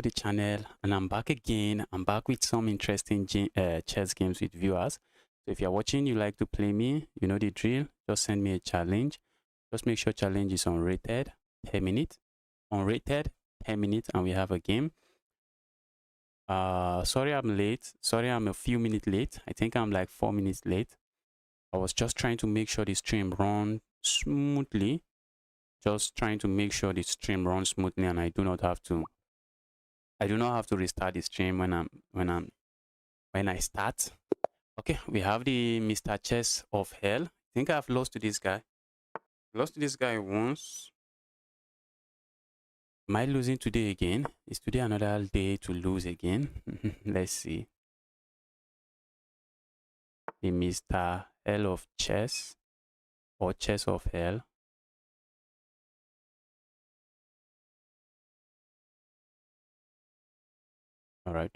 the channel, and I'm back again. I'm back with some interesting chess games with viewers. So if you're watching, you like to play me, you know the drill. Just send me a challenge. Just make sure challenge is unrated, 10 minutes. Unrated, 10 minutes, and we have a game. Sorry I'm late. Sorry I'm a few minutes late. I think I'm like 4 minutes late. I was just trying to make sure the stream runs smoothly. Just trying to make sure the stream runs smoothly, and I do not have to restart the stream when I start. Okay, we have the Mr. Chess of Hell. I think I've lost to this guy. Lost to this guy once. Am I losing today again? Is today another day to lose again? Let's see. The Mr. Hell of Chess or Chess of Hell. All right,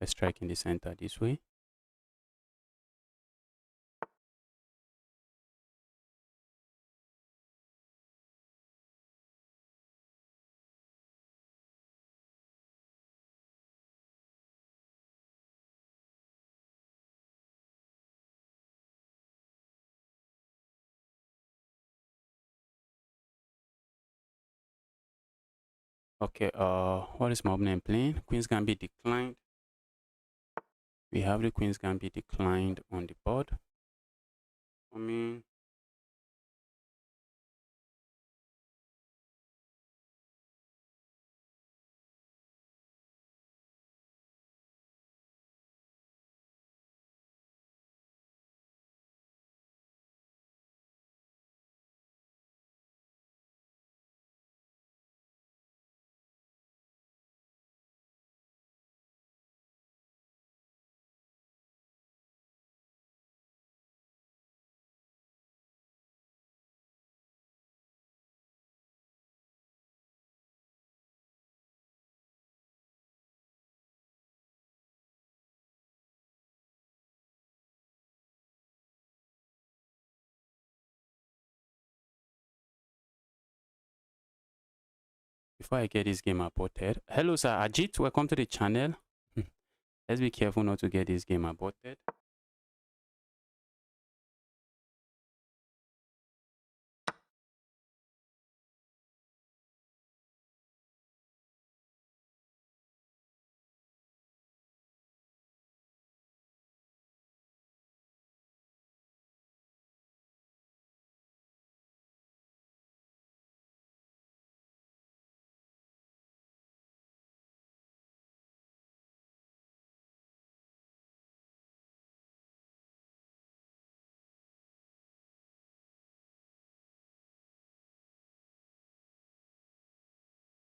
let's strike in the center this way. Okay, what is my opponent playing? Queen's Gambit declined. We have the Queen's Gambit declined on the board. I mean, before I get this game aborted. Hello, sir. Ajit, welcome to the channel. Let's be careful not to get this game aborted.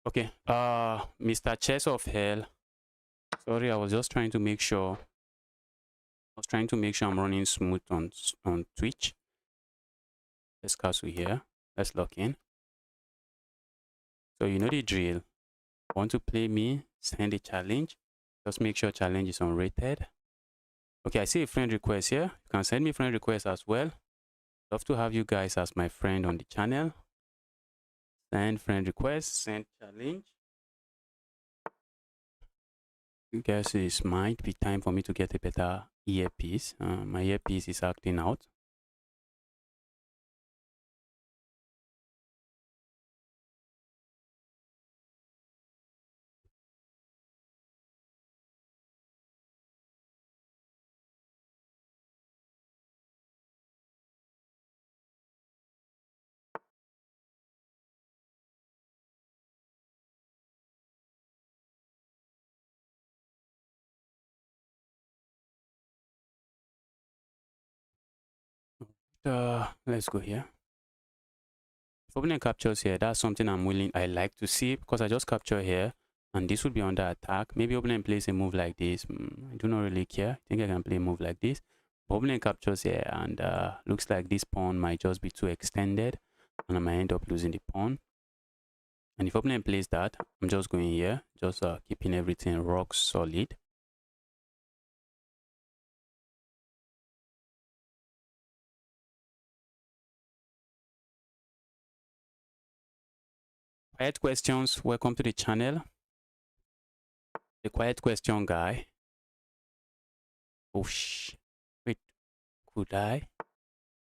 Okay, Mr. Chess of Hell. Sorry, I was just trying to make sure. I was trying to make sure I'm running smooth on Twitch. Let's cancel here. Let's lock in. So you know the drill. Want to play me? Send a challenge. Just make sure challenge is unrated. Okay, I see a friend request here. You can send me friend request as well. Love to have you guys as my friend on the channel. Send friend request, send challenge. I guess it might be time for me to get a better earpiece. My earpiece is acting out. Let's go here. If opponent captures here, that's something I like to see, because I just capture here and this would be under attack. Maybe opponent plays a move like this. I do not really care. I think I can play a move like this. Opponent captures here and looks like this pawn might just be too extended and I might end up losing the pawn. And if opponent plays that, I'm just going here, just keeping everything rock solid. If I had questions, welcome to the channel. The quiet question guy. Oh, wait, could I?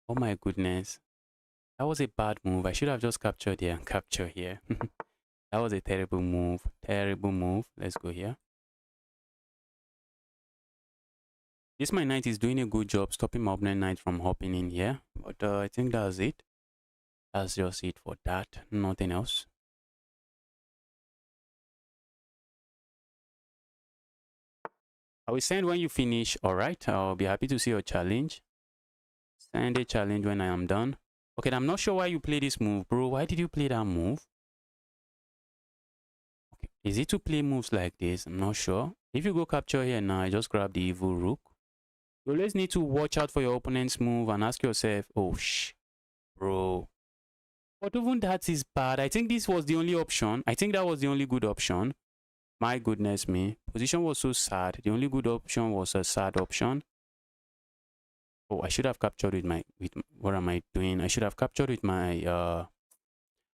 Oh my goodness. That was a bad move. I should have just captured here and capture here. That was a terrible move. Terrible move. Let's go here. This my knight is doing a good job stopping my opponent knight from hopping in here. But I think that's it. That's just it for that. Nothing else. I will send when you finish. Alright. I'll be happy to see your challenge. Send a challenge when I am done. Okay, I'm not sure why you play this move, bro. Why did you play that move? Okay. Is it to play moves like this? I'm not sure. If you go capture here now, I just grab the evil rook. You always need to watch out for your opponent's move and ask yourself, oh, bro. But even that is bad. I think this was the only option. I think that was the only good option. My goodness me. Position was so sad. The only good option was a sad option. Oh, I should have captured with my, what am I doing? I should have captured with my,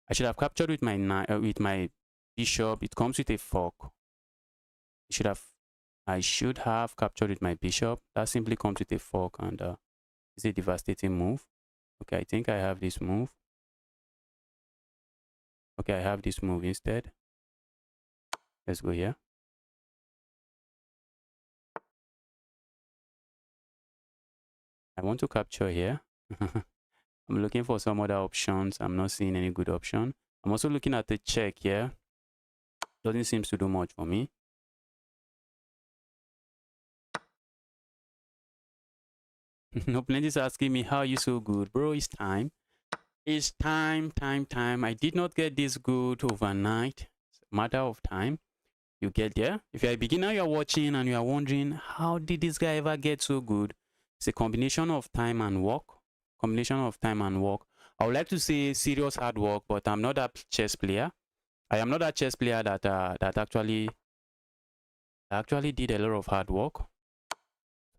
with my bishop. It comes with a fork. I should have captured with my bishop. That simply comes with a fork and it's a devastating move. Okay, I think I have this move. Okay, I have this move instead. Let's go here. I want to capture here. I'm looking for some other options. I'm not seeing any good option. I'm also looking at the check here. Doesn't seem to do much for me. Opponent is asking me, how are you so good? Bro, it's time. It's time. I did not get this good overnight. It's a matter of time. You get there. If you're a beginner, you're watching and you are wondering, how did this guy ever get so good? It's a combination of time and work. I would like to say serious hard work, but I'm not that chess player. I am not that chess player that actually did a lot of hard work.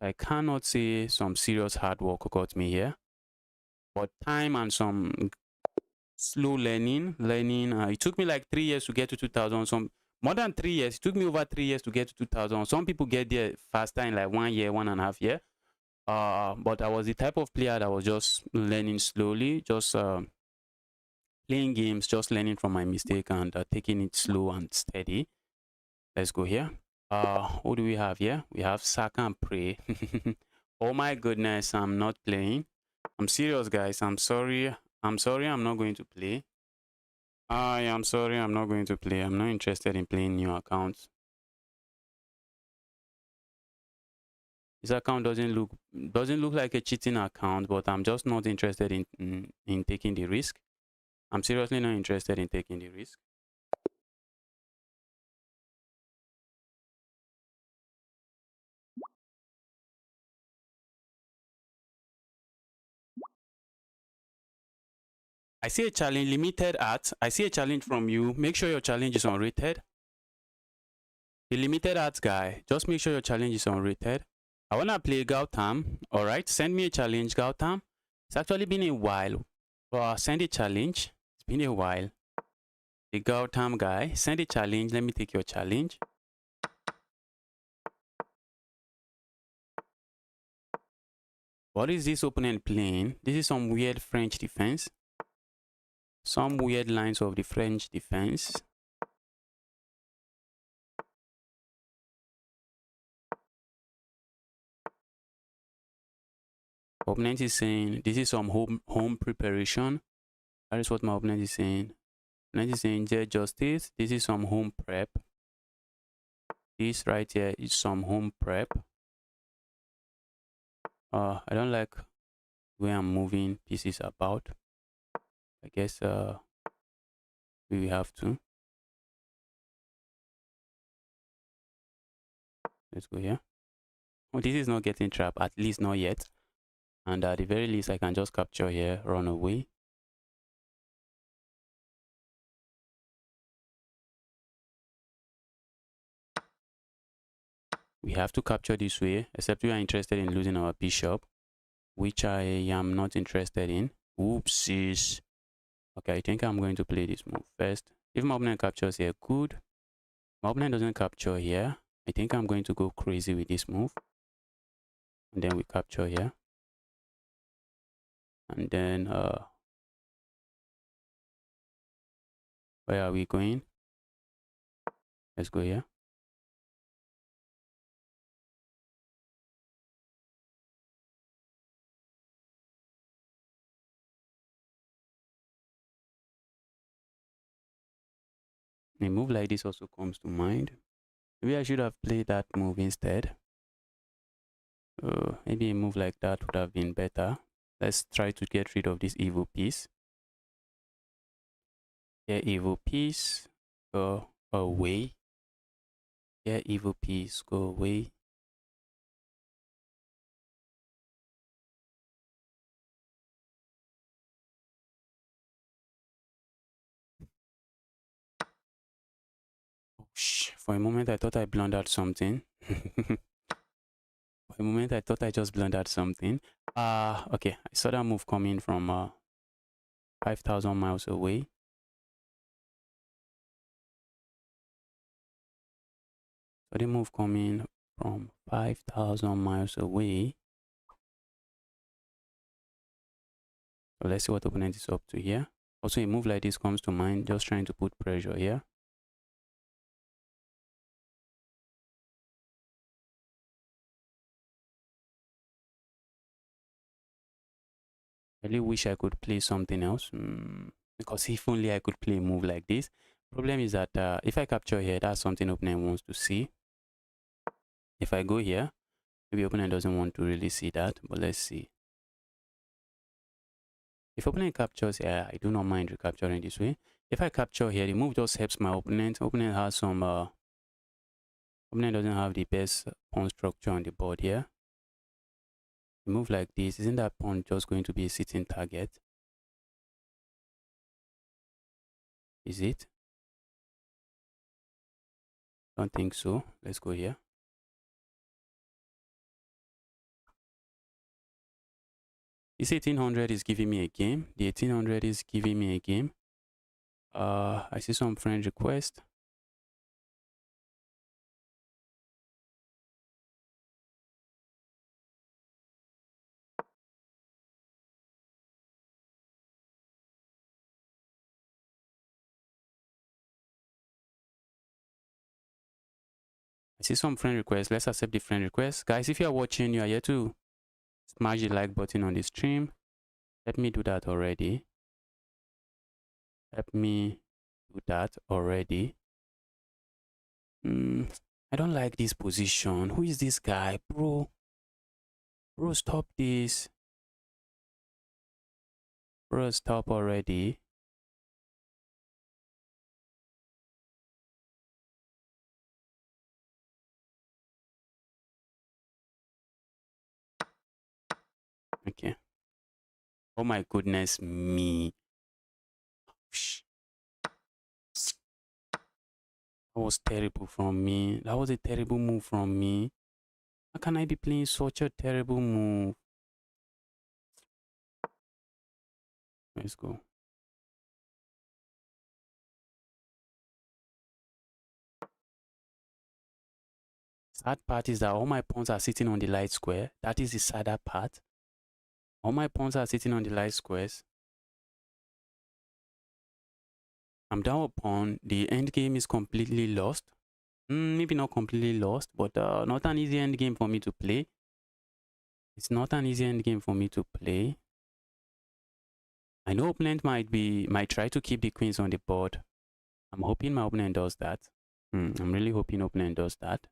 I cannot say some serious hard work got me here, but time and some slow learning. It took me like 3 years to get to 2000. Some more than 3 years. It took me over 3 years to get to 2000. Some people get there faster in like 1 year, 1.5 years. But I was the type of player that was just learning slowly, just playing games, just learning from my mistake and taking it slow and steady. Let's go here. Who do we have here? We have Saka and Prey. Oh my goodness, I'm not playing. I'm serious, guys. I'm sorry. I'm not going to play. I am sorry, I'm not going to play. I'm not interested in playing new accounts. This account doesn't look like a cheating account, but I'm just not interested in taking the risk. I'm seriously not interested in taking the risk. I see a challenge, limited art. I see a challenge from you. Make sure your challenge is unrated. The limited art guy, just make sure your challenge is unrated. I want to play Gautam. All right, send me a challenge, Gautam. It's actually been a while. Send a challenge. It's been a while. The Gautam guy, send a challenge. Let me take your challenge. What is this opponent playing? This is some weird French defense. Some weird lines of the French defense. Opponent is saying this is some home preparation. That is what my opponent is saying. Opponent is saying Jet Justice. This is some home prep. This right here is some home prep. I don't like where I'm moving pieces about. I guess we will have to. Let's go here. Oh, this is not getting trapped, at least not yet. And at the very least, I can just capture here, run away. We have to capture this way, except we are interested in losing our bishop, which I am not interested in. Oopsies. Okay, I think I'm going to play this move first. If my opponent captures here, good. My opponent doesn't capture here. I think I'm going to go crazy with this move. And then we capture here. And then where are we going? Let's go here. A move like this also comes to mind. Maybe I should have played that move instead. Maybe a move like that would have been better. Let's try to get rid of this evil piece. Yeah, evil piece, go away. Yeah, evil piece, go away. Oh, for a moment, I thought I blundered something. For a moment, I thought I just blundered something. Okay, I saw that move coming from 5,000 miles away. So the move coming from 5,000 miles away. So let's see what opponent is up to here. Also, a move like this comes to mind, just trying to put pressure here. I really wish I could play something else. Because if only I could play a move like this. Problem is that if I capture here, that's something opponent wants to see. If I go here, maybe opponent doesn't want to really see that, but let's see. If opponent captures here, I do not mind recapturing this way. If I capture here, the move just helps my opponent. Opponent has some opponent doesn't have the best pawn structure on the board here. A move like this, isn't that pawn just going to be a sitting target? Is it? Don't think so. Let's go here. This 1800 is giving me a game. The 1800 is giving me a game. I see some friend request. I see some friend request. Let's accept the friend request. Guys, if you are watching, you are here to smash the like button on the stream. Let me do that already. Let me do that already. I don't like this position. Who is this guy? Bro, stop this. Bro, stop already. Okay. Oh my goodness me. That was terrible from me. That was a terrible move from me. How can I be playing such a terrible move? Let's go. Sad part is that all my pawns are sitting on the light square. That is the sadder part. All my pawns are sitting on the light squares. I'm down a pawn. The end game is completely lost. Maybe not completely lost, but not an easy end game for me to play. It's not an easy end game for me to play. I know opponent might try to keep the queens on the board. I'm hoping my opponent does that. I'm really hoping opponent does that.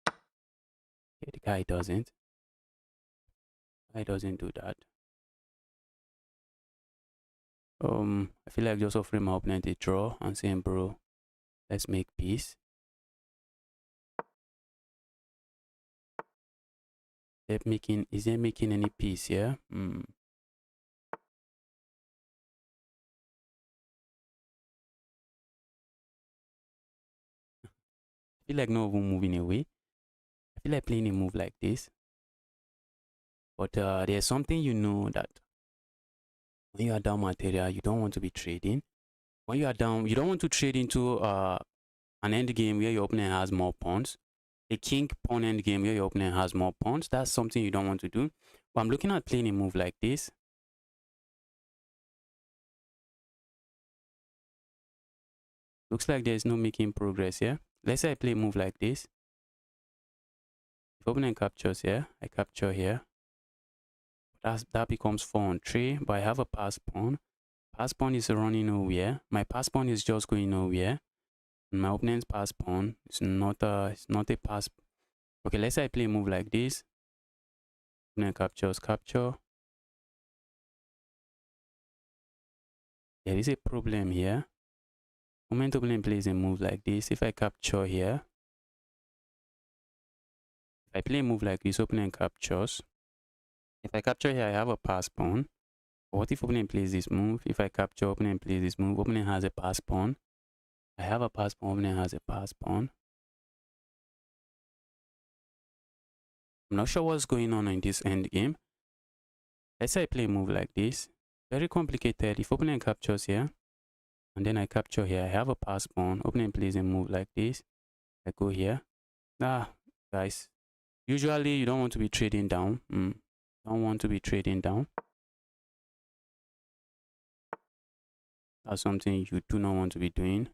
Okay, the guy doesn't. I doesn't do that. I feel like just offering my opponent a draw and saying, bro, let's make peace. Is he making any peace here? I feel like not even moving away. I feel like playing a move like this. But there's something you know that when you are down material, you don't want to be trading. When you are down, you don't want to trade into an end game where your opponent has more pawns. a king pawn end game where your opponent has more pawns. That's something you don't want to do. But I'm looking at playing a move like this. Looks like there's no making progress here. Let's say I play a move like this. If opponent captures here, I capture here. That becomes 4 on 3, but I have a pass pawn. Pass pawn is running nowhere. My pass pawn is just going nowhere. And my opponent's pass pawn is not a pass. Okay, let's say I play a move like this. Opponent captures, capture. There is a problem here. Moment opponent plays a move like this. If I capture here, if I play a move like this, opponent captures. If I capture here, I have a pass pawn. But what if opponent plays this move? If I capture, opponent plays this move. Opponent has a pass pawn. I have a pass pawn. Opponent has a pass pawn. I'm not sure what's going on in this end game. Let's say I play a move like this. Very complicated. If opponent captures here, and then I capture here, I have a pass pawn. Opponent plays a move like this. I go here. Guys, usually you don't want to be trading down. Don't want to be trading down. That's something you do not want to be doing.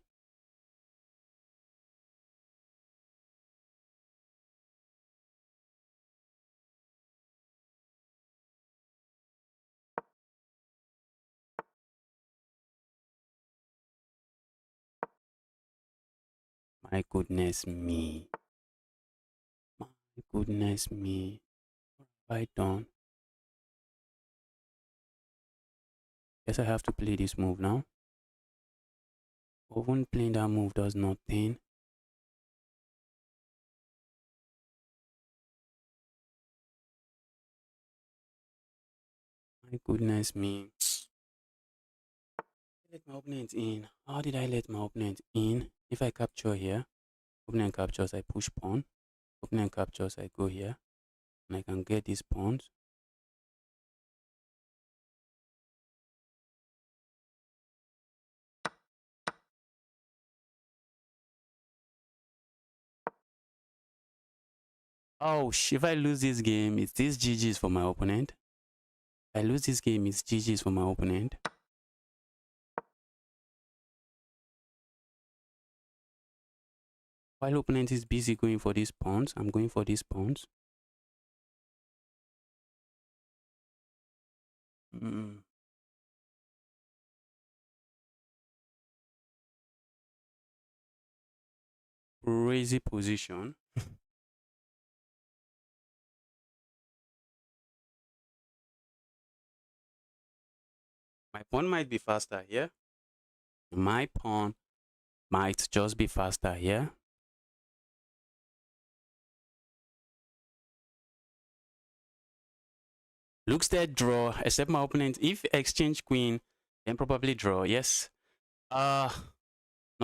My goodness me. My goodness me. What have I done? Guess I have to play this move now. Even playing that move does nothing. My goodness me. Let my opponent in. How did I let my opponent in? If I capture here, opponent captures, I push pawn. Opponent captures, I go here. And I can get these pawns. Oh, if I lose this game, it's this GG's for my opponent. If I lose this game, it's GG's for my opponent. While opponent is busy going for these pawns, I'm going for these pawns. Crazy position. My pawn might be faster here. My pawn might just be faster here. Looks dead draw, except my opponent. If exchange queen, then probably draw. Yes. Not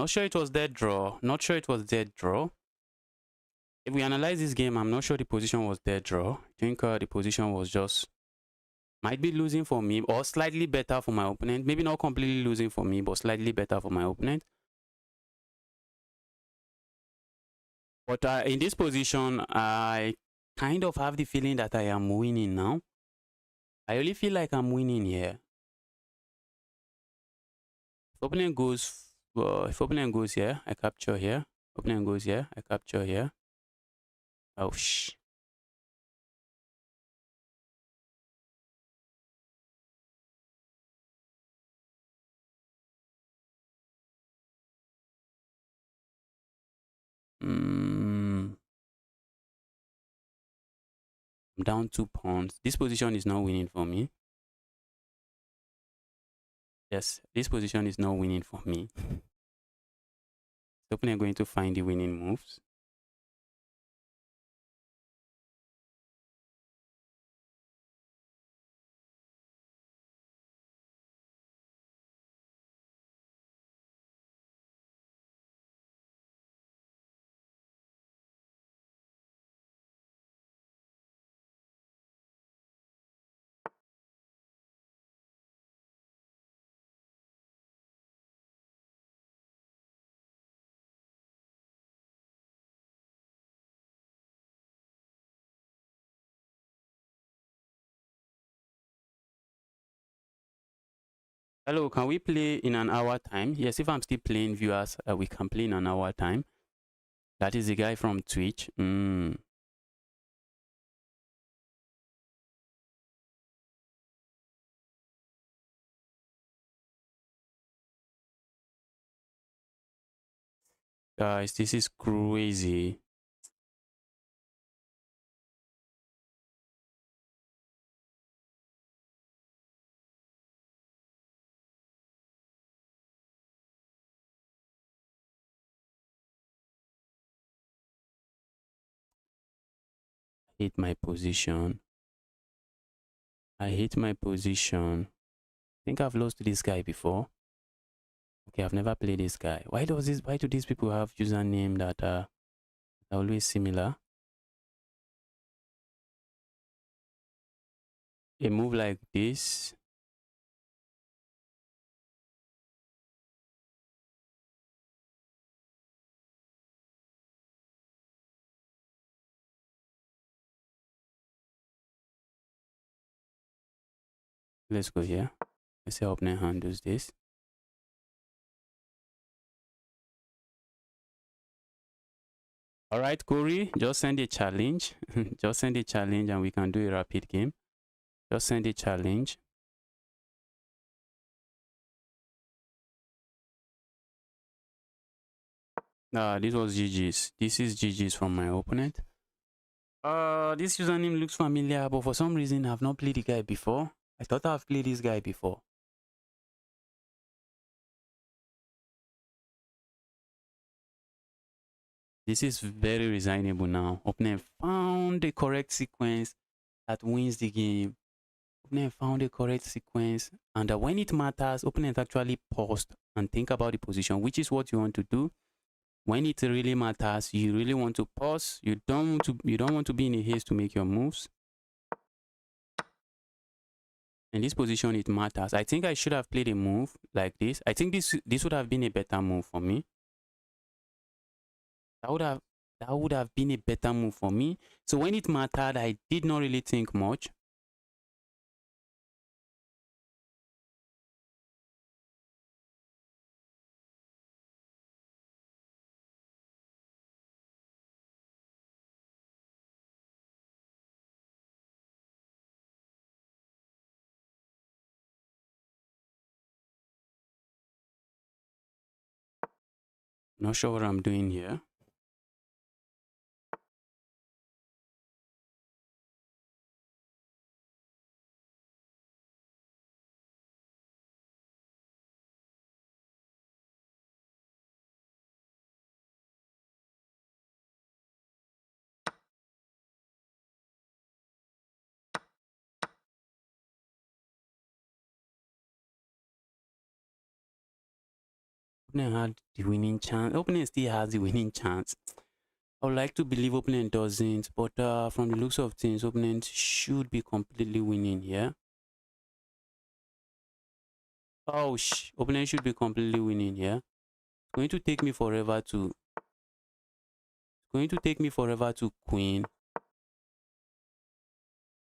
sure it was dead draw. Not sure it was dead draw. If we analyze this game, I'm not sure the position was dead draw. I think the position was just might be losing for me or slightly better for my opponent. Maybe not completely losing for me, but slightly better for my opponent. But in this position, I kind of have the feeling that I am winning now. I really feel like I'm winning here. If opponent goes here, I capture here. Opponent goes here, I capture here. Oh shh. I'm down 2 pawns. This position is not winning for me. Yes, this position is not winning for me. The opponent going to find the winning moves. Hello, can we play in an hour time? Yes, if I'm still playing, viewers, we can play in an hour time. That is the guy from Twitch. Guys, this is crazy. I hate my position. I hate my position. I think I've lost to this guy before. Okay, I've never played this guy. Why do these people have username that are always similar? A move like this. Let's go here. Let's see how opening handles this. All right, Corey, just send a challenge. Just send a challenge and we can do a rapid game. Just send a challenge. This was GG's. This is GG's from my opponent. This username looks familiar, but for some reason I've not played the guy before. I thought I've played this guy before. This is very resignable now. Opponent found the correct sequence that wins the game. Opponent found the correct sequence, and when it matters, opponent actually paused and think about the position, which is what you want to do. When it really matters, you really want to pause. You don't want to be in a haste to make your moves. In this position, it matters. I think I should have played a move like this. I think this would have been a better move for me. That would have been a better move for me. So when it mattered, I did not really think much. Not sure what I'm doing here. Opponent had the winning chance. Opponent still has the winning chance. I would like to believe opponent doesn't, but from the looks of things, opponent should be completely winning here. Oh, opponent should be completely winning here. It's going to take me forever to. It's going to take me forever to queen.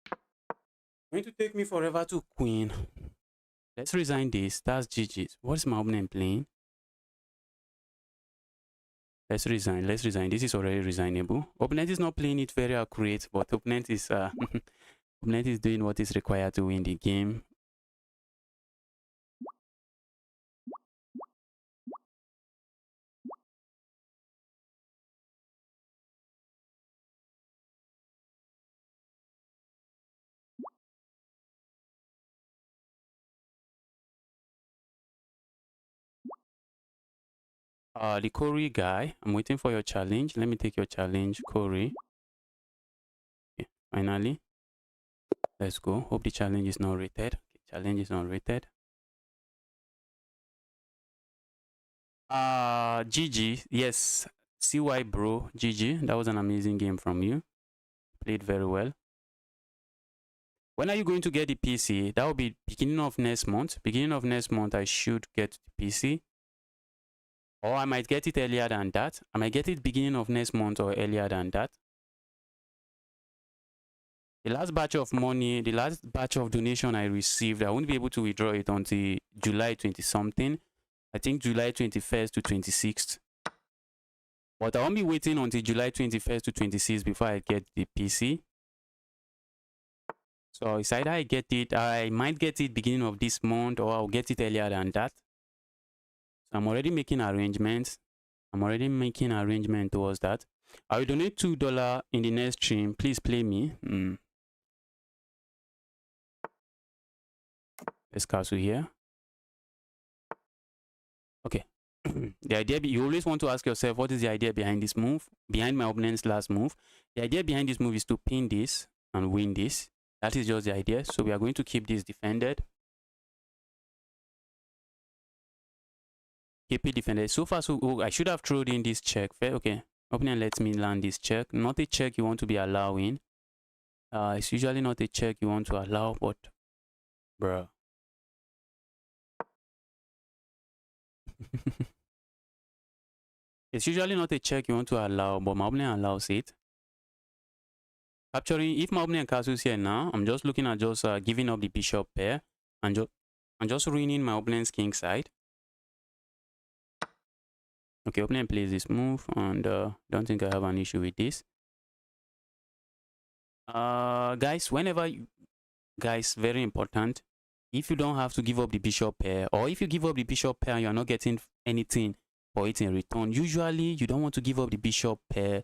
It's going to take me forever to queen. Let's resign this. That's GG's. What's my opponent playing? Let's resign. Let's resign. This is already resignable. Opponent is not playing it very accurate, but opponent is opponent is doing what is required to win the game. The Corey guy, I'm waiting for your challenge. Let me take your challenge, Corey. Okay, finally. Let's go. Hope the challenge is not rated. Okay, challenge is not rated. GG. Yes. CY bro. GG. That was an amazing game from you. Played very well. When are you going to get the PC? That will be beginning of next month. Beginning of next month, I should get the PC. Or I might get it earlier than that. I might get it beginning of next month or earlier than that. The last batch of money, the last batch of donation I received, I won't be able to withdraw it until July 20 something. I think July 21st to 26th. But I won't be waiting until July 21st to 26th before I get the PC. So it's either I get it, I might get it beginning of this month, or I'll get it earlier than that. So I'm already making arrangements. Towards that. I will donate $2 in the next stream. Please play me. Let's cancel here. Okay. The idea, you always want to ask yourself, what is the idea behind this move? Behind my opponent's last move. The idea behind this move is to pin this and win this. That is just the idea. So we are going to keep this defended. Keep it defended. So far, so I should have thrown in this check. Okay. Opponent lets me land this check. Not a check you want to be allowing. It's usually not a check you want to allow, but bruh. It's usually not a check you want to allow, but my opponent allows it. Capturing, if my opponent castles here now, I'm just looking at just giving up the bishop pair and just ruining my opponent's king side. Okay, opponent plays this move, and don't think I have an issue with this. Guys, guys, very important. If you don't have to give up the bishop pair, or if you give up the bishop pair and you're not getting anything for it in return, usually you don't want to give up the bishop pair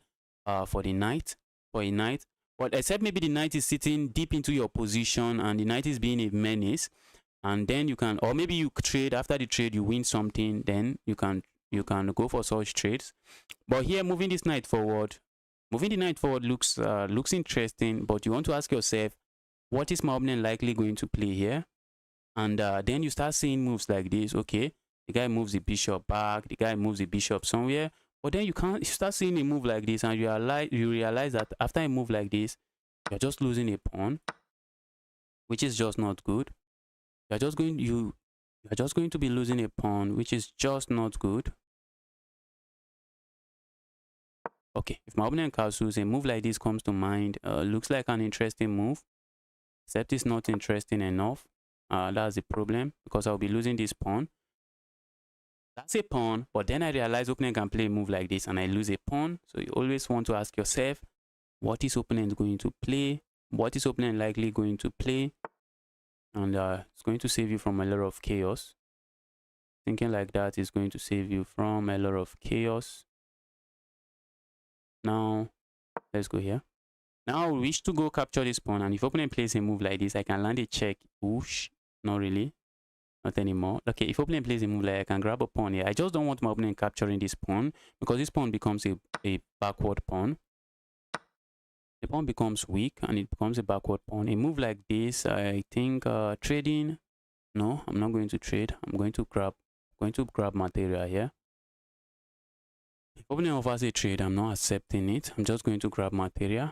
for a knight. But except maybe the knight is sitting deep into your position and the knight is being a menace, and then you can, or maybe you trade, after the trade you win something, then you can go for such trades. But here, moving this knight forward, looks interesting, but you want to ask yourself, what is my opponent likely going to play here? And then you start seeing moves like this. Okay, the guy moves the bishop back, the guy moves the bishop somewhere, but then you start seeing a move like this, and you realize that after a move like this, you're just losing a pawn, which is just not good. You're just going to be losing a pawn, which is just not good. Okay, if my opponent castles, a move like this comes to mind. Looks like an interesting move, except it's not interesting enough. That's the problem, because I'll be losing this pawn. That's a pawn, but then I realize opponent can play a move like this and I lose a pawn. So you always want to ask yourself, what is opponent going to play? What is opponent likely going to play? And it's going to save you from a lot of chaos. Thinking like that is going to save you from a lot of chaos. Now, let's go here. Now I wish to go capture this pawn, and if opponent plays a move like this, I can land a check. Whoosh. Not really. Not anymore. Okay, if opponent plays a move like I can grab a pawn here. I just don't want my opponent capturing this pawn, because this pawn becomes a backward pawn. The pawn becomes weak and it becomes a backward pawn. A move like this, I think trading. No, I'm not going to trade. I'm going to grab material here. If opponent offers a trade, I'm not accepting it. I'm just going to grab material.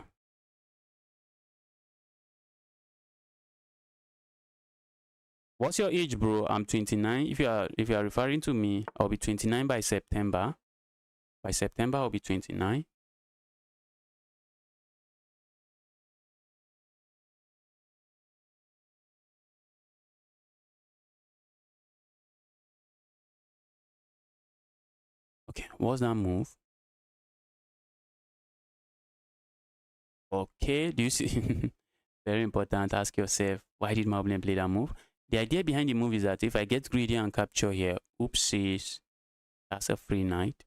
What's your age, bro? I'm 29. If you are referring to me, I'll be 29 by September. By September, I'll be 29. Okay, what's that move? Okay, do you see? Very important. Ask yourself, why did my opponent play that move? The idea behind the move is that if I get greedy and capture here, oopsies, that's a free knight.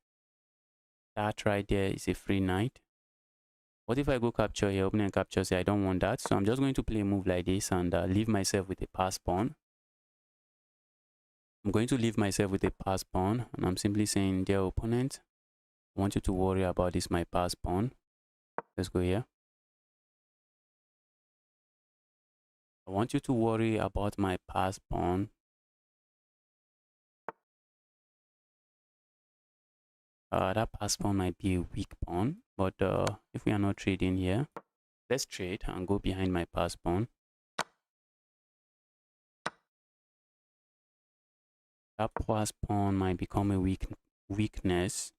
That right there is a free knight. What if I go capture here, opponent captures here? I don't want that. So I'm just going to play a move like this and leave myself with a pass pawn. I'm going to leave myself with a pass pawn, and I'm simply saying, dear opponent, I want you to worry about this, my pass pawn. Let's go here. I want you to worry about my pass pawn. That pass pawn might be a weak pawn, but if we are not trading here, let's trade and go behind my pass pawn. That pass pawn might become a weakness.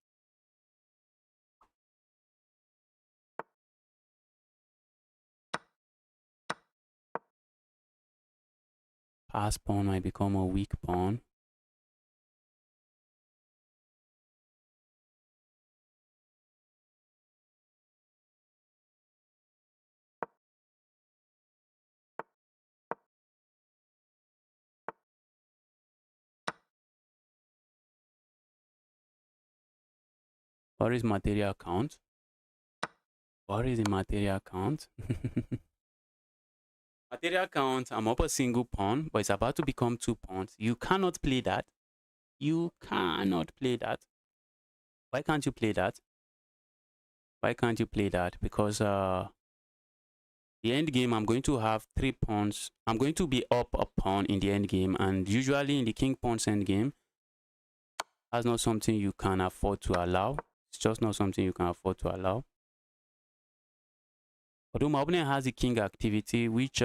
pass pawn might become a weak pawn. What is material count? What is the material count? Material count, I'm up a single pawn, but it's about to become 2 pawns. You cannot play that. You cannot play that. Why can't you play that? Why can't you play that? Because the end game, I'm going to have 3 pawns. I'm going to be up a pawn in the end game, and usually in the king pawns end game, that's not something you can afford to allow. It's just not something you can afford to allow. Although my opponent has the king activity, which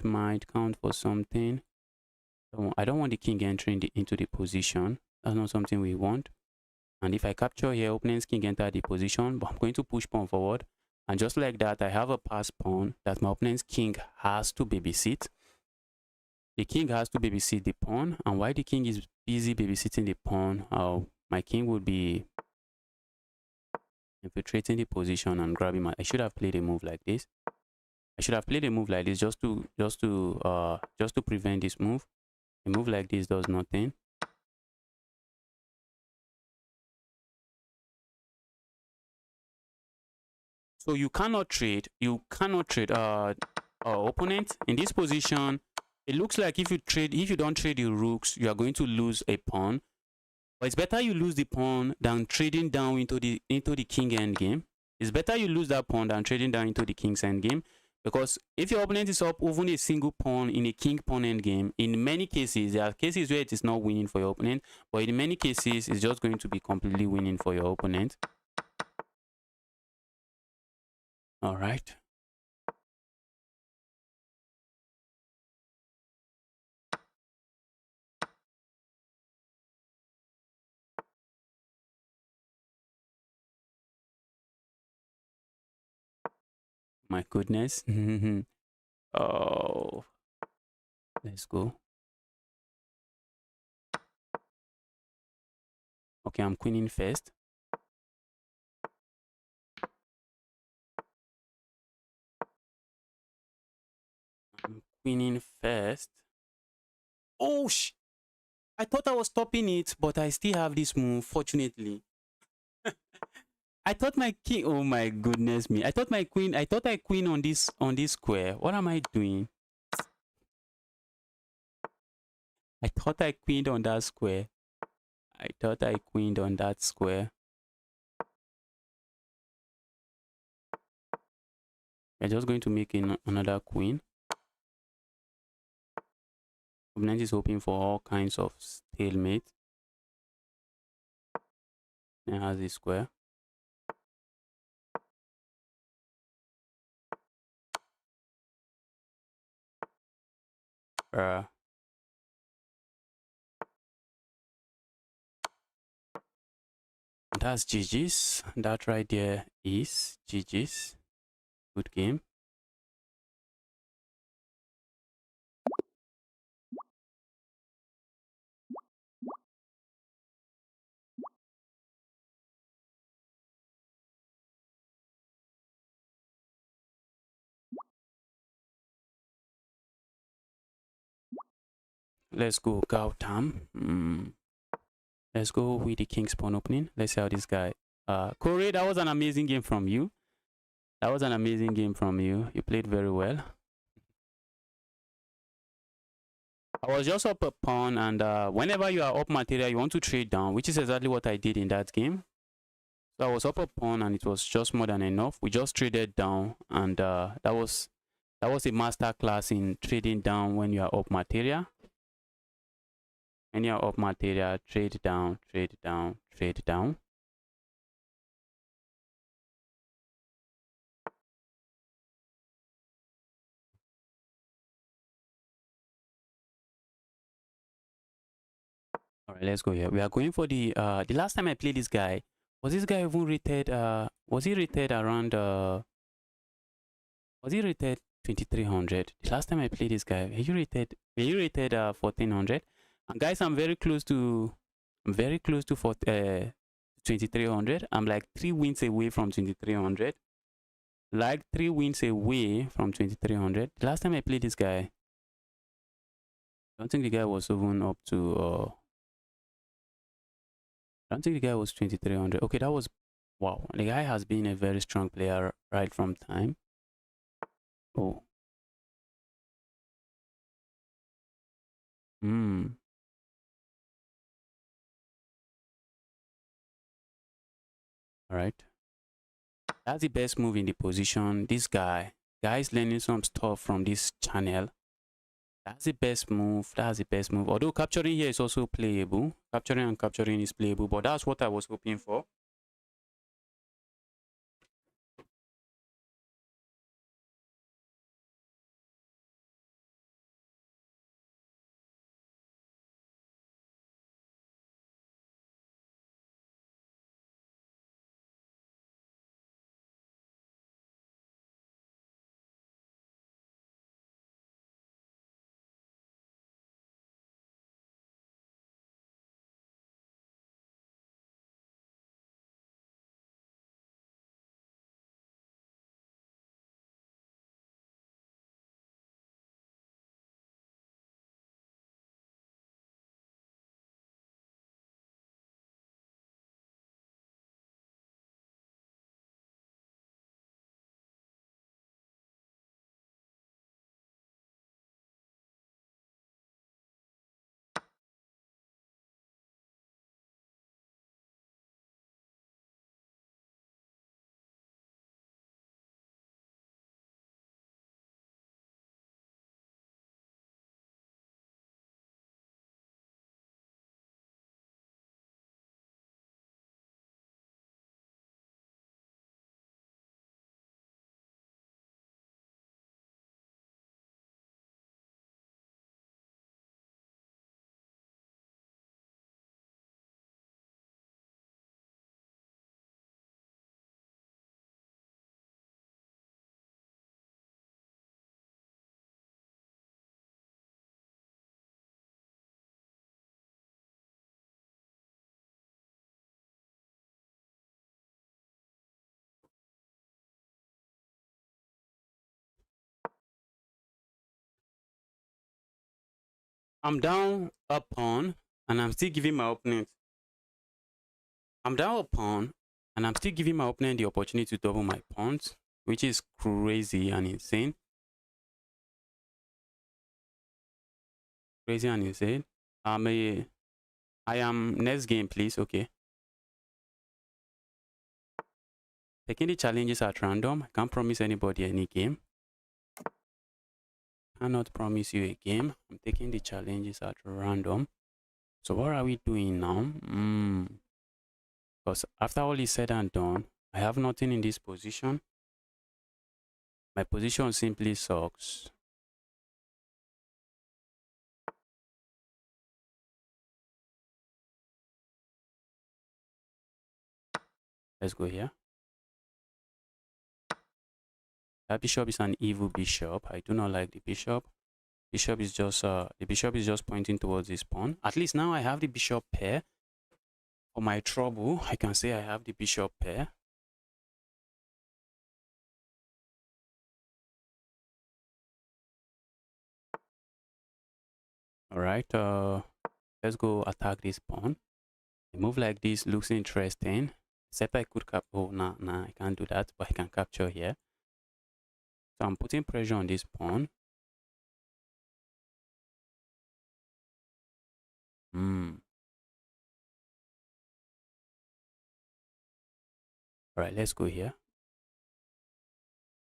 might count for something. I don't want the king entering into the position. That's not something we want. And if I capture here, opponent's king enter the position, but I'm going to push pawn forward. And just like that, I have a pass pawn that my opponent's king has to babysit. The king has to babysit the pawn. And while the king is busy babysitting the pawn, my king would be infiltrating the position and grabbing my... I should have played a move like this. I should have played a move like this just to prevent this move. A move like this does nothing. So you cannot trade. You cannot trade opponent in this position. It looks like if you don't trade the rooks, you are going to lose a pawn. But it's better you lose the pawn than trading down into the king endgame. It's better you lose that pawn than trading down into the king's endgame. Because if your opponent is up even a single pawn in a king pawn endgame, in many cases, there are cases where it is not winning for your opponent, but in many cases, it's just going to be completely winning for your opponent. All right. My goodness. Oh, let's go. Okay, I'm queening first. I'm queening first. Oh, I thought I was stopping it, but I still have this move, fortunately. I thought my king, oh my goodness me. I thought I queen on this square. What am I doing? I thought I queened on that square. I thought I queened on that square. We're just going to make another queen. Opponent is hoping for all kinds of stalemate. It has a square. That's GG's. That right there is GG's. Good game. Let's go Gautam. Let's go with the king's pawn opening. Let's see how this guy. Corey, that was an amazing game from you. That was an amazing game from you. You played very well. I was just up a pawn, and whenever you are up material, you want to trade down, which is exactly what I did in that game. So I was up a pawn, and it was just more than enough. We just traded down, and that was a master class in trading down when you are up material. When you are up material, trade down, trade down, trade down. All right, let's go here. We are going for the last time I played this guy, was this guy even rated was he rated around Was he rated 2300? The last time I played this guy, he rated 1400. And guys, I'm very close to 2300. I'm like 3 wins away from 2300. Like 3 wins away from 2300. The last time I played this guy, I don't think the guy was even up to I don't think the guy was 2300. Okay, that was wow. The guy has been a very strong player right from time. Oh. Hmm. All right. That's the best move in the position. This guy's learning some stuff from this channel. That's the best move. That's the best move. Although capturing here is also playable. Capturing is playable, but that's what I was hoping for. I'm down a pawn, and I'm still giving my opponent. I'm down a pawn, and I'm still giving my opponent the opportunity to double my pawns, which is crazy and insane. Crazy and insane. I am next game, please. Okay. Taking the challenges at random. I can't promise anybody any game. Cannot promise you a game. I'm taking the challenges at random. So what are we doing now? Because after all is said and done, I have nothing in this position. My position simply sucks. Let's go here. That bishop is an evil bishop. I do not like the bishop. The bishop is just pointing towards this pawn. At least now I have the bishop pair. For my trouble, I can say I have the bishop pair. All right, let's go attack this pawn. A move like this looks interesting. Except I could oh, nah, I can't do that, but I can capture here. So I'm putting pressure on this pawn. All right, let's go here.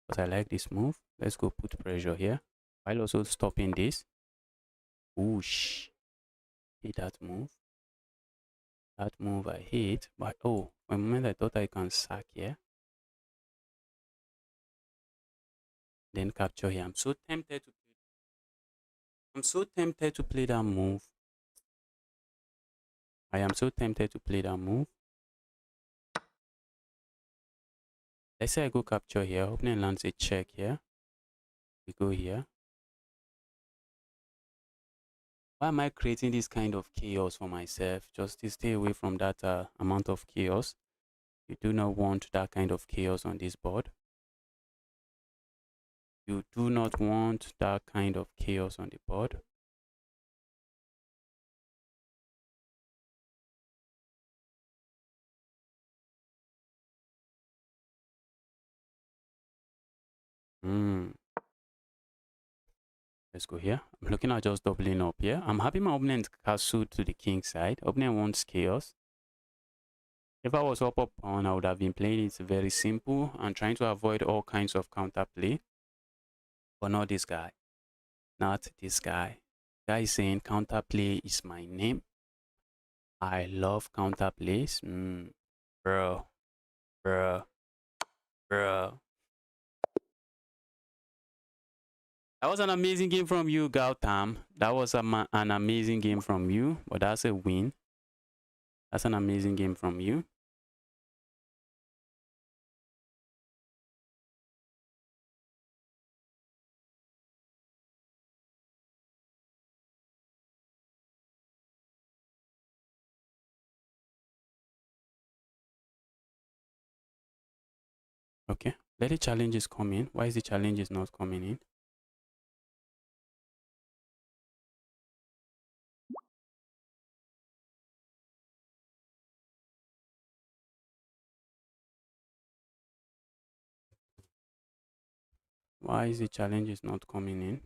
Because I like this move. Let's go put pressure here. While also stopping this. Whoosh. Hit that move. That move I hit. But oh, for a moment I thought I can sack here. Then capture here. I'm so tempted to play that move. I am so tempted to play that move. Let's say I go capture here. Opening lands a check here. We go here. Why am I creating this kind of chaos for myself? Just to stay away from that amount of chaos. You do not want that kind of chaos on this board. You do not want that kind of chaos on the board. Let's go here. I'm looking at just doubling up here. I'm happy my opponent castle to the king side. Opponent wants chaos. If I was up pawn, I would have been playing it very simple and trying to avoid all kinds of counterplay. But not this guy. Not this guy. Guy is saying counterplay is my name. I love counterplays. Bro. Bro. Bro. That was an amazing game from you, Gautam. That was an amazing game from you, but that's a win. That's an amazing game from you. Okay, let the challenges come in. Why is the challenges not coming in? Why is the challenges not coming in?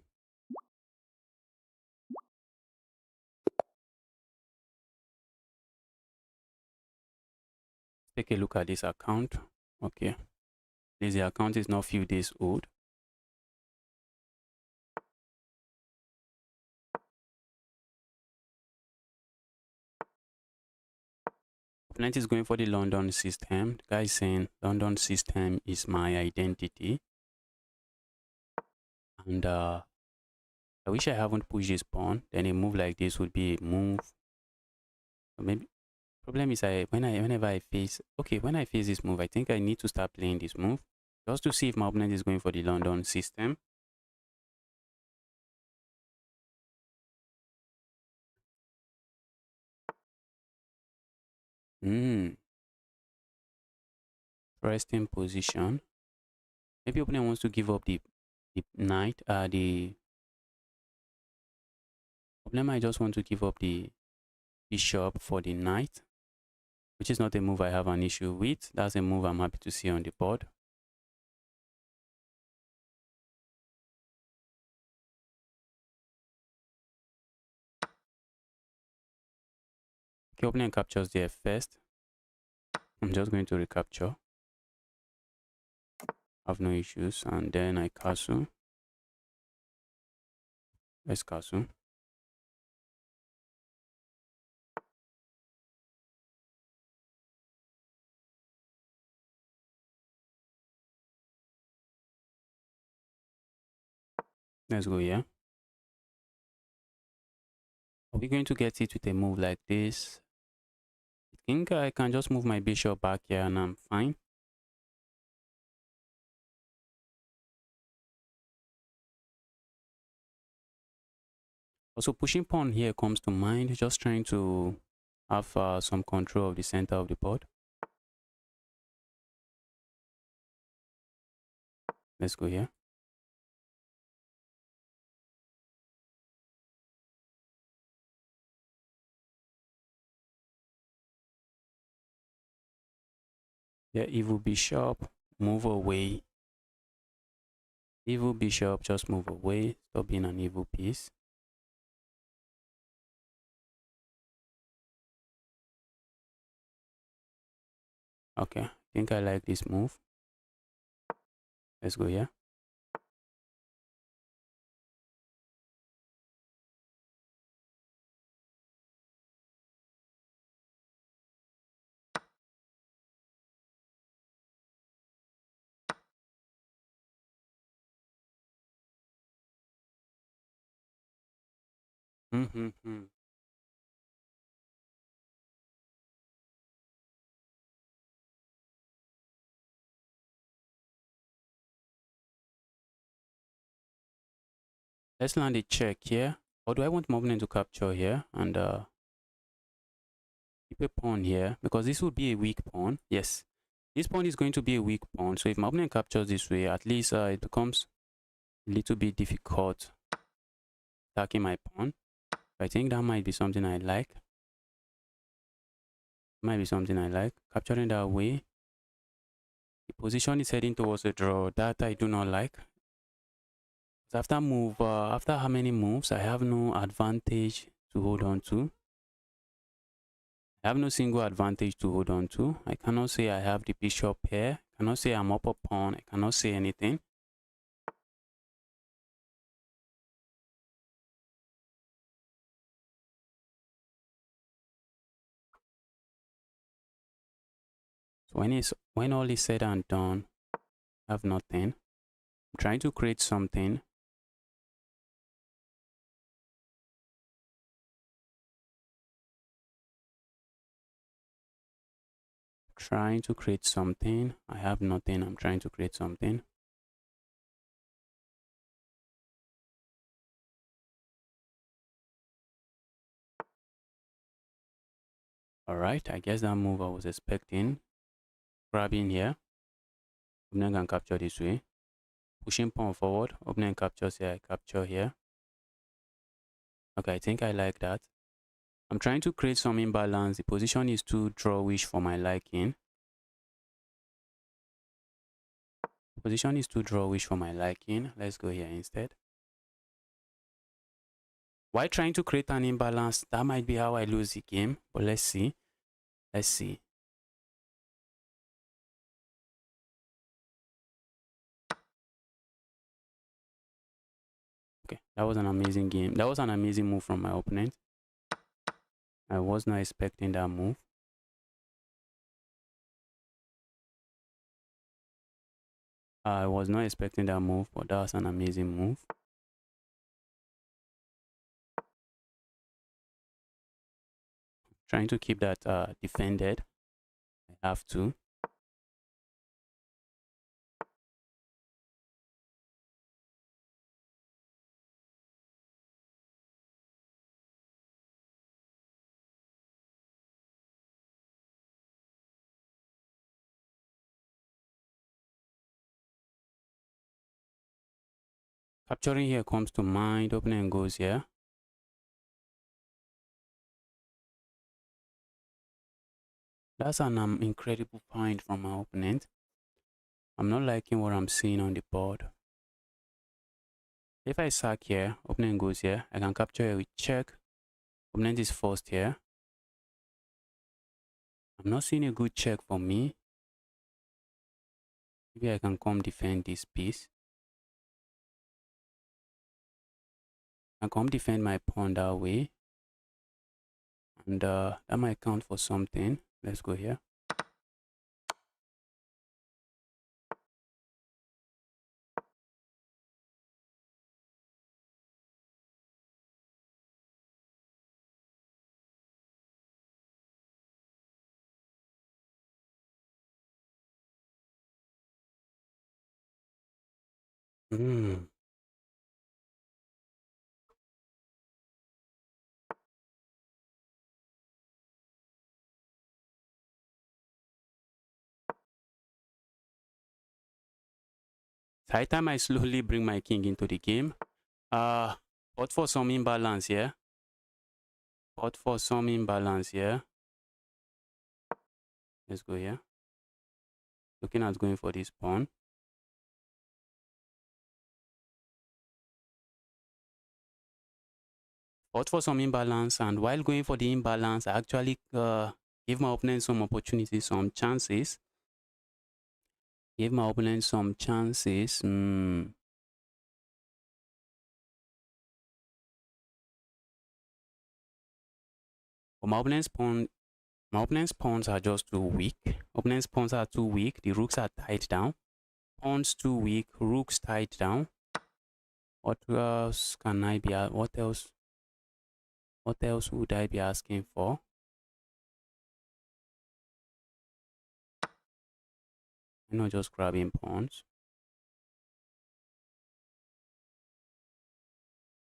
Take a look at this account. Okay, the account is not few days old. Opponent is going for the London system. The guy is saying London system is my identity. And I wish I haven't pushed this pawn. Then a move like this would be a move. So maybe problem is whenever I face this move, I think I need to start playing this move just to see if my opponent is going for the London system. Interesting position. Maybe opponent wants to give up the knight. The problem I just want to give up the bishop for the knight, which is not a move I have an issue with. That's a move I'm happy to see on the board. Okay, opponent captures there first. I'm just going to recapture. Have no issues, and then I castle. Let's castle. Let's go here. Are we going to get it with a move like this? I think I can just move my bishop back here and I'm fine. Also, pushing pawn here comes to mind, just trying to have some control of the center of the board. Let's go here. Yeah, evil bishop, move away. Evil bishop, just move away. Stop being an evil piece. Okay, I think I like this move. Let's go here. Let's land a check here. Or do I want my opponent to capture here and keep a pawn here? Because this would be a weak pawn. Yes, this pawn is going to be a weak pawn. So if my opponent captures this way, at least it becomes a little bit difficult attacking my pawn. I think that might be something I like. Might be something I like. Capturing that way. The position is heading towards a draw. That I do not like. After after how many moves, I have no advantage to hold on to. I have no single advantage to hold on to. I cannot say I have the bishop here. I cannot say I'm up a pawn. I cannot say anything. So when all is said and done, I have nothing. I'm trying to create something. Trying to create something. I have nothing. I'm trying to create something. All right, I guess that move I was expecting. Grabbing here. Opponent can capture this way. Pushing pawn forward. Opponent captures here. I capture here. Okay, I think I like that. I'm trying to create some imbalance. The position is too drawish for my liking. Position is too drawish for my liking. Let's go here instead. While trying to create an imbalance, that might be how I lose the game. But let's see. Let's see. Okay, that was an amazing game. That was an amazing move from my opponent. I was not expecting that move. I was not expecting that move, but that was an amazing move. Trying to keep that defended. I have to. Capturing here comes to mind. Opening goes here. That's an incredible point from my opponent. I'm not liking what I'm seeing on the board. If I sack here, opponent goes here. I can capture here with check. Opponent is forced here. I'm not seeing a good check for me. Maybe I can come defend this piece. I can come defend my pawn that way. And that might count for something. Let's go here. Hmm. It's high time I slowly bring my king into the game. But for some imbalance here. But for some imbalance here. Let's go here. Looking at going for this pawn. But for some imbalance, and while going for the imbalance, I actually give my opponent some opportunities, some chances. Give my opponent some chances. But my opponent's pawns are just too weak. Opponent's pawns are too weak. The rooks are tied down. Pawns too weak. Rooks tied down. What else can I be? What else? What else would I be asking for? I'm not just grabbing pawns.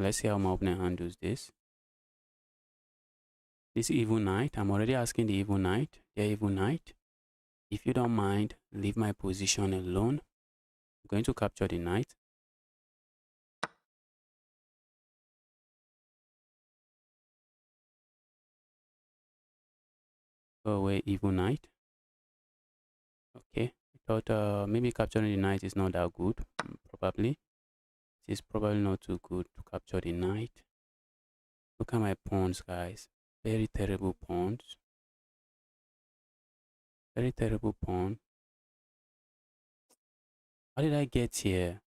Let's see how my opponent handles this. This evil knight, I'm already asking the evil knight. Yeah, evil knight, if you don't mind, leave my position alone. I'm going to capture the knight. Go away, evil knight. Okay, I thought maybe capturing the knight is not that good. Probably. It is probably not too good to capture the knight. Look at my pawns, guys. Very terrible pawns. Very terrible pawn. How did I get here?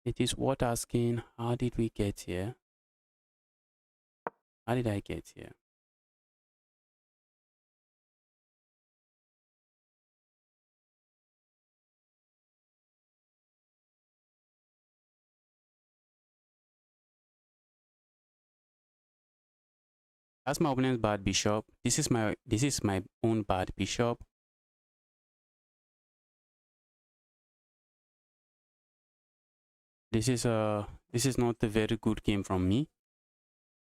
It is worth asking, how did we get here? How did I get here? That's my opponent's bad bishop. This is my own bad bishop. This is not a very good game from me.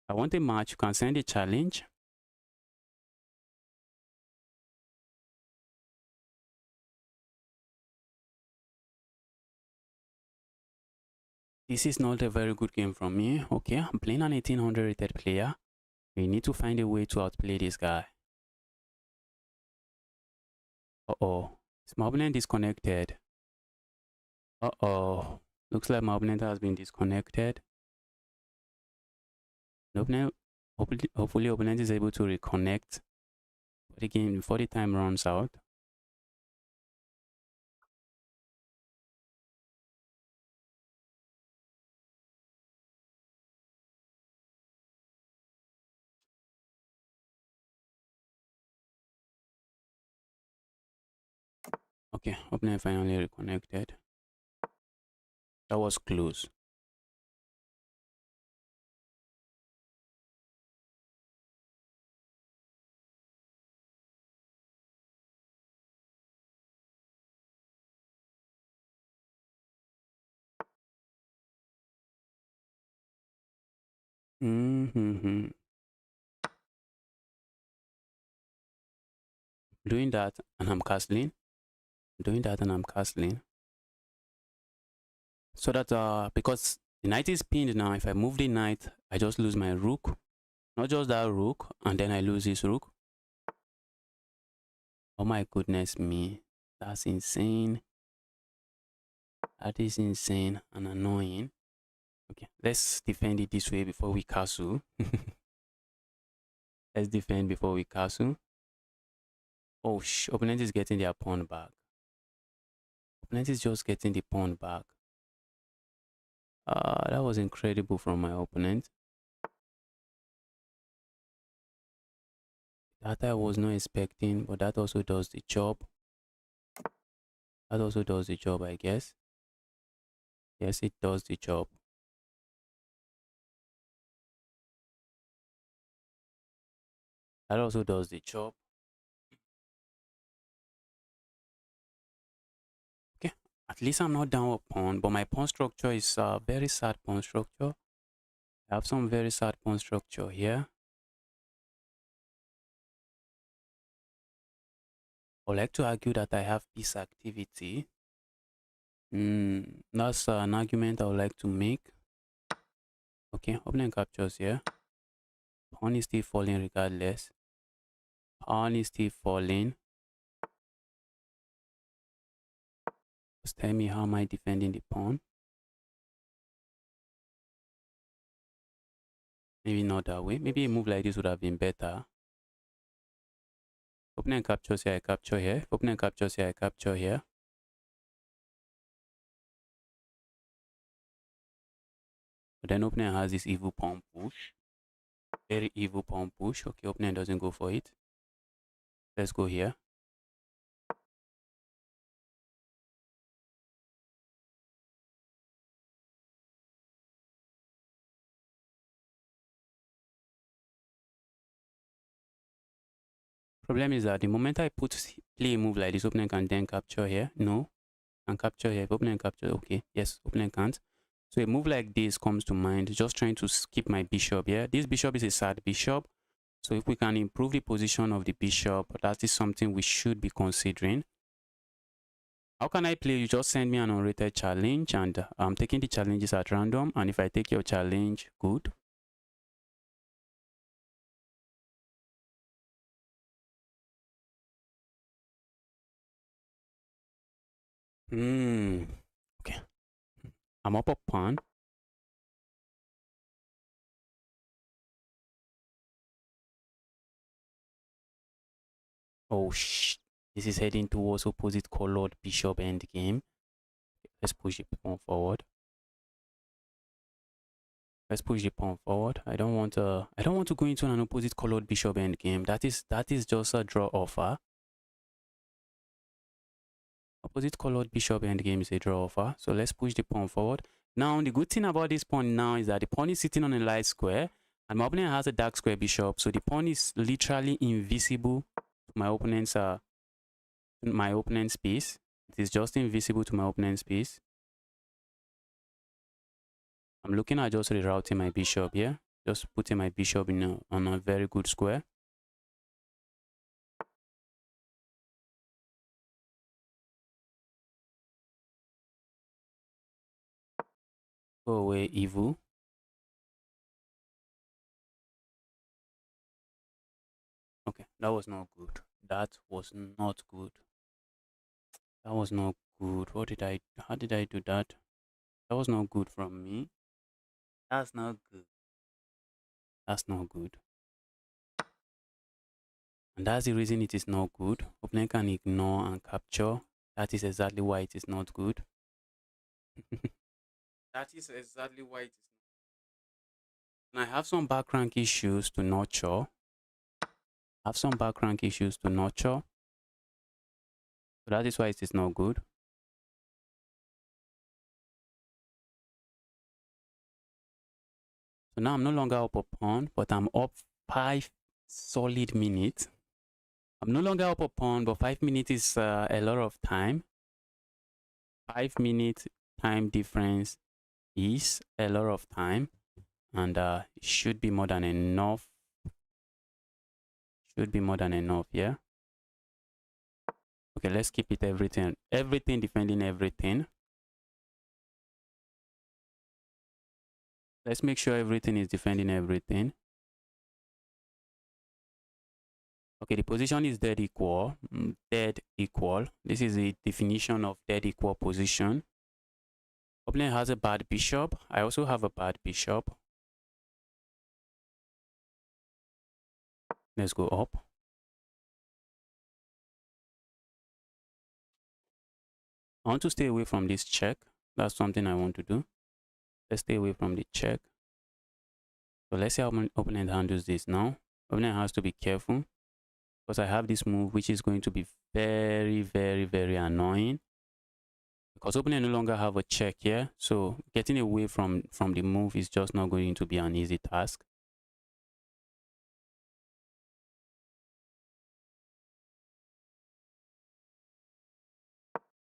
I want a match. You can send a challenge. This is not a very good game from me. Okay, I'm playing an 1800 rated player. We need to find a way to outplay this guy. Uh-oh. Is my opponent disconnected? Uh-oh. Looks like my opponent has been disconnected. The opponent, hopefully opponent is able to reconnect for the game before the time runs out. Okay, opponent finally reconnected. That was close. Doing that and I'm castling. Doing that and I'm castling. So that because the knight is pinned now, if I move the knight, I just lose my rook. Not just that rook, and then I lose this rook. Oh my goodness me. That's insane. That is insane and annoying. Okay, let's defend it this way before we castle. Let's defend before we castle. Oh, opponent is getting their pawn back. Opponent is just getting the pawn back. That was incredible from my opponent. That I was not expecting, but that also does the job. That also does the job, I guess. Yes, it does the job. That also does the job. Okay, at least I'm not down a pawn, but my pawn structure is a very sad pawn structure. I have some very sad pawn structure here. I would like to argue that I have piece activity. That's an argument I would like to make. Okay, opening captures here. Pawn is still falling regardless. Pawn is still falling. Just tell me, how am I defending the pawn? Maybe not that way. Maybe a move like this would have been better. Opening captures here, I capture here. Opening captures here, I capture here. But then opening has this evil pawn push. Very evil pawn push. Okay, opening doesn't go for it. Let's go here. Problem is that the moment I play a move like this, opening can then capture here. No, can capture here. If opening capture, okay, yes, opening can't. So a move like this comes to mind, just trying to skip my bishop here. This bishop is a sad bishop. So if we can improve the position of the bishop, that is something we should be considering. How can I play? You just send me an unrated challenge, and I'm taking the challenges at random. And if I take your challenge, good. Okay. I'm up a pawn. Oh, this is heading towards opposite colored bishop endgame. Let's push the pawn forward. Let's push the pawn forward. I don't want to go into an opposite colored bishop endgame. That is just a draw offer. Opposite colored bishop endgame is a draw offer. So let's push the pawn forward. Now, the good thing about this pawn now is that the pawn is sitting on a light square and my opponent has a dark square bishop. So the pawn is literally invisible to my opponent's piece. It is just invisible to my opponent's piece. I'm looking at just rerouting my bishop here. Just putting my bishop on a very good square. Go away, evil. Okay, that was not good. That was not good. That was not good. How did I do that? That was not good from me. That's not good. That's not good. And that's the reason it is not good. Opponent can ignore and capture. That is exactly why it is not good. That is exactly why it is not. And I have some back rank issues to nurture. I have some back rank issues to nurture. So that is why it is not good. So now I'm no longer up a pawn, but I'm up 5 solid minutes. I'm no longer up a pawn, but 5 minutes is a lot of time. 5 minute time difference is a lot of time, and it should be more than enough. Should be more than enough, yeah. Okay, let's keep it everything defending everything. Let's make sure everything is defending everything. Okay, the position is dead equal. Dead equal. This is the definition of dead equal position. Opponent has a bad bishop. I also have a bad bishop. Let's go up. I want to stay away from this check. That's something I want to do. Let's stay away from the check. So let's see how my opponent handles this now. Opponent has to be careful because I have this move which is going to be very, very, very annoying. Because opponent no longer have a check here. So getting away from the move is just not going to be an easy task.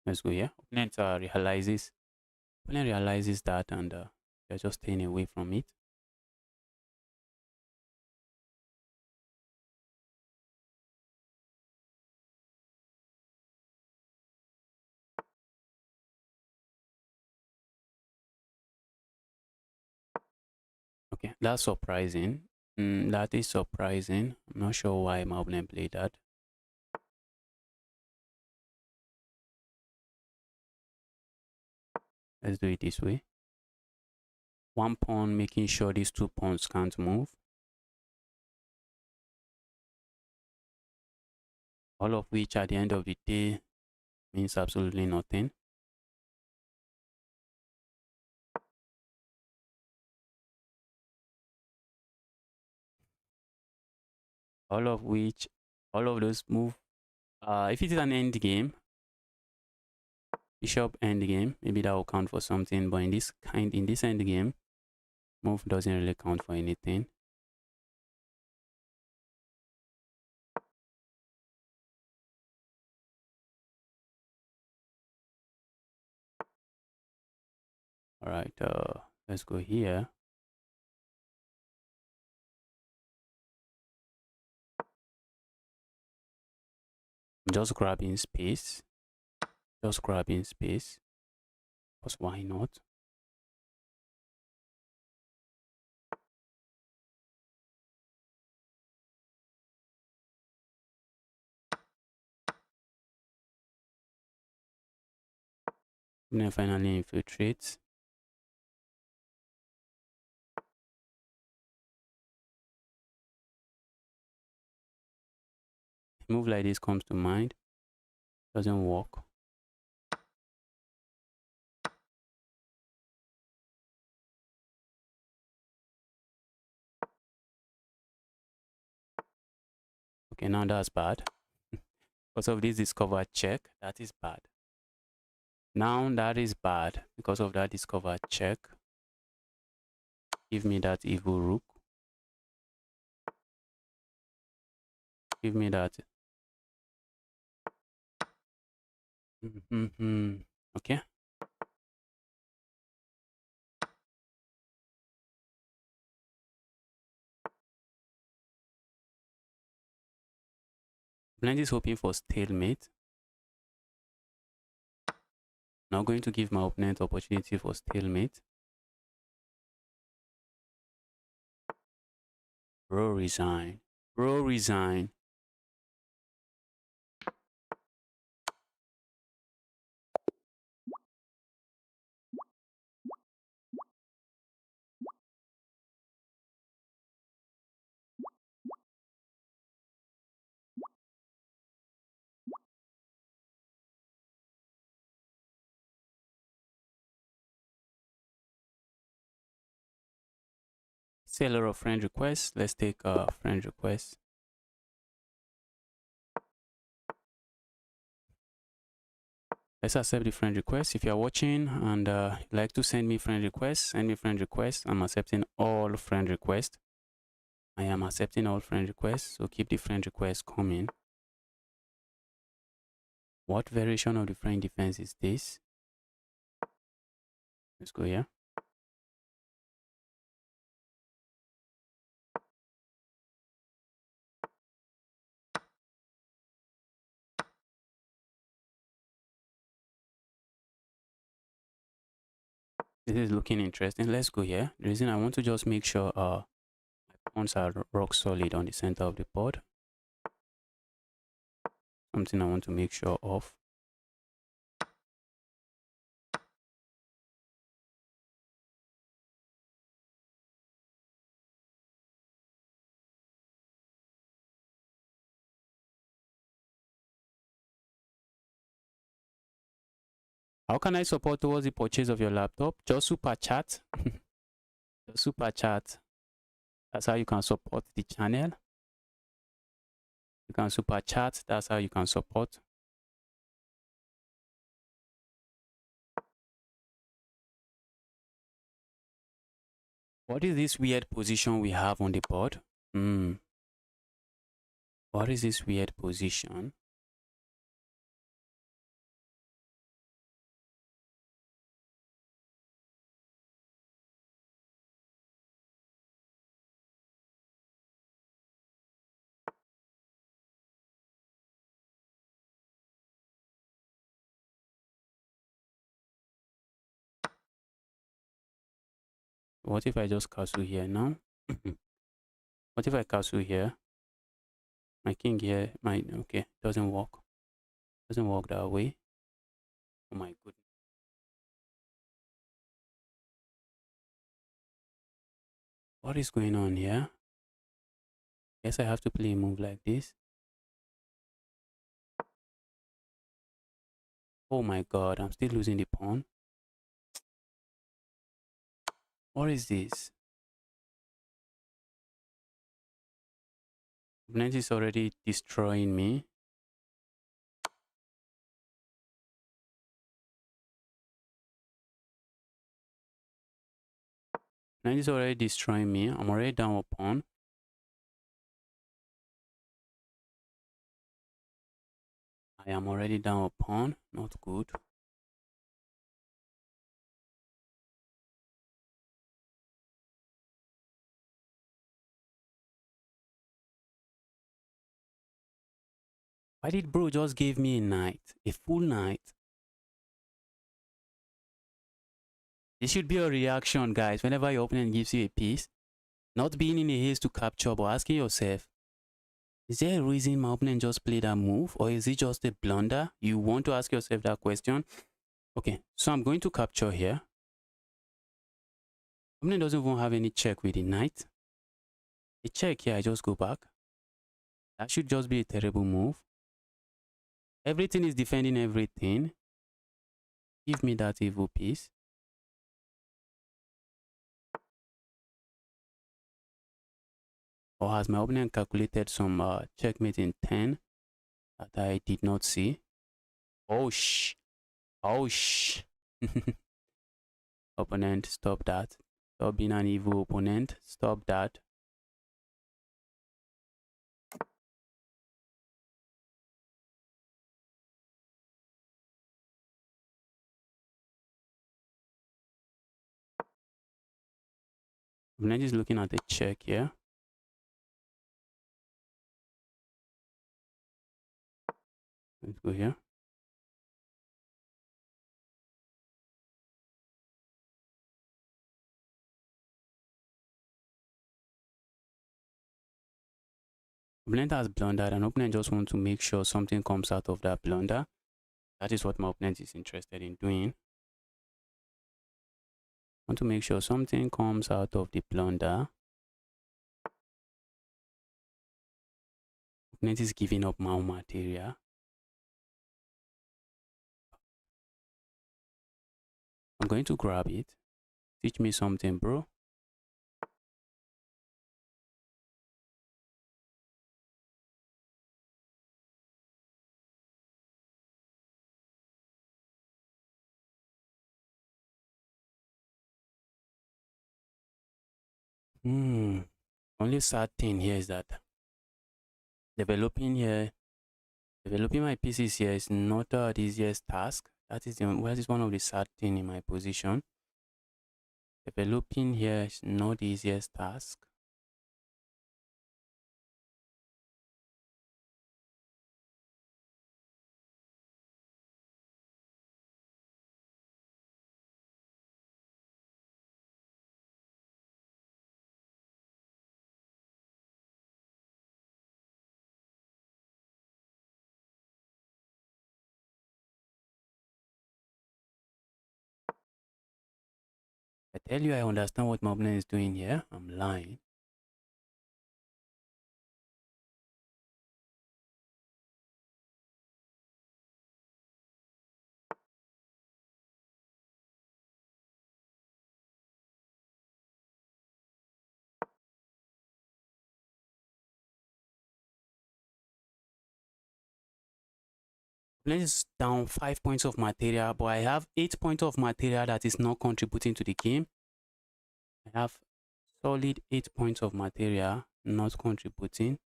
Let's go here. Opponent realizes that, and they're just staying away from it. Okay, that's surprising. That is surprising. I'm not sure why my opponent played that. Let's do it this way. One pawn, making sure these 2 pawns can't move. All of which at the end of the day means absolutely nothing. All of those move. If it is an end game, bishop end game, maybe that will count for something. But in this end game, move doesn't really count for anything. All right, let's go here. Just grabbing space. Just grabbing space. Because why not? And then finally infiltrate. A move like this comes to mind. Doesn't work. Okay, now that's bad. Because of this discovered check, that is bad. Now that is bad because of that discovered check. Give me that evil rook. Give me that. Okay. Blend is hoping for stalemate. Now going to give my opponent opportunity for stalemate. Bro, resign. Bro, resign. See a lot of friend requests. Let's take a friend request. Let's accept the friend request. If you're watching and like to send me friend requests, send me friend requests. I'm accepting all friend requests. I am accepting all friend requests. So keep the friend requests coming. What variation of the friend defense is this? Let's go here. This is looking interesting. Let's go here. The reason I want to just make sure my pawns are rock solid on the center of the board. Something I want to make sure of. How can I support towards the purchase of your laptop? Just super chat. Just super chat. That's how you can support the channel. You can super chat. That's how you can support. What is this weird position we have on the board? What is this weird position? What if I just castle here now? What if I castle here? My king here, okay, doesn't work. Doesn't work that way. Oh my goodness. What is going on here? Guess I have to play a move like this. Oh my god, I'm still losing the pawn. What is this? Opponent is already destroying me. Opponent is already destroying me. I'm already down a pawn. I am already down a pawn. Not good. Why did bro just give me a knight? A full knight? This should be a reaction, guys, whenever your opponent gives you a piece. Not being in a haste to capture, but asking yourself, is there a reason my opponent just played that move? Or is it just a blunder? You want to ask yourself that question. Okay, so I'm going to capture here. Opponent doesn't even have any check with the knight. A check here, I just go back. That should just be a terrible move. Everything is defending everything. Give me that evil piece. Or has my opponent calculated some checkmate in 10 that I did not see? Oh shh. Oh shh. Opponent, stop that. Stop being an evil opponent. Stop that. Opponent is looking at the check here. Let's go here. Opponent has blundered and opponent just wants to make sure something comes out of that blunder. That is what my opponent is interested in doing. Want to make sure something comes out of the blunder. Opponent is giving up my material. I'm going to grab it. Teach me something, bro. Only sad thing here is that developing my pieces here is not the easiest task. That is one of the sad thing in my position. Developing here is not the easiest task. I tell you I understand what my opponent is doing here. I'm lying. Opponent is down 5 points of material, but I have 8 points of material that is not contributing to the game. I have solid 8 points of material not contributing.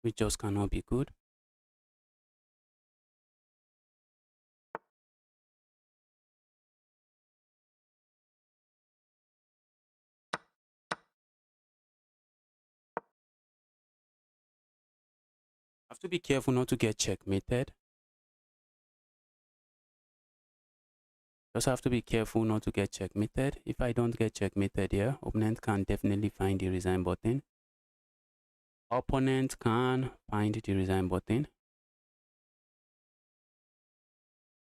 Which just cannot be good. Have to be careful not to get checkmated. Just have to be careful not to get checkmated. If I don't get checkmated here, opponent can definitely find the resign button. Opponent can find the resign button.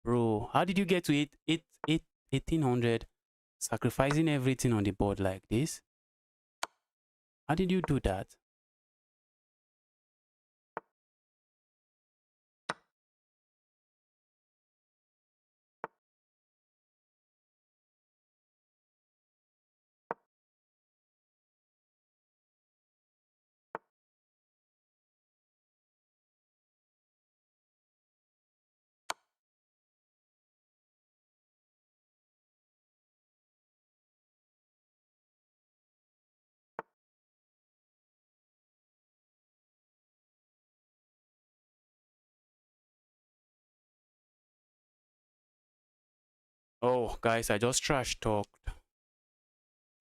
Bro, how did you get to 1800 sacrificing everything on the board like this? How did you do that? Oh, guys, I just trash talked.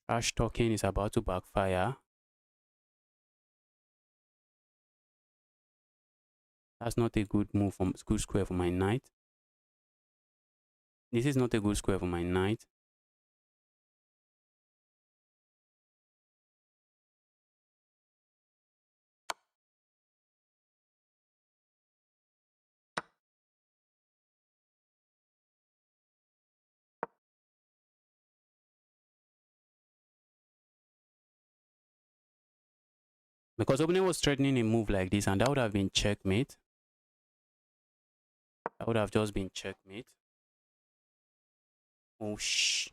Trash talking is about to backfire. That's not a good move from good square for my knight. This is not a good square for my knight. Because opening was threatening a move like this, and that would have been checkmate. That would have just been checkmate. Oh, shh.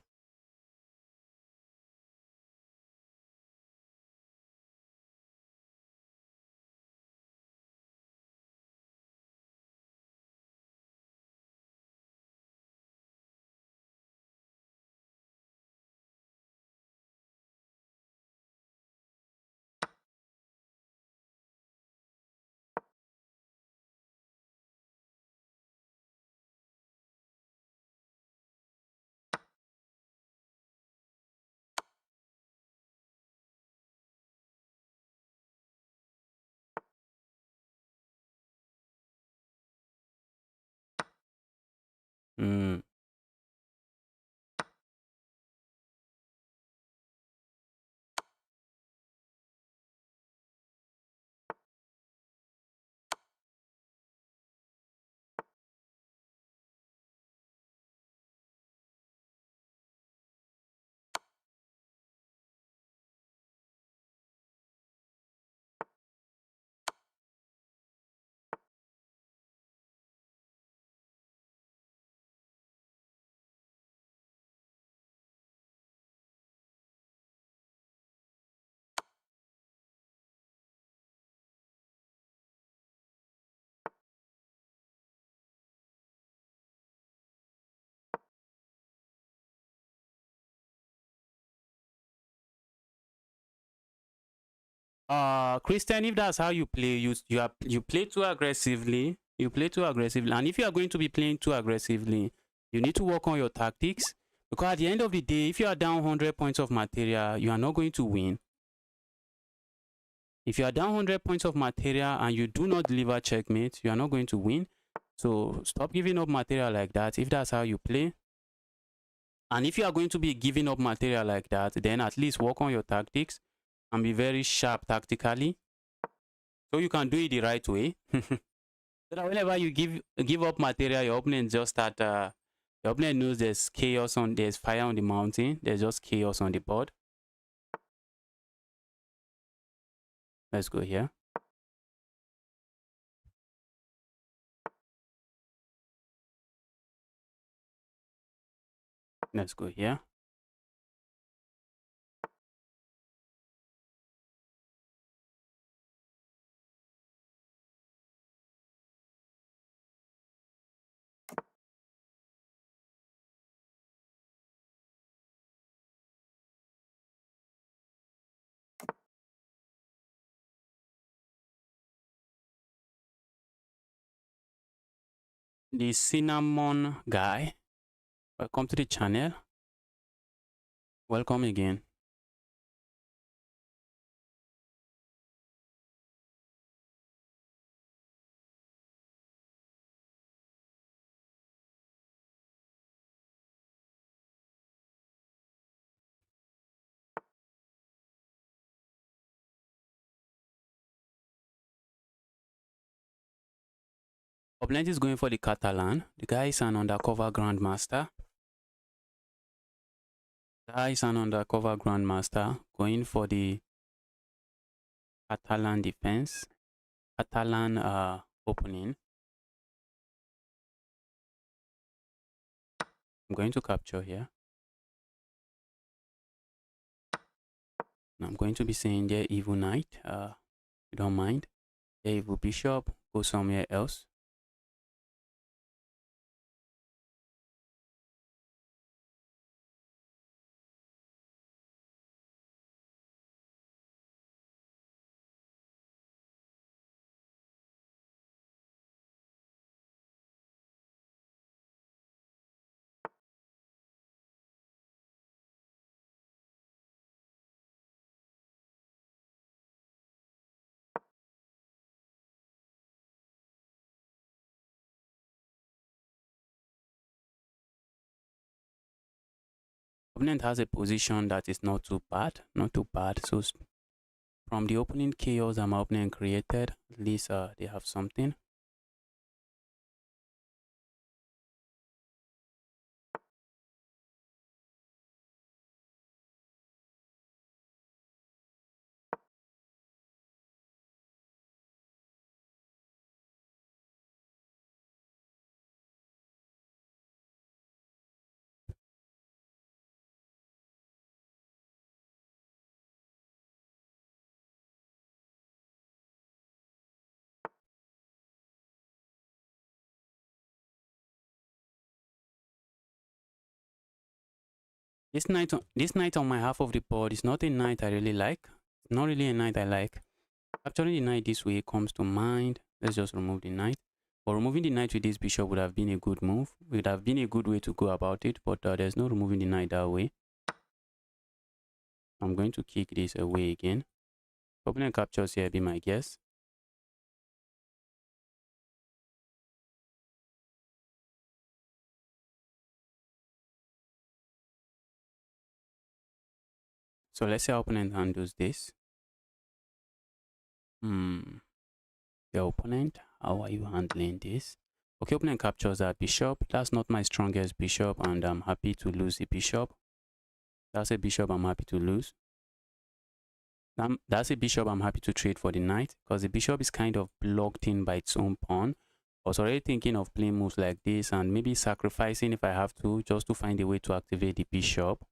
Mm. Christian, if that's how you play, you play too aggressively. You play too aggressively, and if you are going to be playing too aggressively, you need to work on your tactics. Because at the end of the day, if you are down 100 points of material, you are not going to win. If you are down 100 points of material and you do not deliver checkmate, you are not going to win. So stop giving up material like that if that's how you play. And if you are going to be giving up material like that, then at least work on your tactics and be very sharp tactically, so you can do it the right way. So that whenever you give up material, your opponent just start your opponent knows there's fire on the mountain, there's just chaos on the board. Let's go here. Let's go here. The cinnamon guy, welcome to the channel. Welcome again. Opponent is going for the Catalan. The guy is an undercover grandmaster. The guy is an undercover grandmaster going for the Catalan defense. Catalan opening. I'm going to capture here. I'm going to be saying their evil knight. You don't mind. Their evil bishop. Go somewhere else. Opponent has a position that is not too bad, not too bad. So from the opening chaos that my opponent created, at least they have something. This knight on my half of the board is not a knight I really like. It's not really a knight I like. Capturing the knight this way comes to mind. Let's just remove the knight. But removing the knight with this bishop would have been a good move. It would have been a good way to go about it. But there's no removing the knight that way. I'm going to kick this away again. Opponent captures here, be my guess. So let's say opponent handles this. The opponent, how are you handling this? Okay, opponent captures that bishop. That's not my strongest bishop, and I'm happy to lose the bishop. That's a bishop I'm happy to lose. That's a bishop I'm happy to trade for the knight, because the bishop is kind of blocked in by its own pawn. I was already thinking of playing moves like this and maybe sacrificing if I have to, just to find a way to activate the bishop.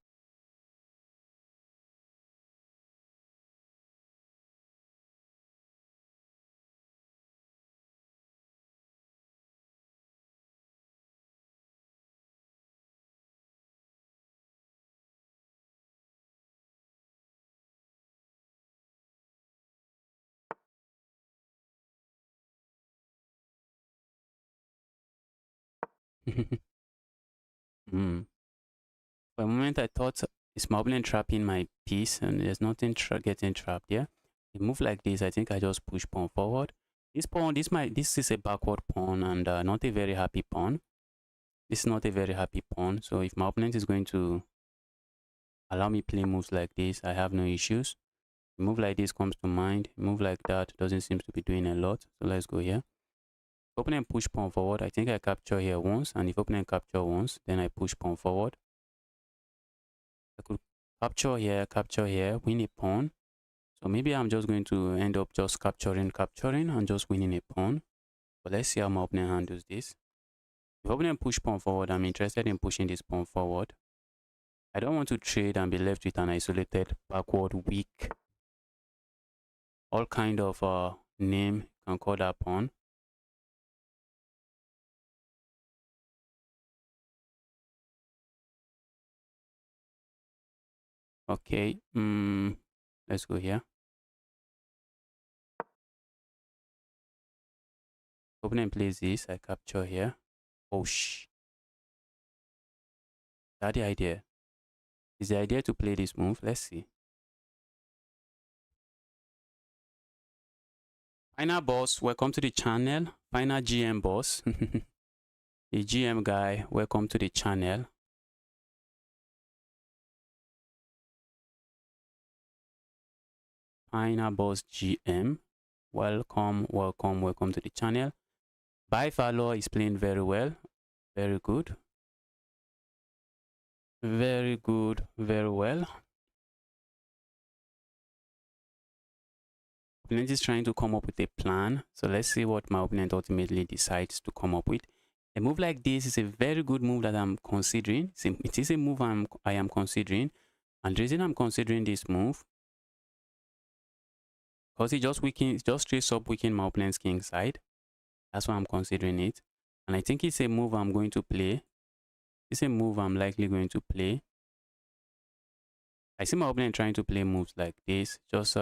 For a moment, I thought it's my opponent trapping my piece, and there's nothing getting trapped here. A move like this, I think I just push pawn forward. This pawn, this is a backward pawn and not a very happy pawn. This is not a very happy pawn. So if my opponent is going to allow me play moves like this, I have no issues. A move like this comes to mind. A move like that doesn't seem to be doing a lot. So let's go here. If opponent push pawn forward, I think I capture here once, and if opponent capture once, then I push pawn forward. I could capture here, win a pawn. So maybe I'm just going to end up just capturing and just winning a pawn. But let's see how my opponent handles this. If opponent push pawn forward, I'm interested in pushing this pawn forward. I don't want to trade and be left with an isolated, backward, weak, all kind of name can call that pawn. Okay, let's go here. Opponent plays this, I capture here. Oh shh. Is that the idea? Is the idea to play this move? Let's see. Final boss, welcome to the channel. Final GM boss. The GM guy, welcome to the channel. Final boss GM, welcome to the channel. By Valor is playing very well, very good, very well. Opponent is trying to come up with a plan, so let's see what my opponent ultimately decides to come up with. A move like this is a very good move that I'm considering. It is a move I am considering, and the reason I'm considering this move, because it just straight up weaken my opponent's king side. That's why I'm considering it, and I think it's a move I'm going to play. It's a move I'm likely going to play. I see my opponent trying to play moves like this, just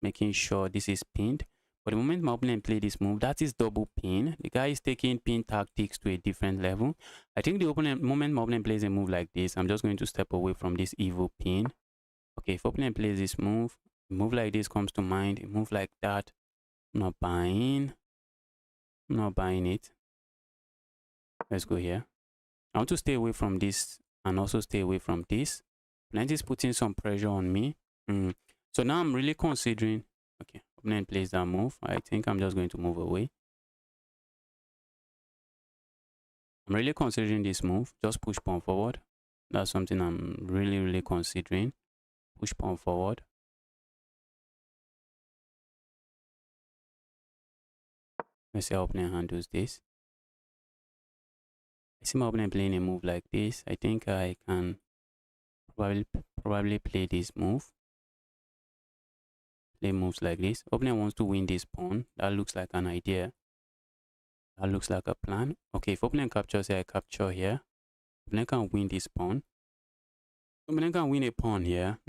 making sure this is pinned. But the moment my opponent play this move, that is double pin. The guy is taking pin tactics to a different level. I think the moment my opponent plays a move like this, I'm just going to step away from this evil pin. Okay, if opponent plays this move, a move like this comes to mind. A move like that, I'm not buying. I'm not buying it. Let's go here. I want to stay away from this and also stay away from this. Opponent is putting some pressure on me. So now I'm really considering, okay, opponent plays that move. I think I'm just going to move away. I'm really considering this move. Just push pawn forward. That's something I'm really considering. Push pawn forward. Let's see how opponent handles this. I see my opponent playing a move like this. I think I can probably play this move. Play moves like this. Opponent wants to win this pawn. That looks like an idea. That looks like a plan. Okay, if opponent captures here, I capture here. Opponent can win this pawn. Opponent can win a pawn here.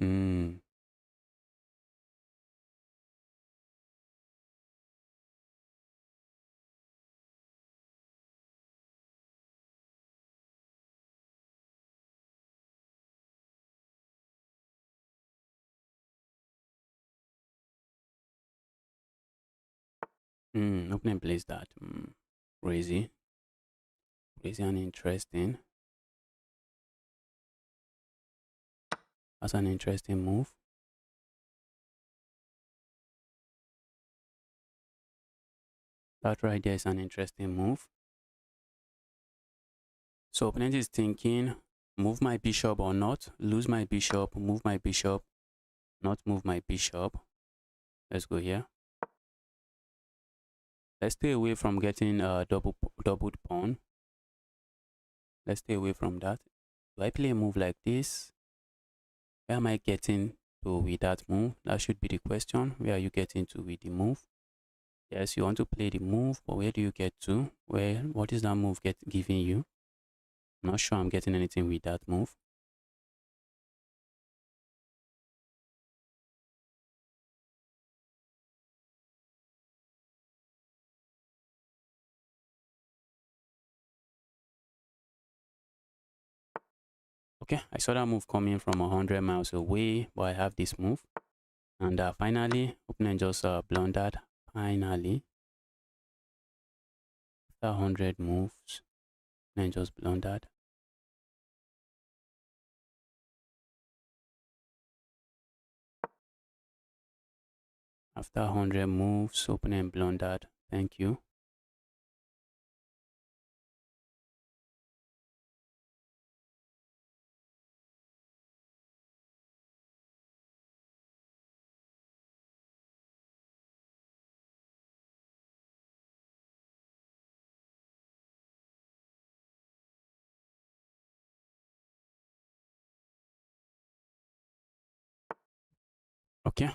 Opponent plays that. Crazy. Crazy and interesting. That's an interesting move. That right there is an interesting move. So opponent is thinking, move my bishop or not, lose my bishop, move my bishop, not move my bishop. Let's go here. Let's stay away from getting a doubled pawn. Let's stay away from that. Do I play a move like this? Where am I getting to with that move? That should be the question. Where are you getting to with the move? Yes, you want to play the move, but where do you get to? What is that move giving you? I'm not sure I'm getting anything with that move. Okay, I saw that move coming from 100 miles away, but I have this move. And finally, opponent just blundered. Finally, after 100 moves, opponent just blundered. After 100 moves, opponent blundered. Thank you. Okay.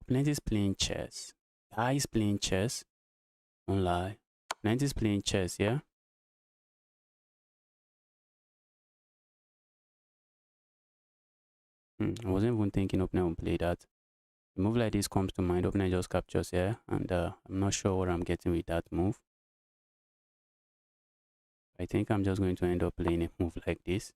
Opponent is playing chess. Guy is playing chess. Don't lie. Opponent is playing chess, yeah? I wasn't even thinking opponent would play that. A move like this comes to mind. Opponent just captures here, and I'm not sure what I'm getting with that move. I think I'm just going to end up playing a move like this.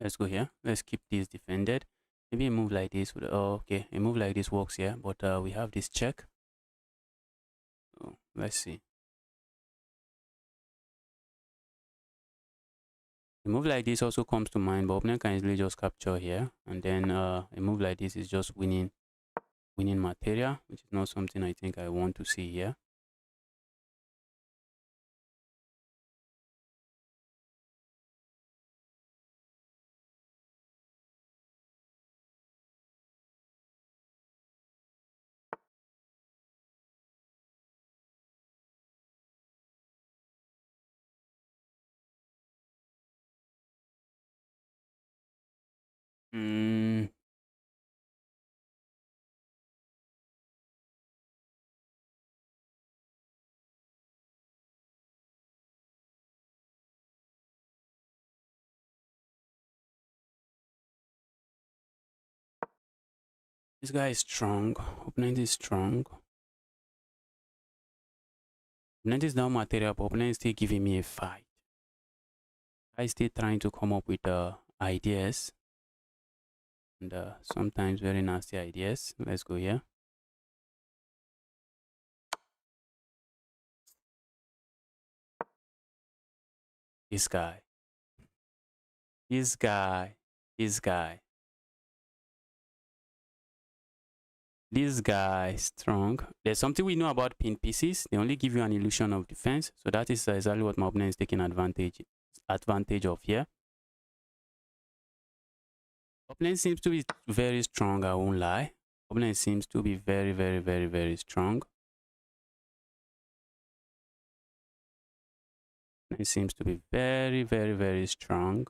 Let's go here. Let's keep this defended. Maybe a move like this would, oh, okay, a move like this works here, but we have this check. So let's see. A move like this also comes to mind, but opponent can easily just capture here, and then a move like this is just winning material, which is not something I think I want to see here. Mm, This guy is strong. Opponent is strong. Opponent is down material, but opponent is still giving me a fight. I still trying to come up with ideas. And sometimes very nasty ideas. Let's go here. This guy. This guy. This guy. This guy is strong. There's something we know about pin pieces. They only give you an illusion of defense. So that is exactly what my opponent is taking advantage of here. Opponent seems to be very strong, I won't lie. Opponent seems to be very, very, very, very strong. It seems to be very, very, very strong.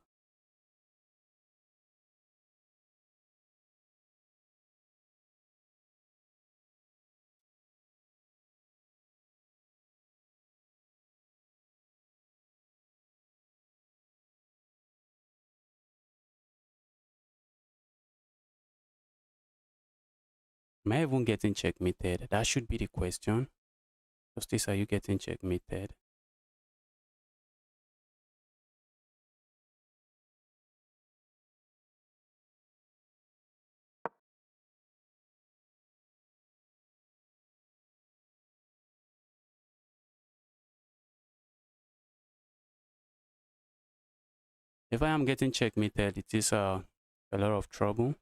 Am I even getting checkmated? That should be the question. Justice, are you getting checkmated? If I am getting checkmated, it is a lot of trouble.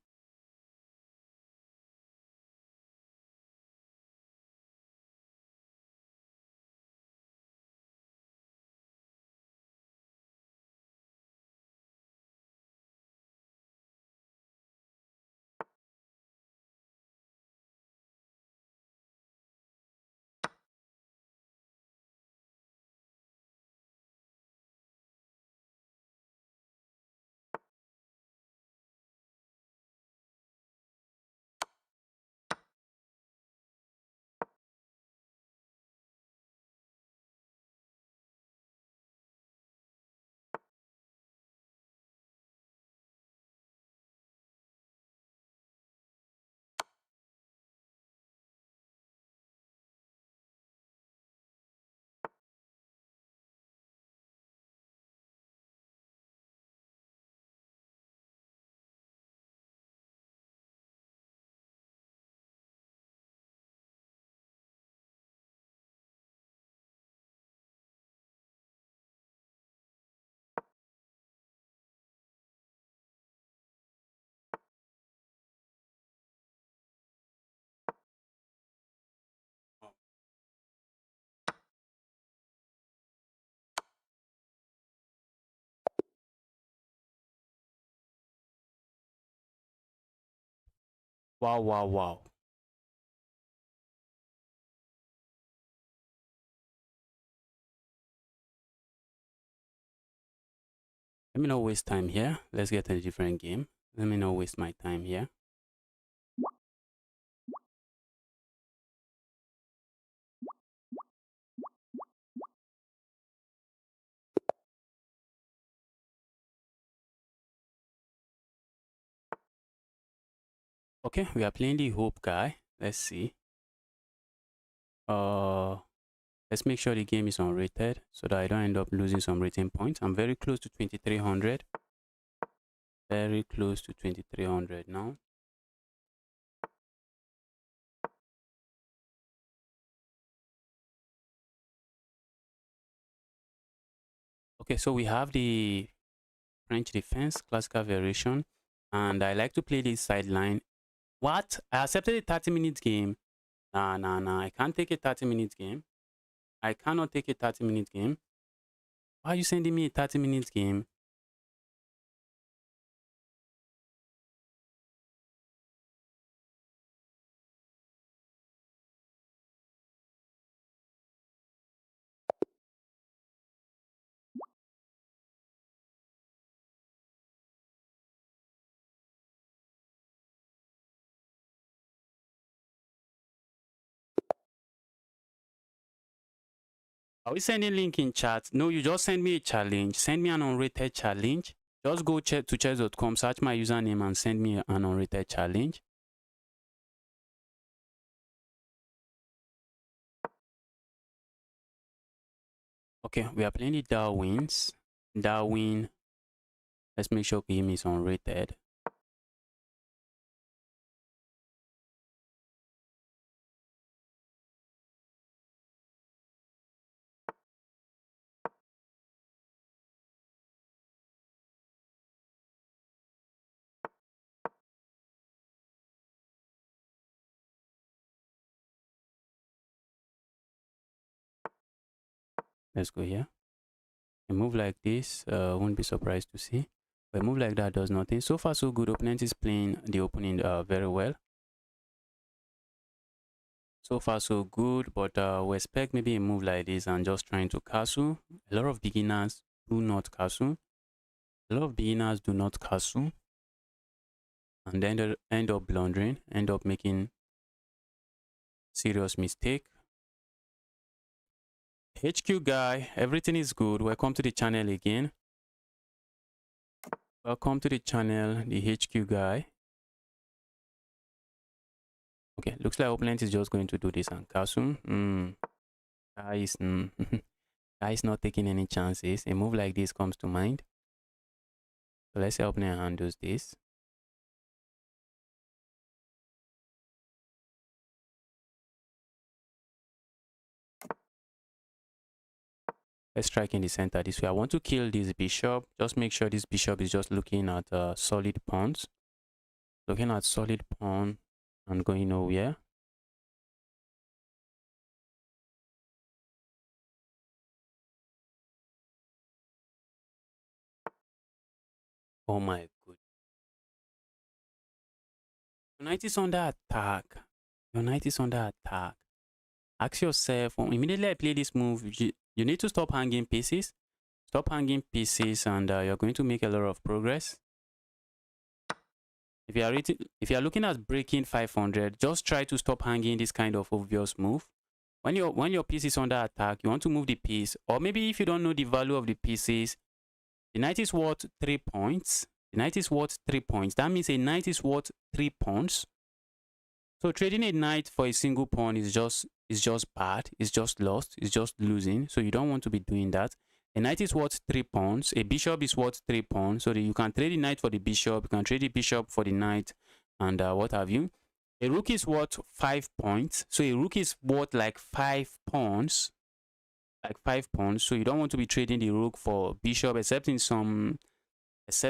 Wow, wow, wow. Let me not waste time here. Let's get a different game. Let me not waste my time here. Okay, we are playing the Hope guy. Let's see. Let's make sure the game is unrated so that I don't end up losing some rating points. I'm very close to 2300. Very close to 2300 now. Okay, so we have the French defense, classical variation, and I like to play this sideline. What? I accepted a 30-minute game. Nah. I can't take a 30-minute game. I cannot take a 30-minute game. Why are you sending me a 30-minute game? Are we sending link in chat? No, you just send me a challenge. Send me an unrated challenge. Just go to chess.com, search my username and send me an unrated challenge. Okay, we are playing the Darwins. Darwin. Let's make sure game is unrated. Let's go here. A move like this, won't be surprised to see. But a move like that does nothing. So far, so good. Opponent is playing the opening very well. So far, so good. But we expect maybe a move like this and just trying to castle. A lot of beginners do not castle. A lot of beginners do not castle. And then end up blundering, end up making serious mistake. HQ guy, everything is good. Welcome to the channel again. Welcome to the channel, the HQ guy. Okay, looks like opponent is just going to do this and castle. Guys, guys not taking any chances. A move like this comes to mind. So let's see how opponent handles this. Let's strike in the center this way. I want to kill this bishop. Just make sure this bishop is just looking at solid pawns. Looking at solid pawn and going nowhere. Oh my god. Your knight is under attack. Your knight is under attack. Ask yourself, immediately I play this move, you need to stop hanging pieces. Stop hanging pieces and you're going to make a lot of progress. If you are looking at breaking 500, just try to stop hanging this kind of obvious move. When your piece is under attack, you want to move the piece, or maybe if you don't know the value of the pieces, the knight is worth 3 points. The knight is worth 3 points. That means a knight is worth 3 pawns. So trading a knight for a single pawn is just bad. It's just lost. It's just losing. So you don't want to be doing that. A knight is worth 3 pawns. A bishop is worth 3 pawns. So that you can trade the knight for the bishop. You can trade the bishop for the knight, and what have you. A rook is worth 5 points. So a rook is worth like 5 pawns. Like 5 pawns. So you don't want to be trading the rook for bishop, except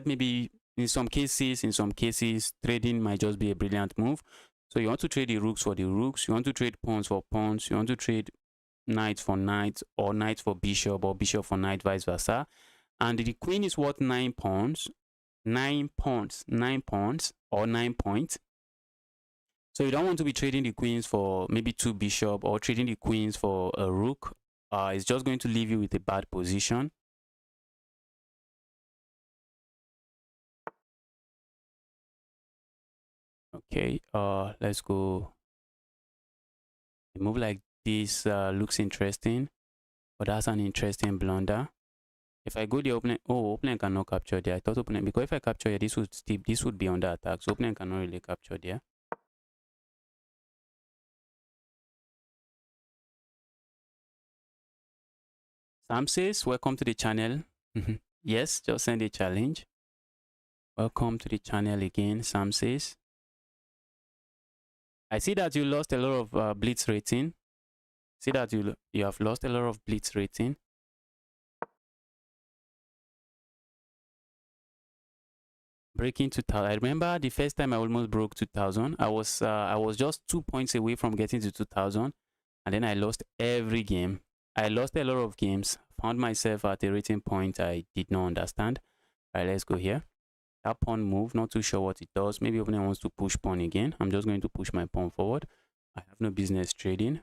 maybe in some cases, trading might just be a brilliant move. So you want to trade the rooks for the rooks. You want to trade pawns for pawns. You want to trade knight for knight, or knight for bishop, or bishop for knight, vice versa. And the queen is worth 9 pawns. 9 pawns. 9 pawns or 9 points. So you don't want to be trading the queens for maybe 2 bishop, or trading the queens for a rook. It's just going to leave you with a bad position. Okay, let's go. A move like this looks interesting, but that's an interesting blunder. If I go the opening, opening cannot capture there. I thought opening, because if I capture here, this would be under attack. So opening cannot really capture there. Sam says, welcome to the channel. Yes, just send a challenge. Welcome to the channel again, Sam says. I see that you lost a lot of blitz rating. See that you have lost a lot of blitz rating. Breaking 2000. I remember the first time I almost broke 2000. I was just 2 points away from getting to 2000, and then I lost every game. I lost a lot of games. Found myself at a rating point I did not understand. All right, let's go here. That pawn move, not too sure what it does. Maybe opponent wants to push pawn again. I'm just going to push my pawn forward. I have no business trading.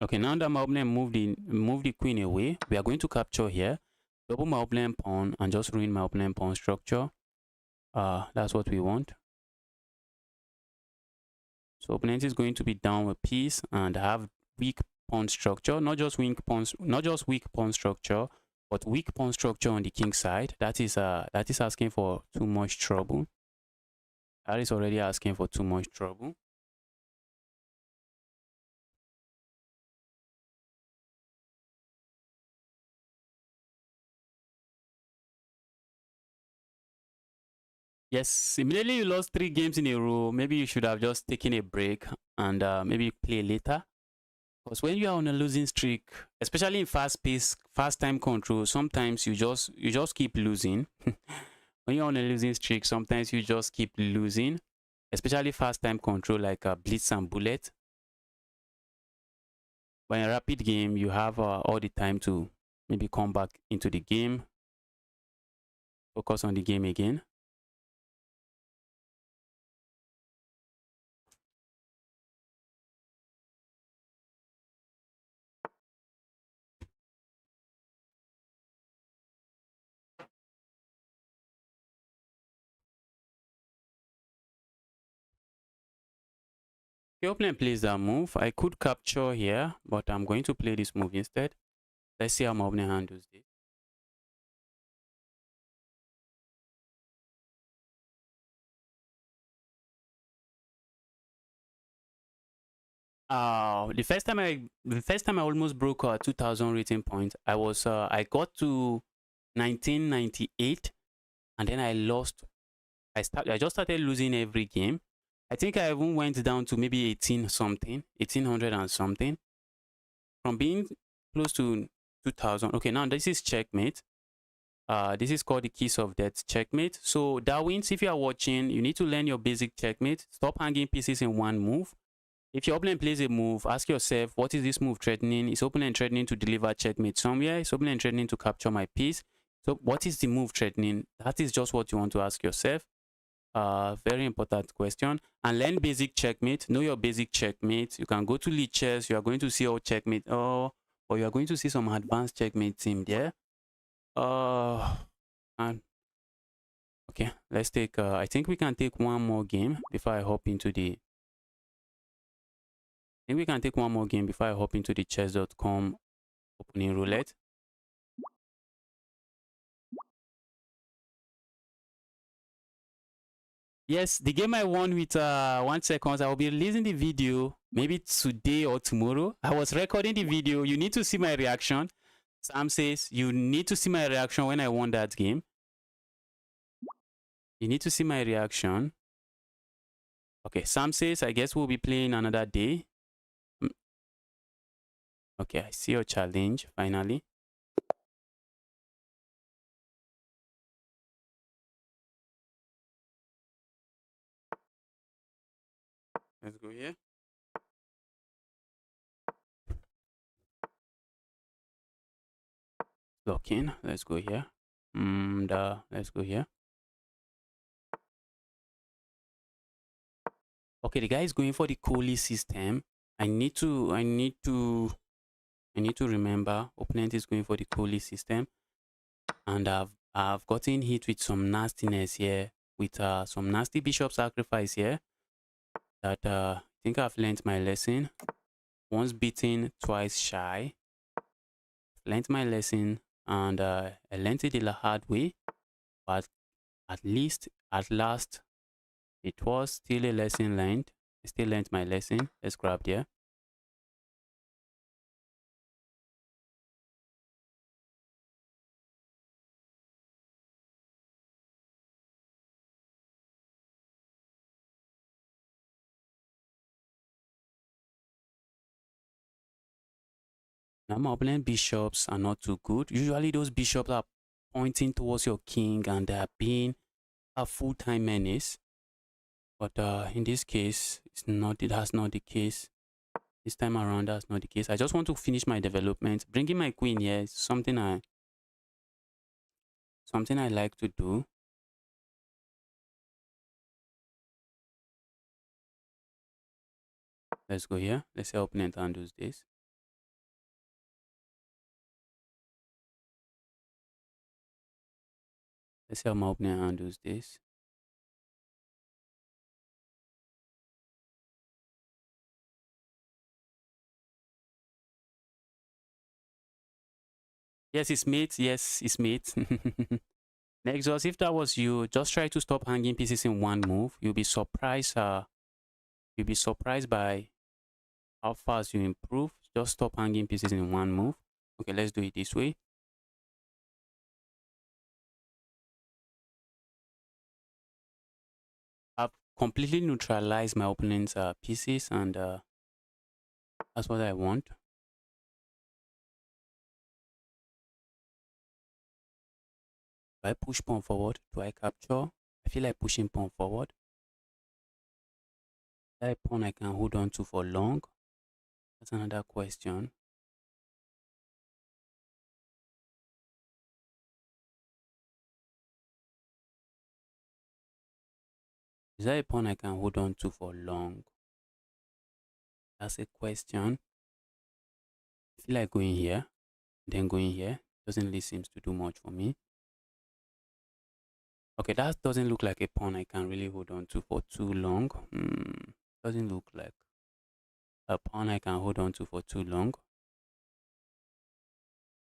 Okay, now that my opponent moved the queen away, we are going to capture here. Double my opponent pawn and just ruin my opponent pawn structure. That's what we want. So opponent is going to be down a piece and have weak pawn structure, not just weak pawn structure, but weak pawn structure on the king side. That is asking for too much trouble. That is already asking for too much trouble. Yes, immediately you lost 3 games in a row. Maybe you should have just taken a break and maybe play later. Because when you are on a losing streak, especially in fast pace, fast time control, sometimes you just keep losing. When you're on a losing streak, sometimes you just keep losing, especially fast time control like blitz and bullet. But in a rapid game, you have all the time to maybe come back into the game, focus on the game again. The opponent plays that move. I could capture here, but I'm going to play this move instead. Let's see how my opponent handles this. The first time I almost broke 2000 rating point. I got to 1998, and then I lost. I just started losing every game. I think I even went down to maybe 18 something, 1800 and something, from being close to 2000. Okay, now this is checkmate. This is called the keys of death checkmate. So Darwins, if you are watching, you need to learn your basic checkmate. Stop hanging pieces in one move. If your opponent plays a move, ask yourself, what is this move threatening? Is opponent threatening to deliver checkmate somewhere? Is opponent threatening to capture my piece? So what is the move threatening? That is just what you want to ask yourself. Very important question. And learn basic checkmate. Know your basic checkmate. You can go to lead chess. You are going to see all checkmate. Oh, or you are going to see some advanced checkmate team there. And okay, let's take. I think we can take one more game before I hop into the. I think we can take one more game before I hop into the chess.com opening roulette. Yes, the game I won with 1 second. I will be releasing the video maybe today or tomorrow. I was recording the video. You need to see my reaction. Sam says you need to see my reaction when I won that game. You need to see my reaction. Okay, Sam says I guess we'll be playing another day. Okay, I see your challenge finally. Let's go here. Lock in. Let's go here. Let's go here. Okay, the guy is going for the Kohli system. I need to remember opponent is going for the Kohli system, and I've gotten hit with some nastiness here with some nasty bishop sacrifice here. That I think I've learned my lesson. Once beaten, twice shy. Learned my lesson, and I learned it the hard way, but at last, it was still a lesson learned. I still learned my lesson. Let's grab there. Now my opponent bishops are not too good. Usually those bishops are pointing towards your king and they are being a full-time menace. But in this case, that's not the case. This time around, that's not the case. I just want to finish my development. Bringing my queen here is something I like to do. Let's go here. Let's see how opponent handles this. Let's see how my opponent handles this. Yes, it's mate. Yes, it's mate. Next, just if that was you, just try to stop hanging pieces in one move. You'll be surprised. You'll be surprised by how fast you improve. Just stop hanging pieces in one move. Okay, let's do it this way. completely neutralize my opponent's pieces, and that's what I want. Do I push pawn forward? Do I capture? I feel like pushing pawn forward. Is that a pawn I can hold on to for long? That's another question. Is that a pawn I can hold on to for long? That's a question. I feel like going here, then going here. Doesn't really seem to do much for me. Okay, that doesn't look like a pawn I can really hold on to for too long. Doesn't look like a pawn I can hold on to for too long.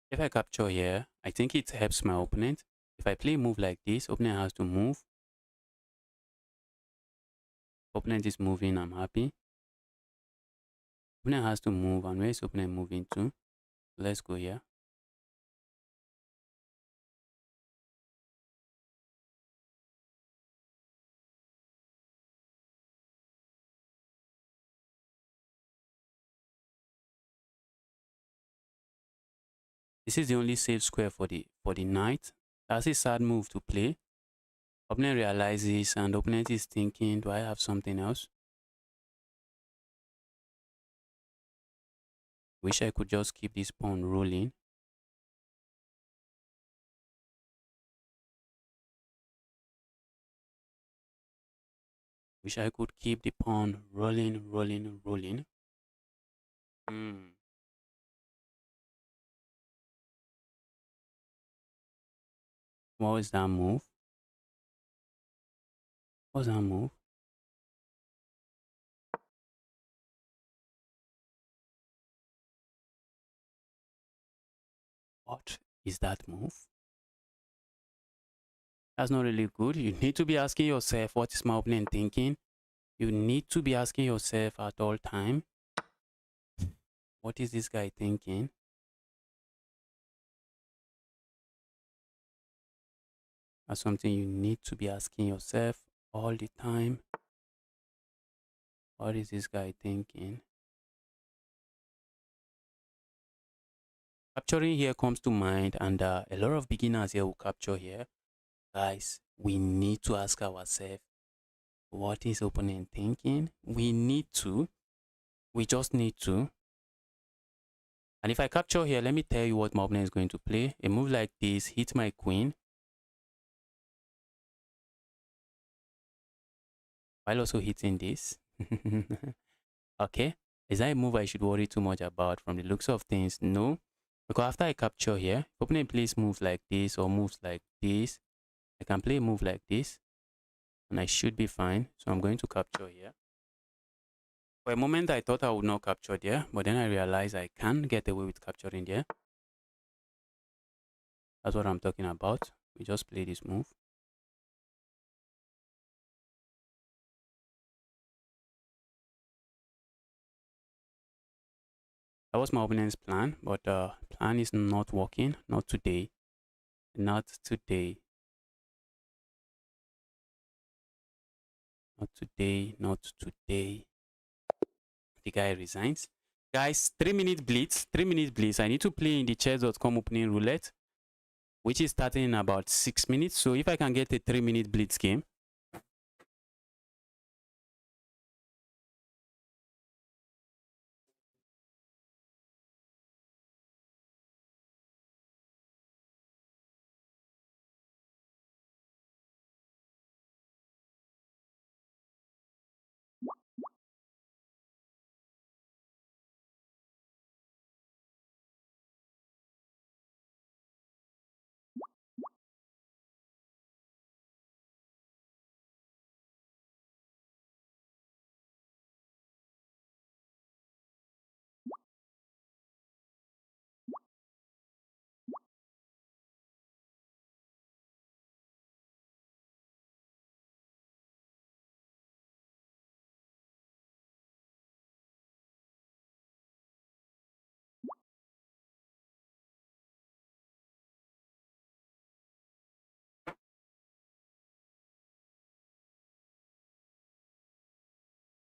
If I capture here, I think it helps my opponent. If I play a move like this, opponent has to move. Opponent is moving, I'm happy. Opponent has to move, and where is opponent moving to? Let's go here. This is the only safe square for the knight. That's a sad move to play. Opponent realizes, and opponent is thinking, do I have something else? Wish I could just keep this pawn rolling. Wish I could keep the pawn rolling, rolling, rolling. What was that move? What was that move? What is that move? That's not really good. You need to be asking yourself, what is my opponent thinking? You need to be asking yourself at all time, what is this guy thinking? That's something you need to be asking yourself all the time. What is this guy thinking? Capturing here comes to mind, and a lot of beginners here will capture here. Guys, we need to ask ourselves, what is opponent thinking? We just need to. And if I capture here, let me tell you what my opponent is going to play. A move like this, hit my queen, while also hitting this. Okay, is that a move I should worry too much about from the looks of things? No, because after I capture here, if opponent plays moves like this or moves like this, I can play a move like this, and I should be fine. So I'm going to capture here. For a moment, I thought I would not capture there, but then I realized I can get away with capturing there. That's what I'm talking about. We just play this move. That was my opponent's plan, but plan is not working. Not today. Not today. Not today. Not today. The guy resigns. Guys, 3-minute blitz. 3-minute blitz. I need to play in the chess.com opening roulette, which is starting in about 6 minutes. So if I can get a 3-minute blitz game,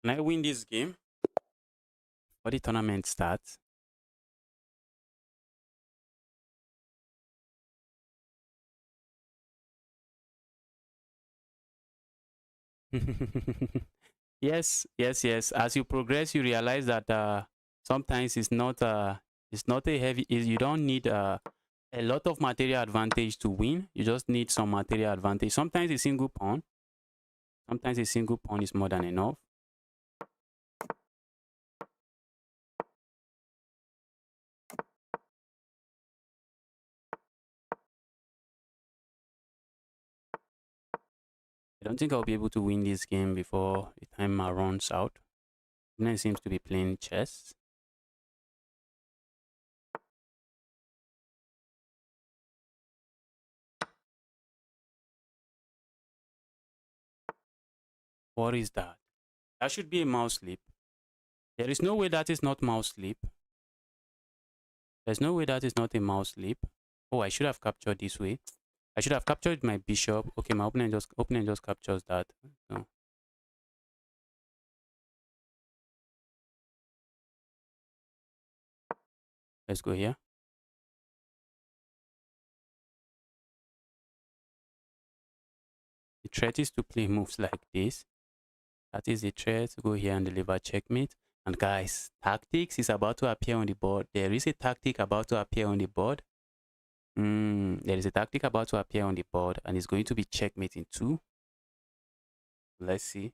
Can I win this game before the tournament starts? Yes, yes, yes. As you progress, you realize that sometimes it's not a heavy. You don't need a lot of material advantage to win. You just need some material advantage. Sometimes a single pawn is more than enough. I don't think I'll be able to win this game before the timer runs out. Opponent seems to be playing chess. What is that? That should be a mouse slip. There is no way that is not mouse slip. There's no way that is not a mouse slip. Oh, I should have captured this way. I should have captured my bishop. Okay, my opponent just captures that. So let's go here. The threat is to play moves like this. That is the threat. Go here and deliver checkmate. And guys, tactics is about to appear on the board. There is a tactic about to appear on the board. There is a tactic about to appear on the board, and it's going to be checkmate in 2. Let's see.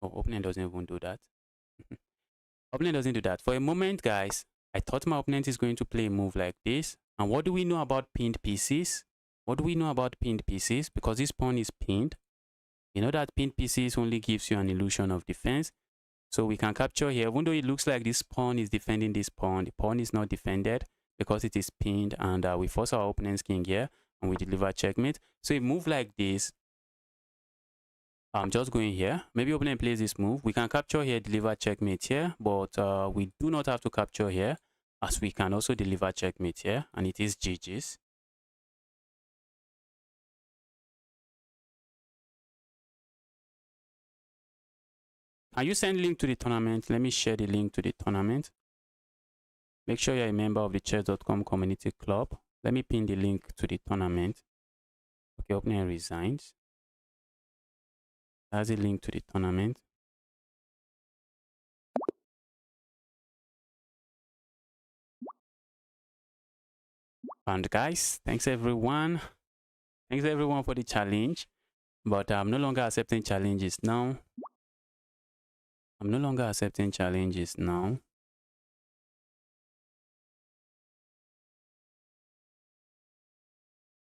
Oh, opponent doesn't even do that. Opponent doesn't do that. For a moment, guys, I thought my opponent is going to play a move like this. And what do we know about pinned pieces? What do we know about pinned pieces? Because this pawn is pinned, you know that pinned pieces only gives you an illusion of defense. So we can capture here, even though it looks like this pawn is defending this pawn, the pawn is not defended because it is pinned, and we force our opponent's king here and we deliver checkmate. So a move like this, I'm just going here. Maybe opponent plays this move. We can capture here, deliver checkmate here, but we do not have to capture here, as we can also deliver checkmate here, and it is GG's. Can you send link to the tournament? Let me share the link to the tournament. Make sure you're a member of the chess.com community club. Let me pin the link to the tournament. Okay, opponent resigns. That's a link to the tournament. And guys, thanks everyone. Thanks everyone for the challenge. But I'm no longer accepting challenges now. I'm no longer accepting challenges now.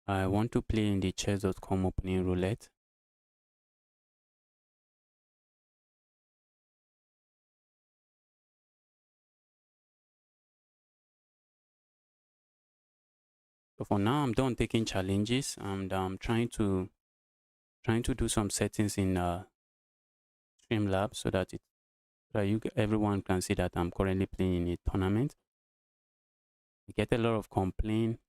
I want to play in the chess.com opening roulette. So for now, I'm done taking challenges, and I'm trying to do some settings in Streamlabs so that everyone can see that I'm currently playing in a tournament. I get a lot of complaint.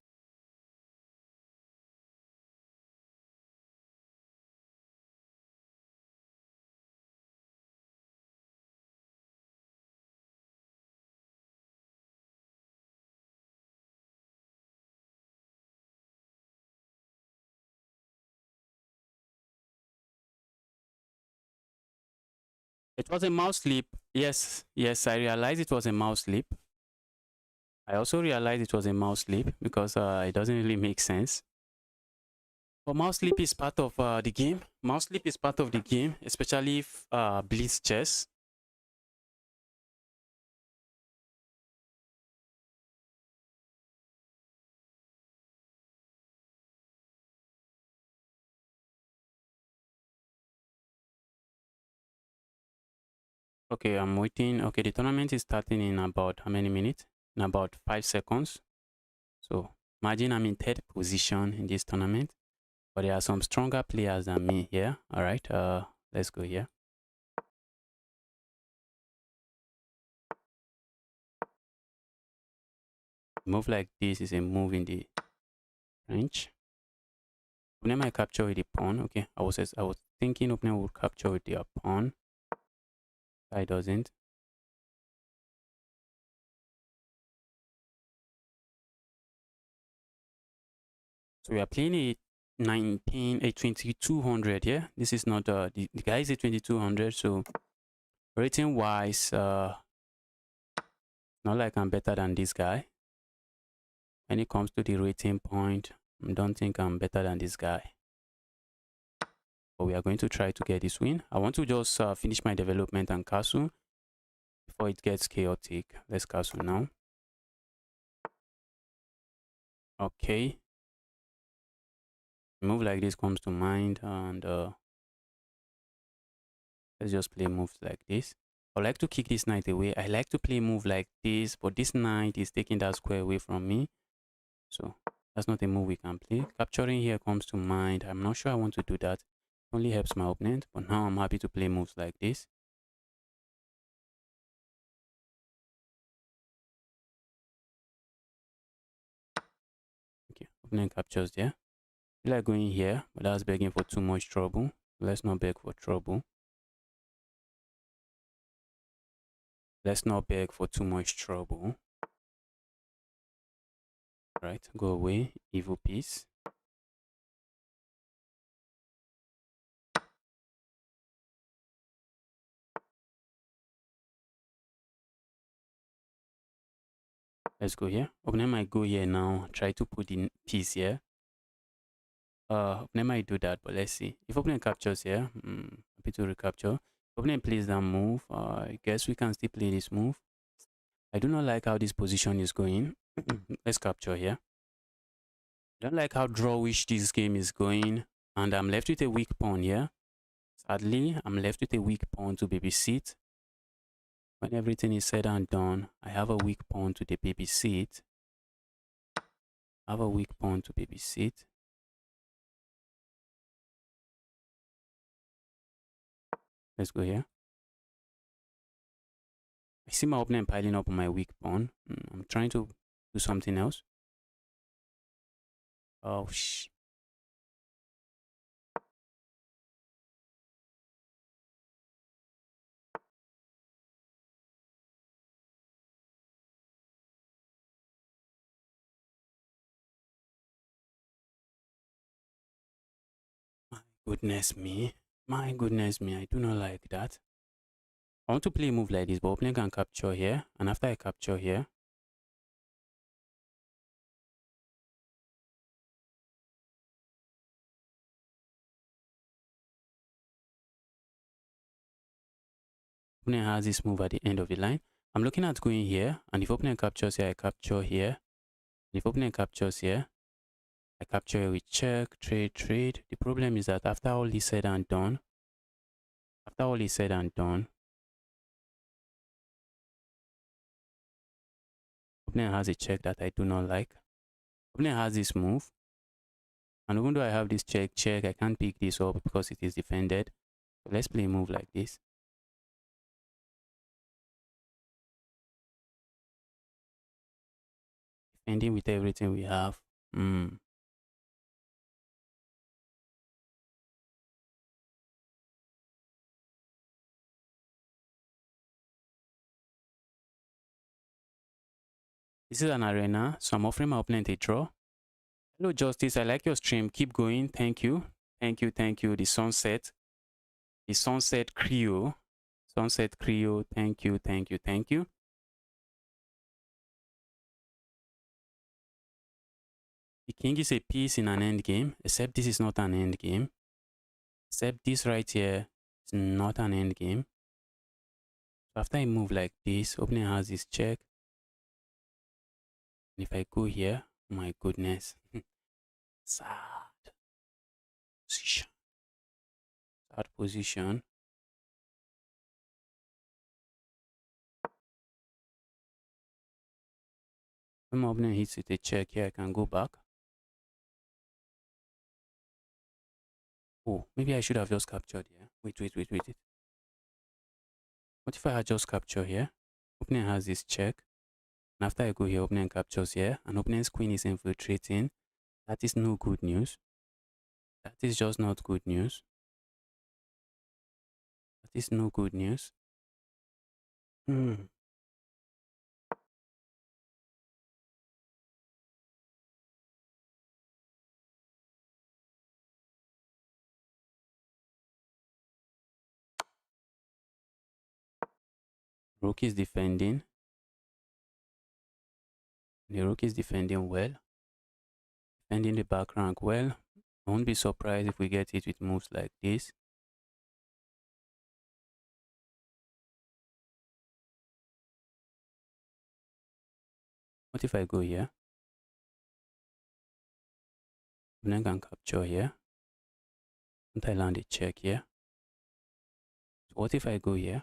It was a mouse slip. Yes, yes, I realized it was a mouse slip. I also realized it was a mouse slip because it doesn't really make sense. But mouse slip is part of the game. Mouse slip is part of the game, especially if blitz chess. Okay, I'm waiting. Okay, the tournament is starting in about how many minutes? In about 5 seconds. So imagine I'm in 3rd position in this tournament, but there are some stronger players than me here. All right, let's go here. Move like this is a move in the French. Opponent might capture with the pawn. Okay, I was thinking opponent would capture with their pawn. I doesn't. So we are playing a 2200. Yeah, this is not the guy is a 2200. So rating wise, not like I'm better than this guy. When it comes to the rating point, I don't think I'm better than this guy. But we are going to try to get this win. I want to just finish my development and castle before it gets chaotic. Let's castle now. Okay. Move like this comes to mind, and let's just play moves like this. I like to kick this knight away. I like to play move like this, but this knight is taking that square away from me. So that's not a move we can play. Capturing here comes to mind. I'm not sure I want to do that. It only helps my opponent, but now I'm happy to play moves like this. Okay, opponent captures there. I feel like going here, but that's begging for too much trouble. Let's not beg for trouble. Let's not beg for too much trouble. Right, go away, evil piece. Let's go here. Opponent might go here now. Try to put in piece here. Opponent might do that, but let's see. If opponent captures here, happy to recapture. If opponent plays that move, I guess we can still play this move. I do not like how this position is going. Let's capture here. I don't like how drawish this game is going, and I'm left with a weak pawn here. Sadly, I'm left with a weak pawn to babysit. When everything is said and done, I have a weak pawn to the babysit. I have a weak pawn to babysit. Let's go here. I see my opponent piling up on my weak pawn. I'm trying to do something else. Oh, my goodness me. My goodness me. I do not like that. I want to play a move like this, but opponent can capture here. And after I capture here, opponent has this move at the end of the line. I'm looking at going here, and if opponent captures here, I capture here. And if opponent captures here, I capture here with check, trade. The problem is that after all is said and done, opponent has a check that I do not like. Opponent has this move, and even though I have this check, I can't pick this up because it is defended. So let's play a move like this. Defending with everything we have. This is an arena, so I'm offering my opponent a draw. Hello, Justice. I like your stream. Keep going. Thank you. Thank you. The Sunset Crew. Thank you. The king is a piece in an end game, except this is not an end game. Except this right here is not an end game. So after I move like this, opponent has this check. And if I go here, oh my goodness. Sad position. Sad position. When my opponent hits with a check here, I can go back. Oh, maybe I should have just captured here. Wait. What if I had just captured here? Opponent has this check. And after I go here, opponent captures here. And opponent's queen is infiltrating. That is no good news. That is just not good news. That is no good news. Hmm. Rook is defending. The rook is defending well. Defending the back rank well. I won't be surprised if we get it with moves like this. What if I go here? Then I can capture here. And I land a check here. So what if I go here?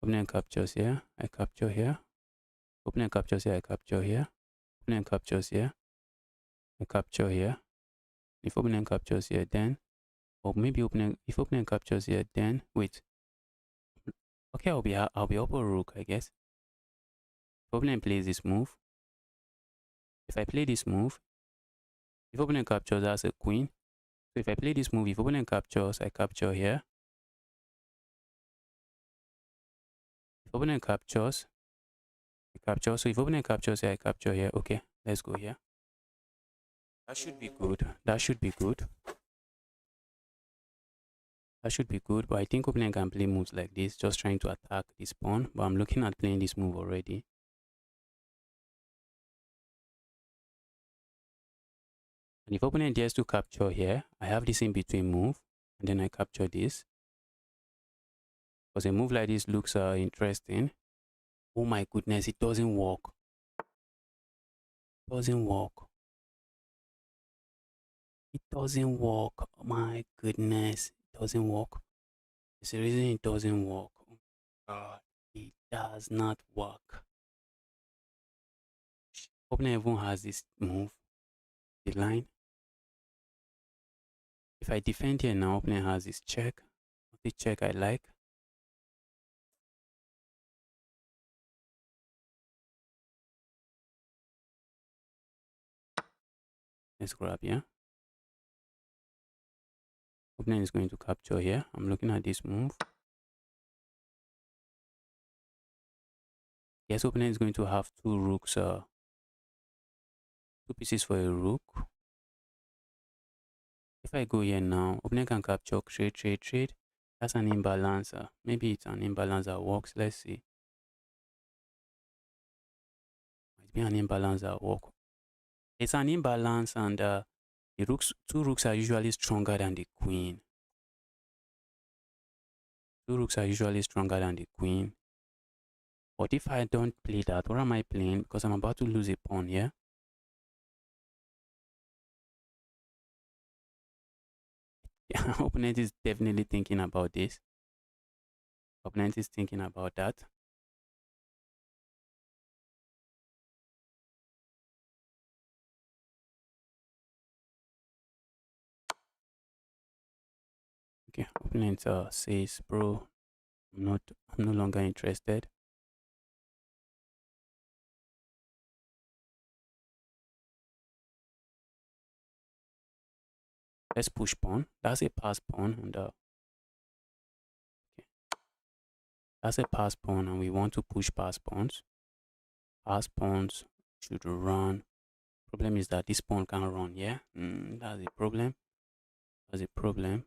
Opponent captures here. I capture here. Opponent captures here. I capture here. Opponent captures here. I capture here. If opponent captures here, then, or maybe opponent, if opponent captures here, then wait. Okay, I'll be up a rook, I guess. If opponent plays this move, if I play this move, if opponent captures as a queen, so if I play this move, if opponent captures, I capture here. If opponent captures, I capture. So if opponent captures here, I capture here. Okay, let's go here. That should be good. That should be good. That should be good, but I think opponent can play moves like this, just trying to attack this pawn. But I'm looking at playing this move already. And if opponent dares to capture here, I have this in between move, and then I capture this. Because a move like this looks interesting. Oh my goodness, it doesn't work. It doesn't work. It doesn't work. Oh my goodness, it doesn't work. There's a reason it doesn't work. Oh my God, it does not work. Opponent even has this move, the line. If I defend here now, opponent has this check. The check I like. Let's grab here. Opponent is going to capture here. I'm looking at this move. Yes, opponent is going to have two rooks, two pieces for a rook. If I go here now, opponent can capture, trade. That's an imbalance. Maybe it's an imbalance that works. Let's see. Might be an imbalance that works. It's an imbalance, and the two rooks are usually stronger than the queen. Two rooks are usually stronger than the queen. But if I don't play that, what am I playing? Because I'm about to lose a pawn here. Yeah, opponent is definitely thinking about this. Opponent is thinking about that. Okay, opponent says, bro, I'm no longer interested. Let's push pawn. That's a pass pawn, and okay. That's a pass pawn, and we want to push pass pawns. Pass pawns should run. Problem is that this pawn can't run. Yeah, that's a problem. That's a problem.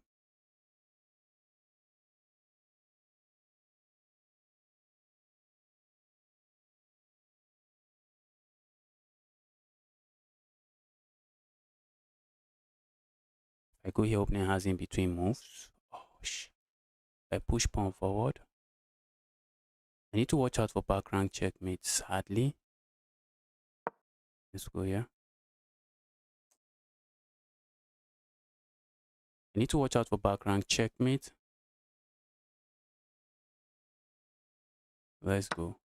I go here, opening has in between moves. Oh, I push pawn forward. I need to watch out for back rank checkmate, sadly. Let's go here. I need to watch out for back rank checkmate. Let's go.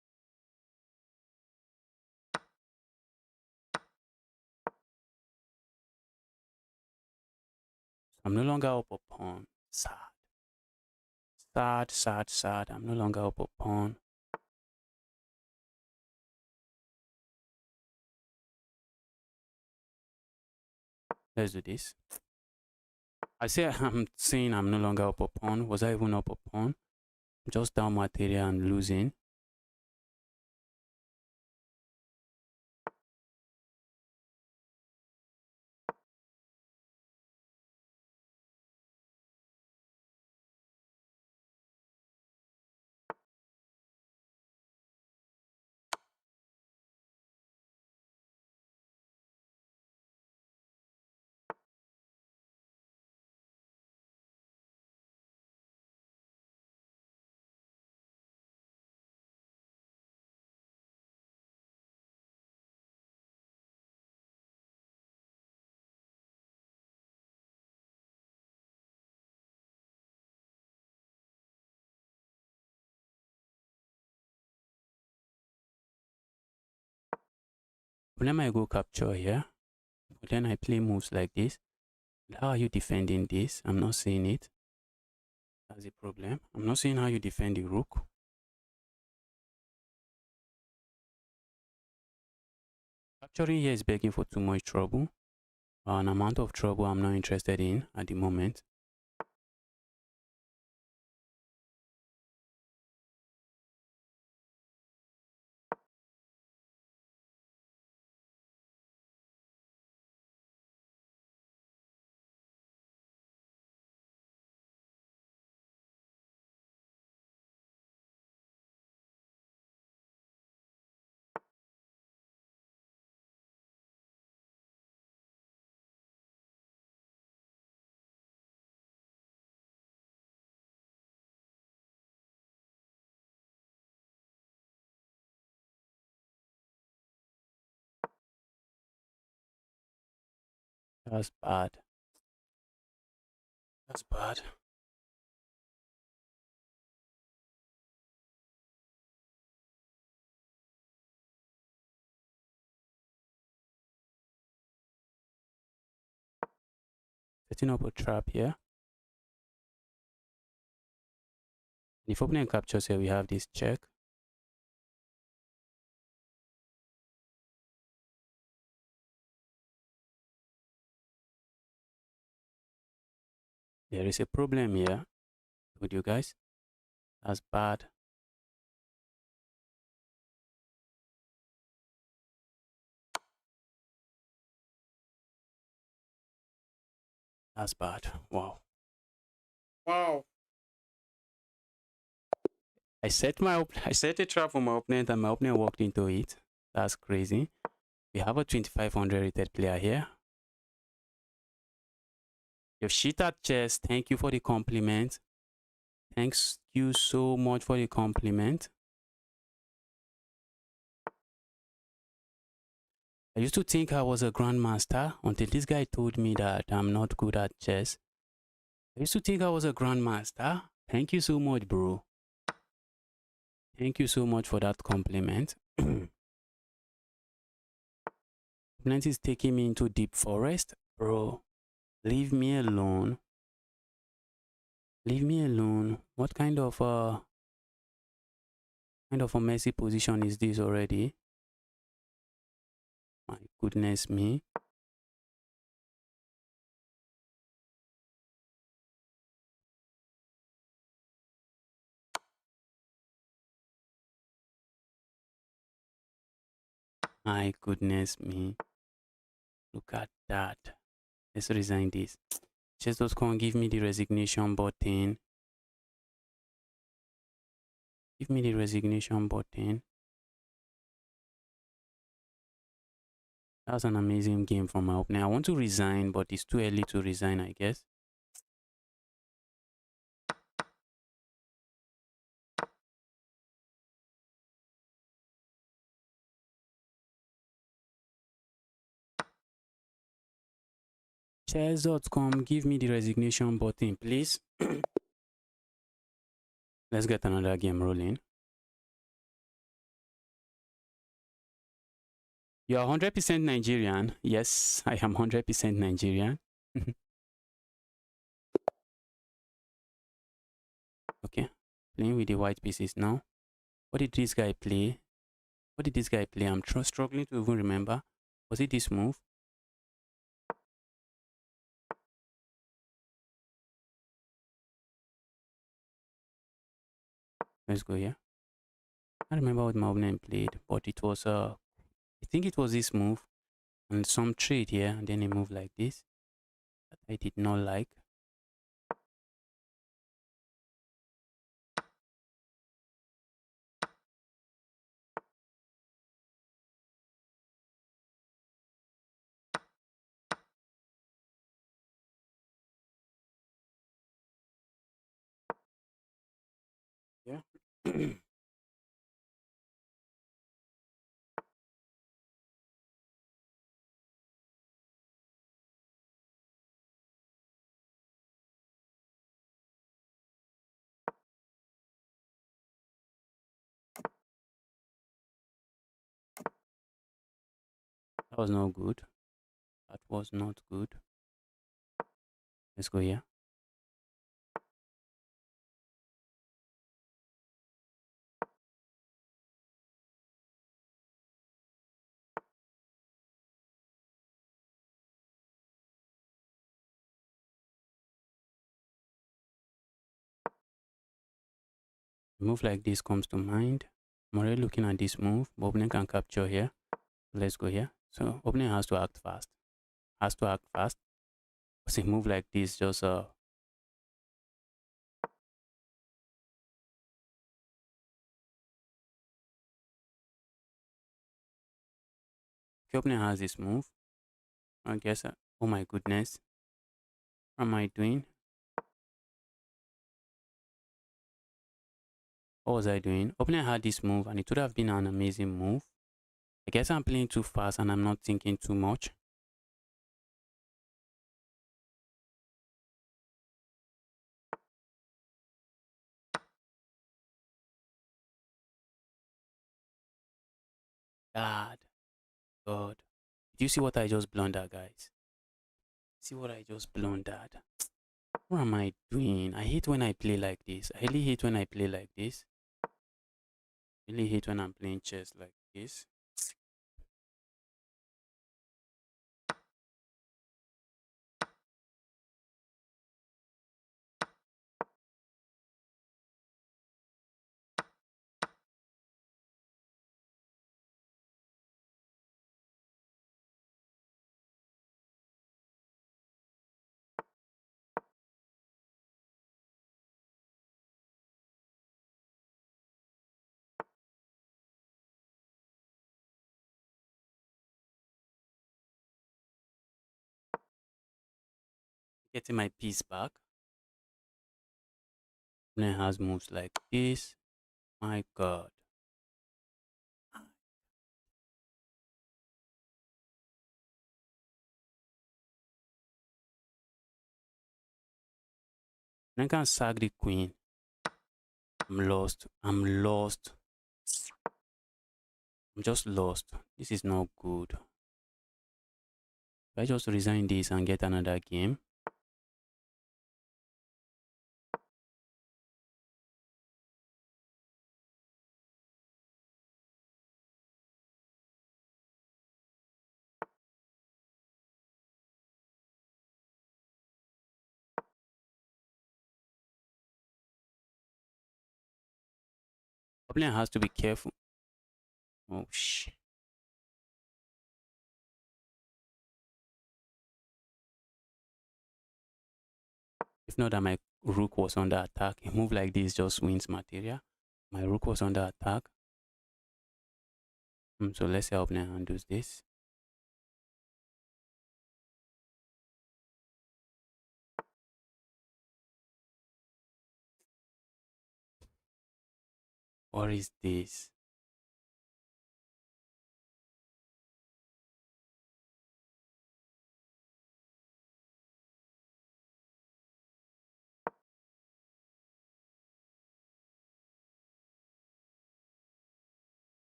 I'm no longer up a pawn. Sad. Sad. I'm no longer up a pawn. Let's do this. I say I'm saying I'm no longer up a pawn. Was I even up a pawn? Just down material and losing. Problem I go capture here, but then I play moves like this. How are you defending this? I'm not seeing it. That's the problem. I'm not seeing how you defend the rook. Capturing here is begging for too much trouble. An amount of trouble I'm not interested in at the moment. That's bad. That's bad. Setting up a trap here. If opponent captures here, we have this check. There is a problem here with you guys. That's bad. That's bad. Wow. Wow. I set a trap for my opponent and my opponent walked into it. That's crazy. We have a 2500 rated player here. You're shit at chess. Thank you for the compliment. Thanks you so much for the compliment. I used to think I was a grandmaster until this guy told me that I'm not good at chess. I used to think I was a grandmaster. Thank you so much, bro. Thank you so much for that compliment. Opponent is taking me into deep forest. Bro, leave me alone. Leave me alone. What kind of a messy position is this already? My goodness me. My goodness me. Look at that. Let's resign this. Chess.com, give me the resignation button. Give me the resignation button. That was an amazing game from my opening. I want to resign, but it's too early to resign, I guess. Chess.com, give me the resignation button, please. Let's get another game rolling. You're 100% Nigerian. Yes, I am 100% Nigerian. Okay, playing with the white pieces now. What did this guy play? What did this guy play? I'm struggling to even remember. Was it this move? Let's go here. I remember what my opponent played, but it was I think it was this move and some trade here, and then a move like this that I did not like. Yeah. That was not good. That was not good. Let's go here. A move like this comes to mind. I'm already looking at this move, but opening can capture here. Let's go here. So opening has to act fast. Has to act fast. Because a move like this just if opening has this move, I guess oh my goodness. What am I doing? What was I doing? Opening had this move and it would have been an amazing move. I guess I'm playing too fast and I'm not thinking too much. God. God. Do you see what I just blundered, guys? See what I just blundered? What am I doing? I hate when I play like this. I really hate when I play like this. I really hate when I'm playing chess like this. Getting my piece back. When it has moves like this. My God. I can sack the queen. I'm lost. I'm lost. I'm just lost. This is not good. If I just resign this and get another game. Opponent has to be careful. Oh shit. If not that my rook was under attack, a move like this just wins material. My rook was under attack. So let's see how opponent handles this. What is this?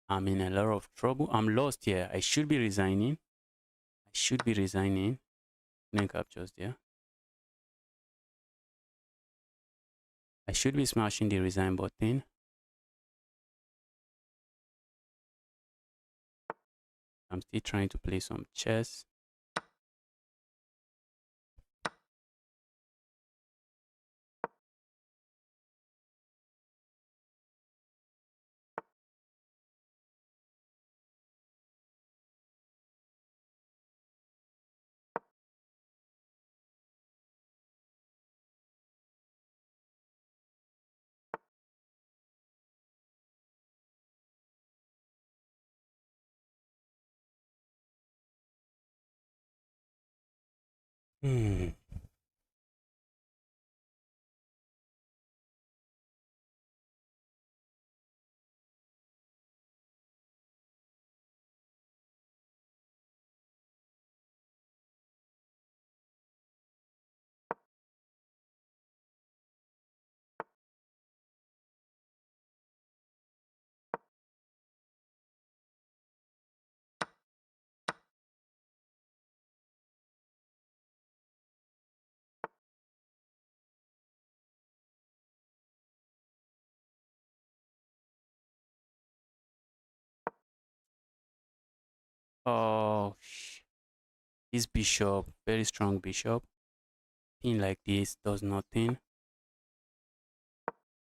I'm in a lot of trouble. I'm lost here. I should be resigning. I should be resigning. Then captures there. I should be smashing the resign button. I'm still trying to play some chess. Hmm. Oh, this bishop, very strong bishop. Pin like this does nothing.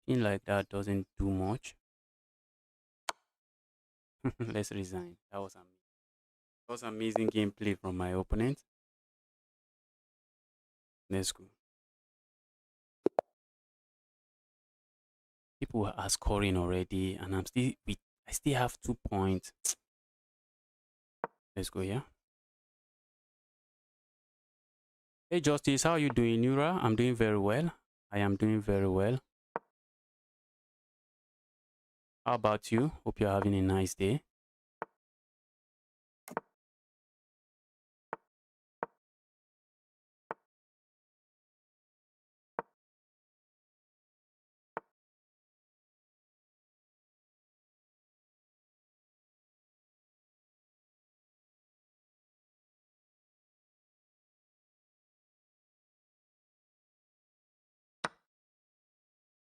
Pin like that doesn't do much. Let's resign. That was amazing gameplay from my opponent. Let's go. People are scoring already, and I still have 2 points. Let's go here. Hey Justice, how are you doing, Nura? I'm doing very well. I am doing very well. How about you? Hope you're having a nice day.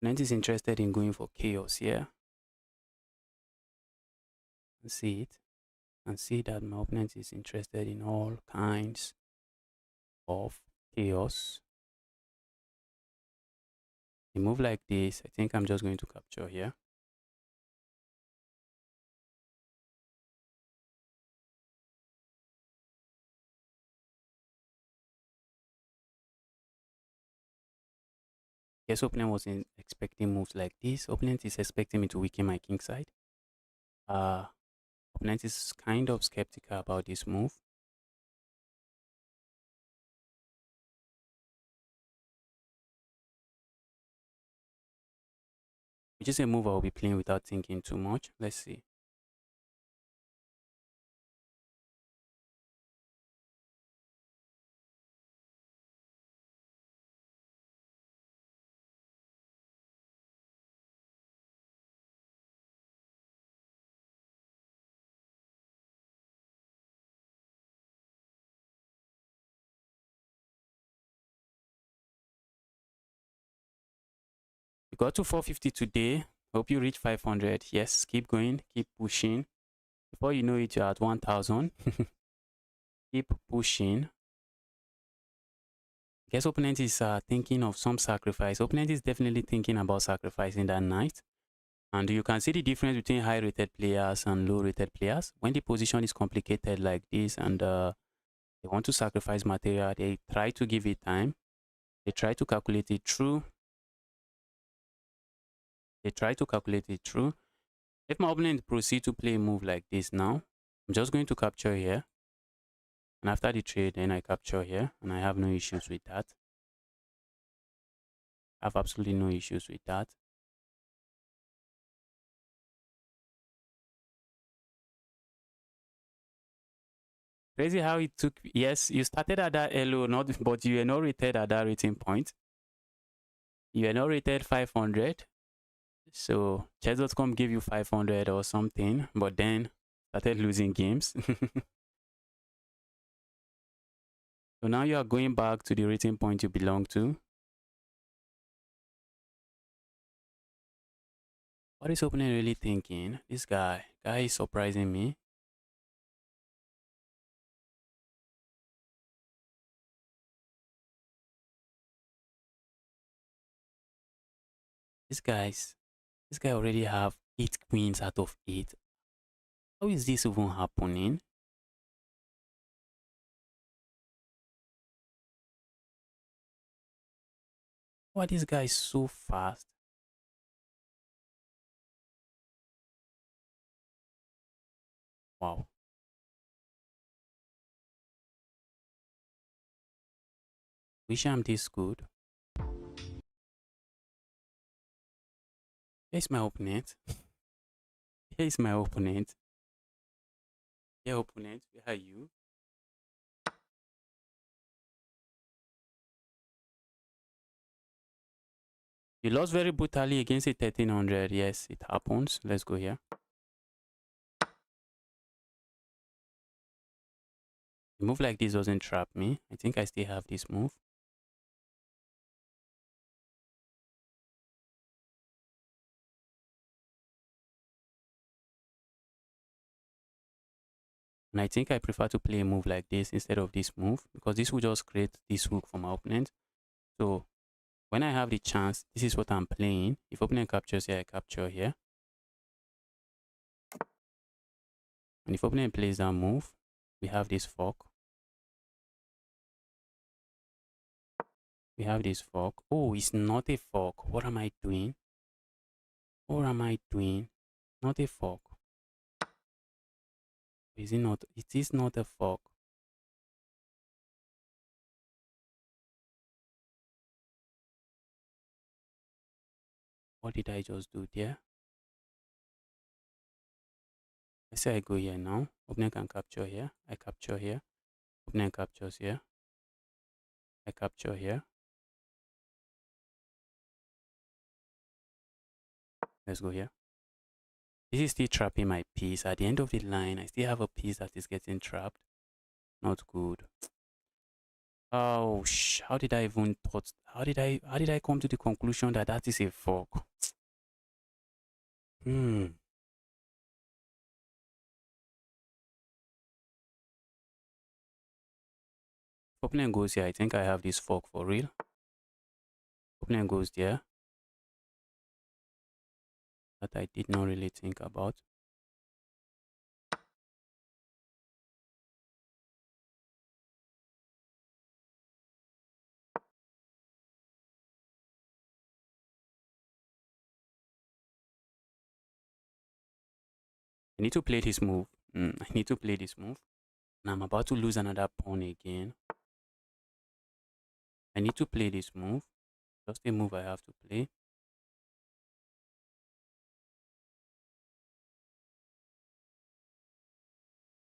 Opponent is interested in going for chaos here. See it. And see that my opponent is interested in all kinds of chaos. A move like this, I think I'm just going to capture here. Yes, opponent wasn't expecting moves like this. Opponent is expecting me to weaken my king side. Opponent is kind of skeptical about this move. Which is a move I'll be playing without thinking too much. Let's see. You got to 450 today. Hope you reach 500. Yes, keep going, keep pushing. Before you know it, you're at 1000. Keep pushing. Guess opponent is thinking of some sacrifice. Opponent is definitely thinking about sacrificing that knight. And you can see the difference between high rated players and low rated players. When the position is complicated like this and they want to sacrifice material, they try to give it time. They try to calculate it through. They try to calculate it through. If my opponent proceed to play a move like this now, I'm just going to capture here. And after the trade, then I capture here. And I have no issues with that. I have absolutely no issues with that. Crazy how it took. Yes, you started at that LO, not, but you were not rated at that rating point. You were not rated 500. So chess.com gave you 500 or something, but then started losing games. So now you are going back to the rating point you belong to. What is opponent really thinking? This guy is surprising me. This guy already have 8 queens out of 8. How is this even happening? Why this guy is so fast? Wow. Wish I'm this good. Here's my opponent. Here's my opponent. Hey opponent, where are you? You lost very brutally against a 1300. Yes, it happens. Let's go here. A move like this doesn't trap me. I think I still have this move. And I think I prefer to play a move like this instead of this move, because this will just create this hook for my opponent. So when I have the chance, this is what I'm playing. If opponent captures here, I capture here. And if opponent plays that move, we have this fork. We have this fork. Oh, it's not a fork. What am I doing? What am I doing? Not a fork. Is it not? It is not a fork. What did I just do there? Let's say I go here now. Opponent can capture here. I capture here. Opponent captures here. I capture here. Let's go here. This is still trapping my piece. At the end of the line, I still have a piece that is getting trapped. Not good. Oh, how did I even thought? How did I come to the conclusion that that is a fork? Opponent goes here. I think I have this fork for real. Opponent goes there. That I did not really think about. I need to play this move. I need to play this move. And I'm about to lose another pawn again. I need to play this move. Just a move I have to play.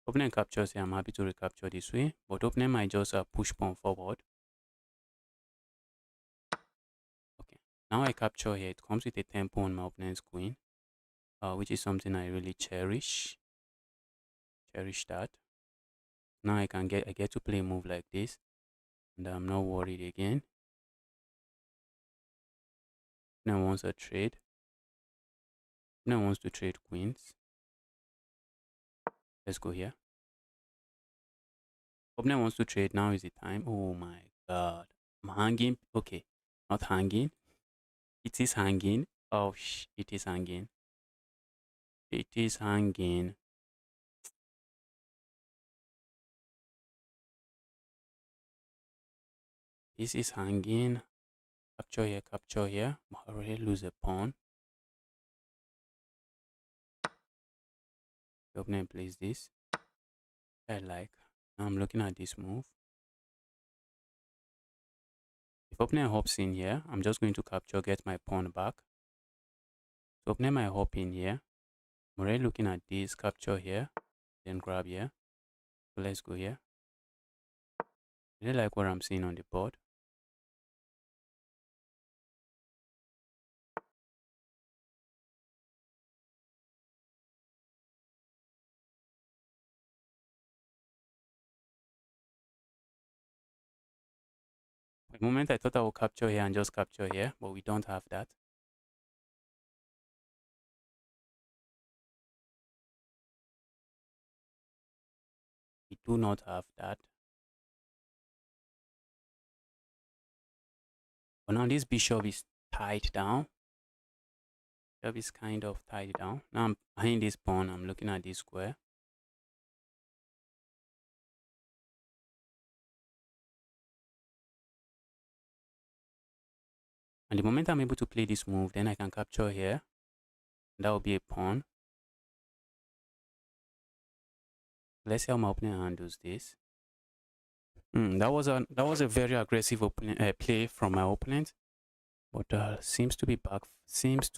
Opponent captures here. I'm happy to recapture this way. But opponent might just push pawn forward. Okay. Now I capture here. It comes with a tempo on my opponent's queen. Which is something I really cherish. Cherish that. Now I get to play a move like this. And I'm not worried again. Now wants a trade. Now wants to trade queens. Let's go here. Opponent wants to trade. Now is the time. Oh my god. I'm hanging. Okay. Not hanging. It is hanging. Oh, it is hanging. It is hanging. This is hanging. Capture here, capture here. I already lose a pawn. The opponent plays this. I like. Now I'm looking at this move. If opponent hops in here, I'm just going to capture, get my pawn back. So opponent might hop in here. I'm already looking at this. Capture here. Then grab here. So let's go here. I really like what I'm seeing on the board. For a moment I thought I would capture here and just capture here, but we don't have that. We do not have that. But now this bishop is tied down. Bishop is kind of tied down. Now I'm behind this pawn. I'm looking at this square. And the moment I'm able to play this move, then I can capture here. That will be a pawn. Let's see how my opponent handles this. That was a very aggressive play from my opponent, but seems to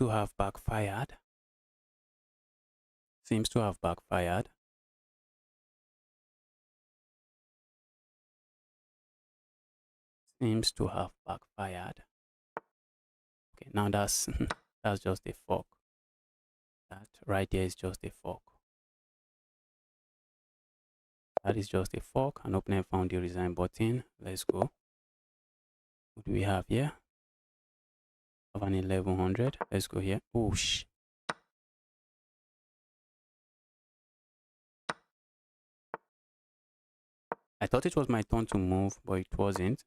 have backfired. Seems to have backfired. Seems to have backfired. Okay, now that's that's just a fork. That right there is just a fork. That is just a fork. An opponent found the resign button. Let's go. What do we have here? Have an 1100. Let's go here. Oh, I thought it was my turn to move, but it wasn't.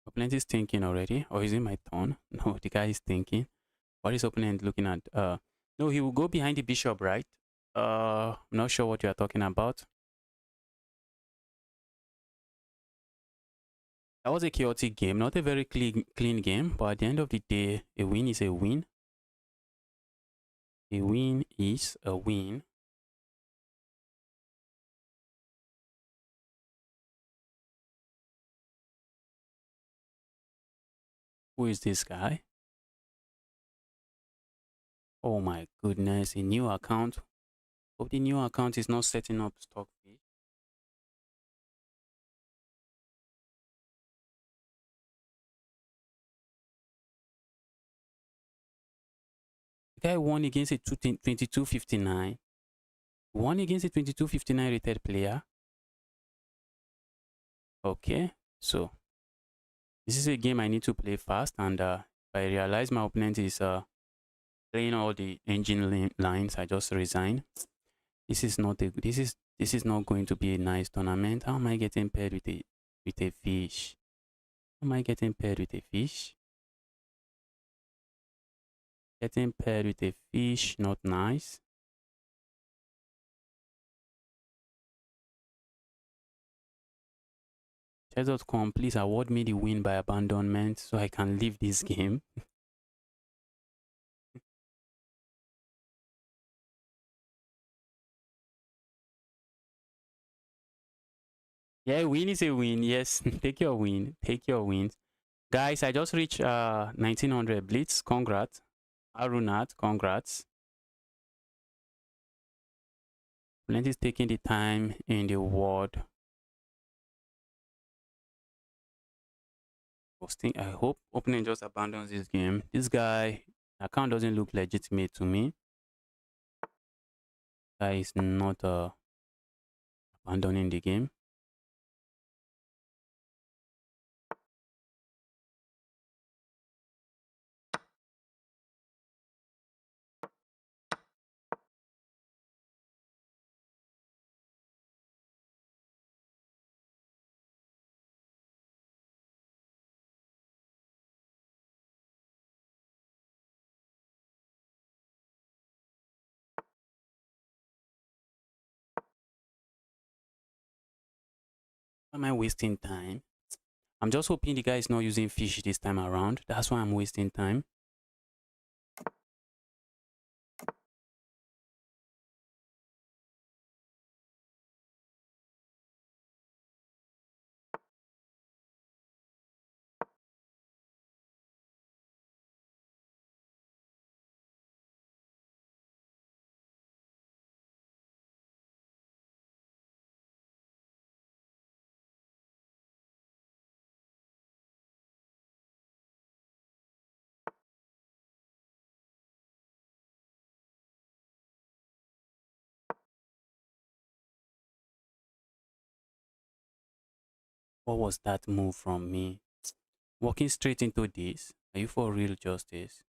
Opponent is thinking already, or is it my turn? No, the guy is thinking. What is opponent looking at? No, he will go behind the bishop, right? I'm not sure what you are talking about. That was a chaotic game, not a very clean game, but at the end of the day, a win is a win. A win is a win. Who is this guy? Oh my goodness, a new account. Hope the new account is not setting up stock fee. The guy won against a 2259. Won against a 2259 rated player. Okay, so this is a game I need to play fast, and if I realize my opponent is playing all the engine lines, I just resign. This is not a this is not going to be a nice tournament. How am I getting paired with a fish? How am I getting paired with a fish? Getting paired with a fish, not nice. Chess.com, please award me the win by abandonment so I can leave this game. Yeah, win is a win. Yes, take your win. Take your wins. Guys, I just reached 1900 blitz. Congrats. Arunat, congrats. Plenty is taking the time in the world. I hope opening just abandons this game. This guy account doesn't look legitimate to me. Guy is not abandoning the game. Am I wasting time? I'm just hoping the guy is not using fish this time around. That's why I'm wasting time. What was that move from me? Walking straight into this. Are you for real, Justice?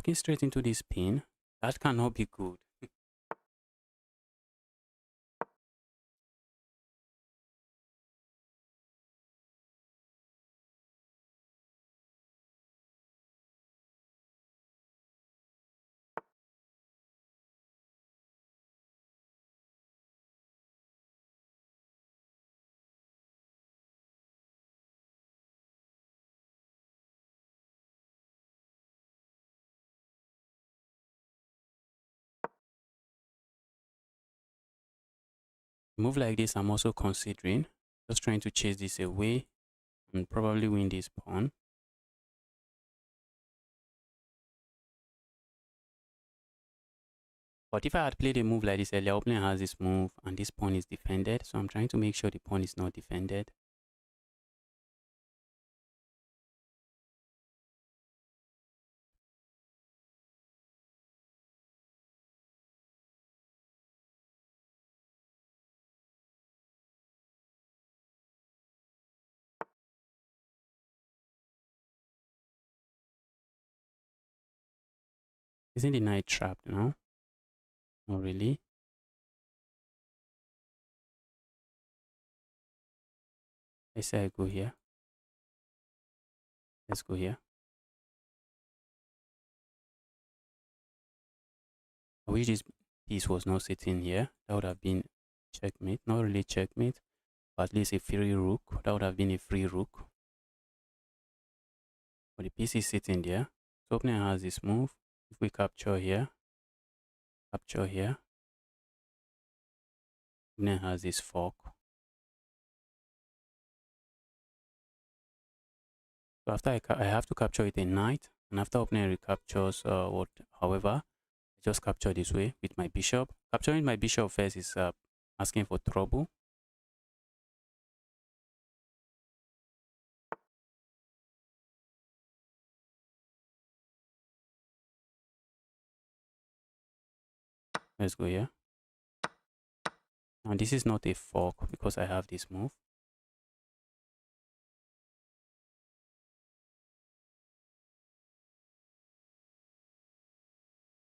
walking straight into this pin. That cannot be good. Move like this, I'm also considering. Just trying to chase this away and probably win this pawn. But if I had played a move like this earlier, opening has this move and this pawn is defended. So I'm trying to make sure the pawn is not defended. Isn't the knight trapped now? Not really. I say I go here. Let's go here. I wish this piece was not sitting here. That would have been checkmate. Not really checkmate, but at least a free rook. That would have been a free rook. But the piece is sitting there. So opening has this move. If we capture here, opening has this fork. So after I have to capture it a knight, and after opening recaptures however, I just capture this way with my bishop. Capturing my bishop first is asking for trouble. Let's go here. Now this is not a fork because I have this move.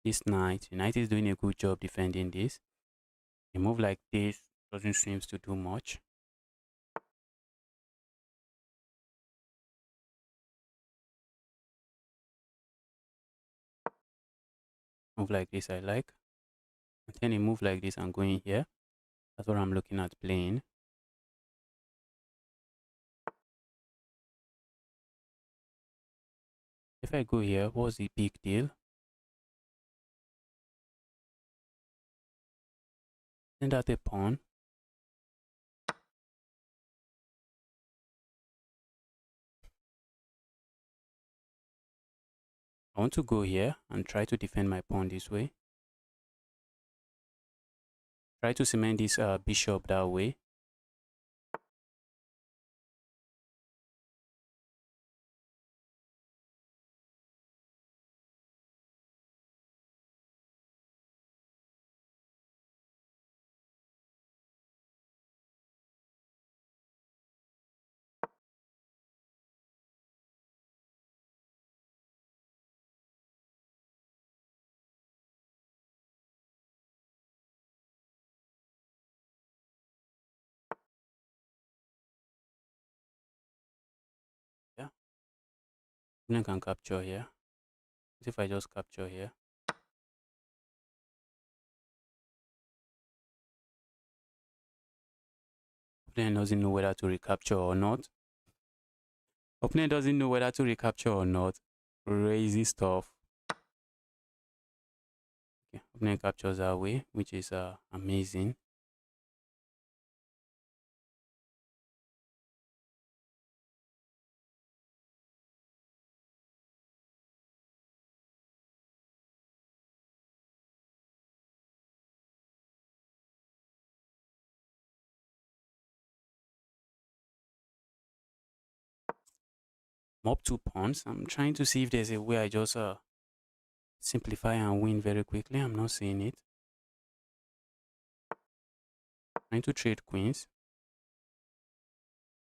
This knight, the knight is doing a good job defending this. A move like this doesn't seem to do much. Move like this I like. And then a move like this I'm going here. That's what I'm looking at playing. If I go here, what's the big deal? Isn't that a pawn? I want to go here and try to defend my pawn this way. Try to cement this bishop that way. Yeah. Then I can capture here. What if I just capture here? Opponent doesn't know whether to recapture or not. Opponent doesn't know whether to recapture or not. Crazy stuff. Okay, opponent captures that way, which is amazing. I'm up 2 pawns. I'm trying to see if there's a way I just simplify and win very quickly. I'm not seeing it. Trying to trade queens.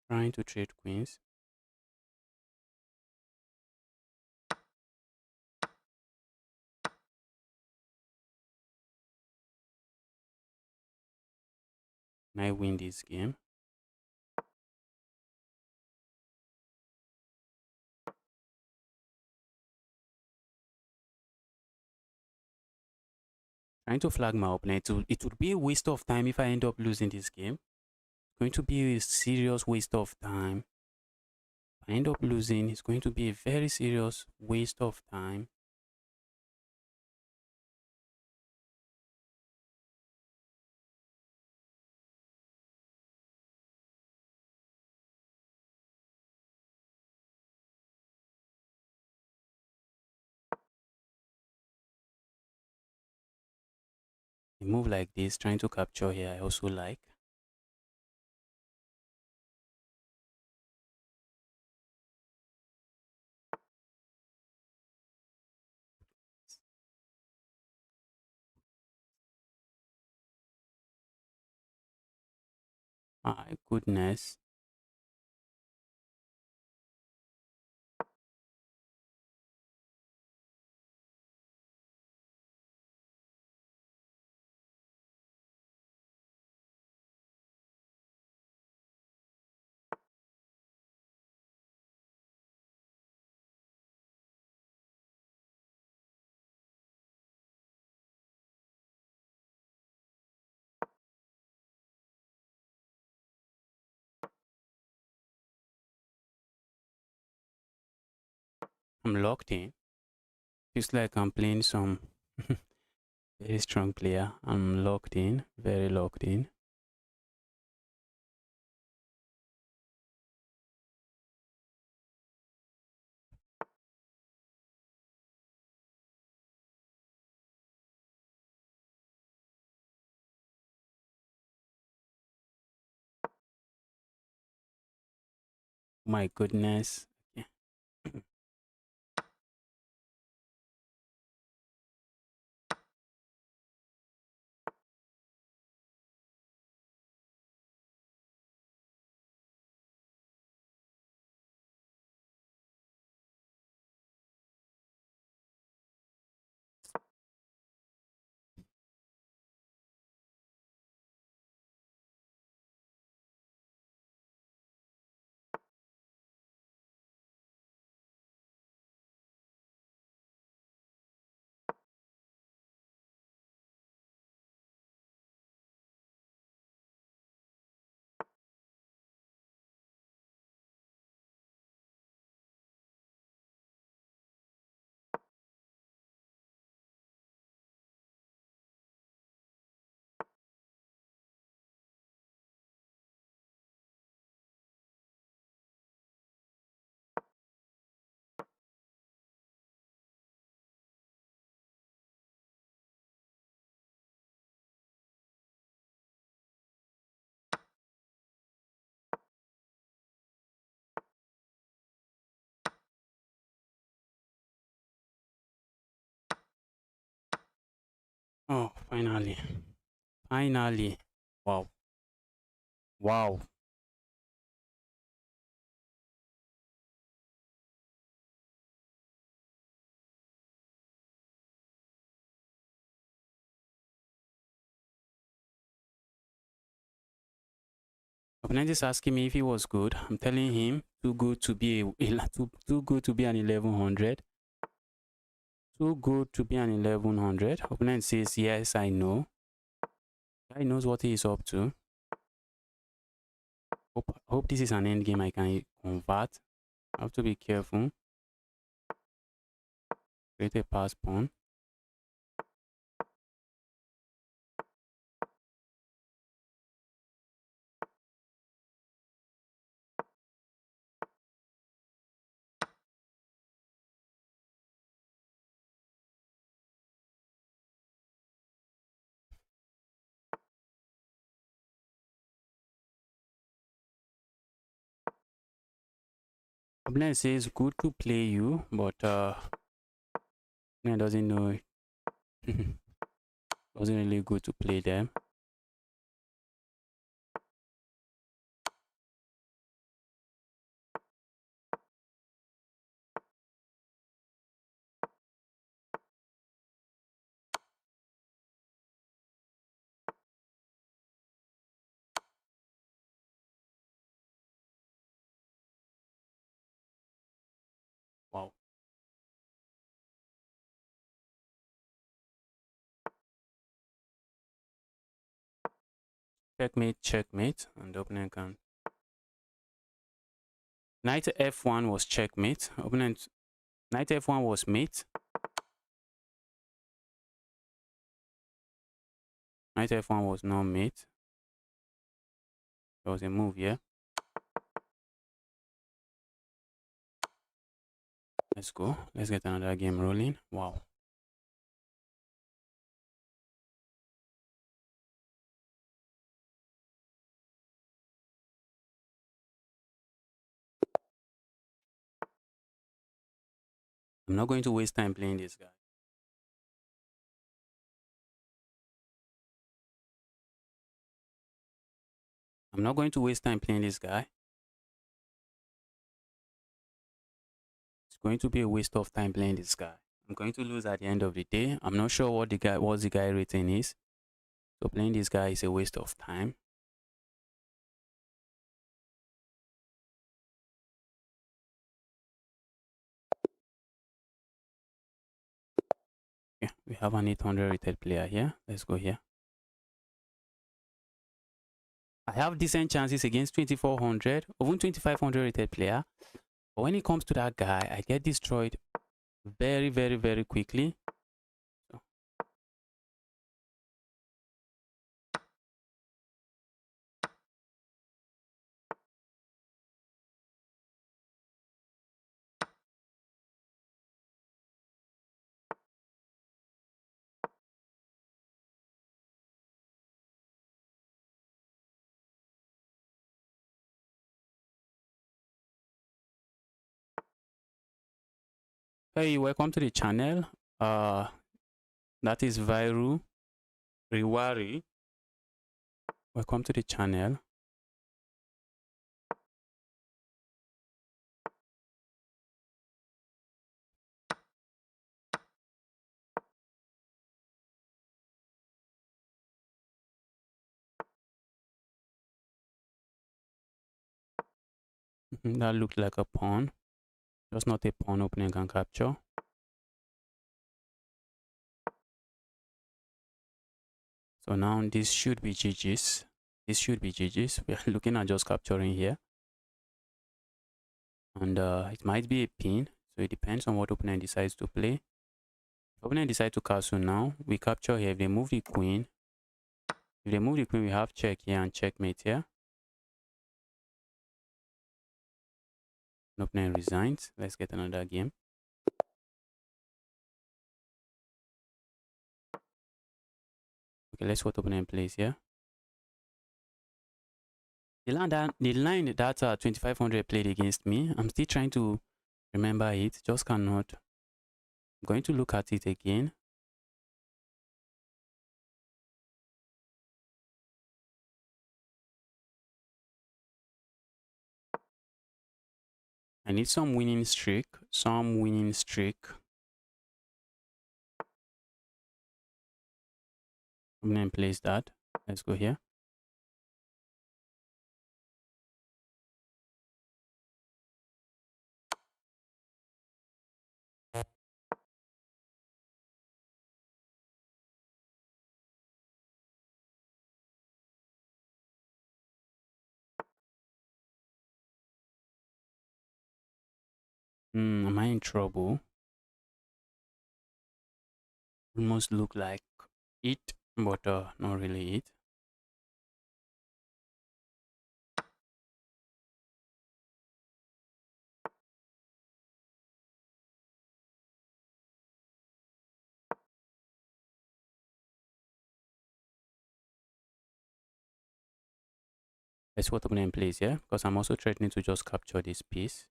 Trying to trade queens. Can I win this game? Trying to flag my opponent. It would be a waste of time if I end up losing this game. It's going to be a serious waste of time. If I end up losing, it's going to be a very serious waste of time. A move like this, trying to capture here, I also like. My goodness. I'm locked in. Feels like I'm playing some very strong player. I'm locked in, very locked in. My goodness. Yeah. Oh, finally. Finally. Wow. Wow. Opponent is asking me if he was good. I'm telling him too good to be too good to be an 1100. Too good to be an 1100. Opponent says yes, I know. Guy knows what he is up to. Hope this is an end game I can convert. I have to be careful. Create a pass pawn. Opponent says good to play you, but opponent doesn't know. Wasn't really good to play them. Wow. Checkmate, checkmate, and the opponent can. Knight f1 was checkmate. Opponent knight f1 was mate. Knight f1 was not mate. There was a move here. Let's go. Let's get another game rolling. Wow. I'm not going to waste time playing this guy. I'm not going to waste time playing this guy. It's going to be a waste of time playing this guy. I'm going to lose at the end of the day. I'm not sure what the guy rating is. So playing this guy is a waste of time. Yeah, we have an 800 rated player here. Let's go here. I have decent chances against 2400, even 2500 rated player. But when it comes to that guy, I get destroyed very, very, very quickly. So. Hey, welcome to the channel. That is Vairu Riwari. Welcome to the channel. That looked like a pawn. Just not a pawn opening can capture. So now this should be GG's. This should be GG's. We are looking at just capturing here. And it might be a pin. So it depends on what opponent decides to play. If opponent decides to castle now, we capture here. If they move the queen, we have check here and checkmate here. Opponent resigns. Let's get another game. Okay, let's see what opponent plays here. The line that 2500 played against me, I'm still trying to remember it. Just cannot. I'm going to look at it again. I need some winning streak. Some winning streak. Opponent plays that. Let's go here. Am I in trouble? Almost look like it, but not really it. Let's see what opponent plays here, because I'm also threatening to just capture this piece.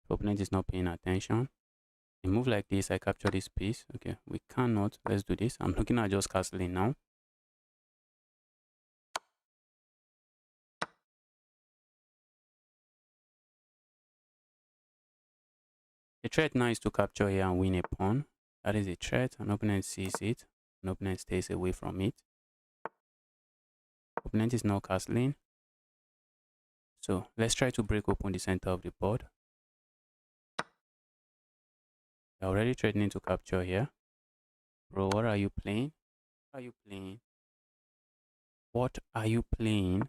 If opponent is not paying attention. A move like this, I capture this piece. Okay, we cannot. Let's do this. I'm looking at just castling now. The threat now is to capture here and win a pawn. That is a threat. An opponent sees it. An opponent stays away from it. Opponent is now castling. So let's try to break open the center of the board. They're already threatening to capture here. Bro, what are you playing? What are you playing? What are you playing?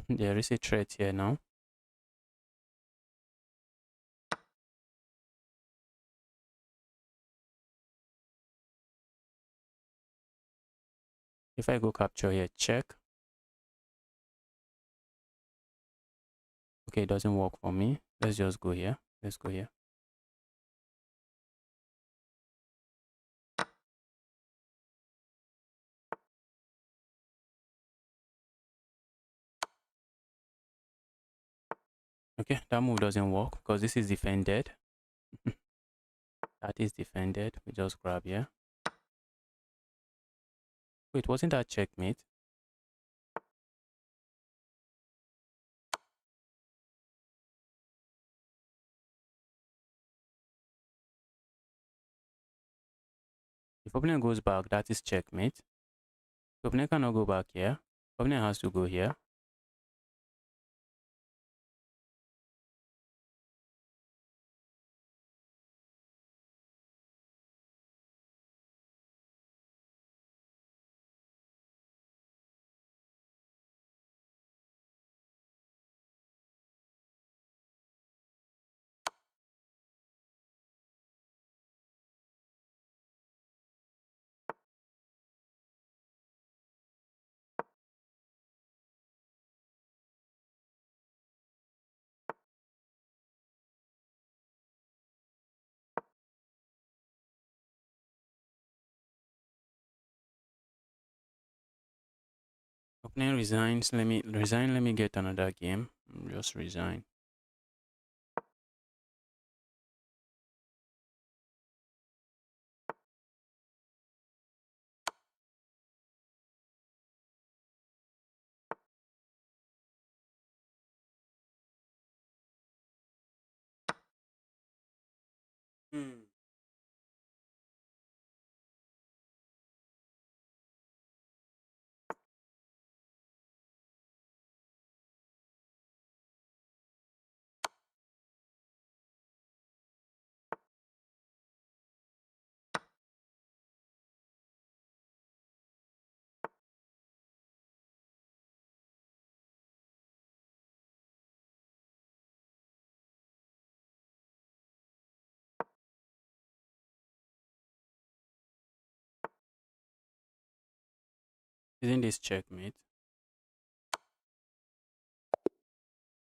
There is a threat here now. If I go capture here, check. Okay, it doesn't work for me. Let's just go here. Let's go here. Okay, that move doesn't work because this is defended. That is defended. We just grab here. Wait, wasn't that checkmate? If opponent goes back, that is checkmate. If opponent cannot go back here, opponent has to go here. Opponent resigns. Let me resign. Let me get another game. Just resign. Isn't this checkmate?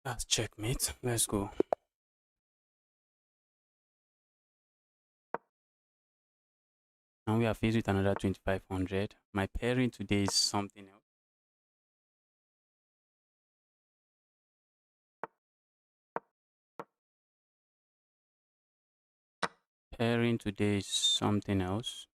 That's checkmate. Let's go. And we are faced with another 2500. My pairing today is something else. Pairing today is something else.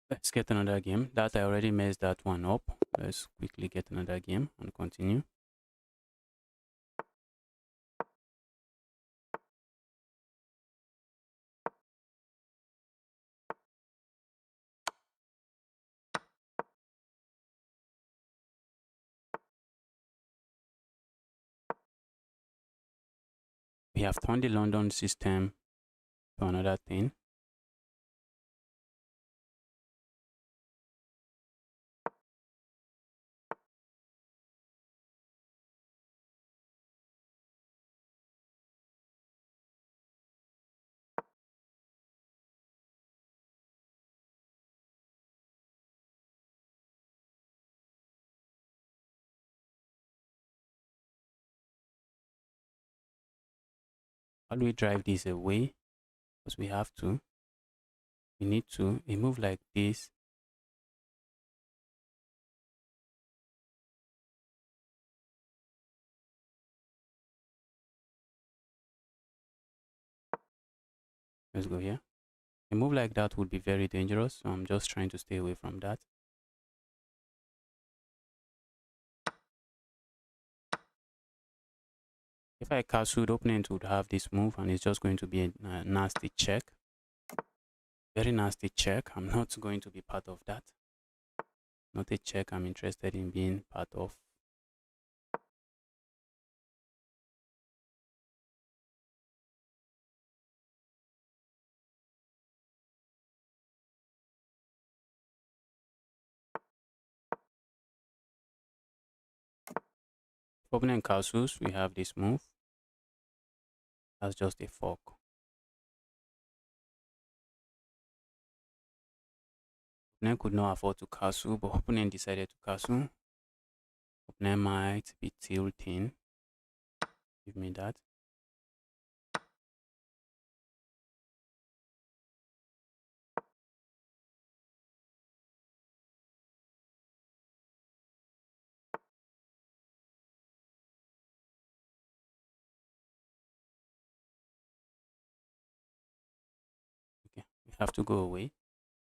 Let's get another game. That I already messed that one up. Let's quickly get another game and continue. We have turned the London system to another thing. How do we drive this away? Because we have to. We need to. A move like this. Let's go here. A move like that would be very dangerous, so I'm just trying to stay away from that. If I castle, the opponent would have this move and it's just going to be a nasty check. Very nasty check. I'm not going to be part of that. Not a check I'm interested in being part of. Opponent castles, we have this move. That's just a fork. Opponent could not afford to castle, but opponent decided to castle. Opponent might be tilting. Give me that. Okay, we have to go away.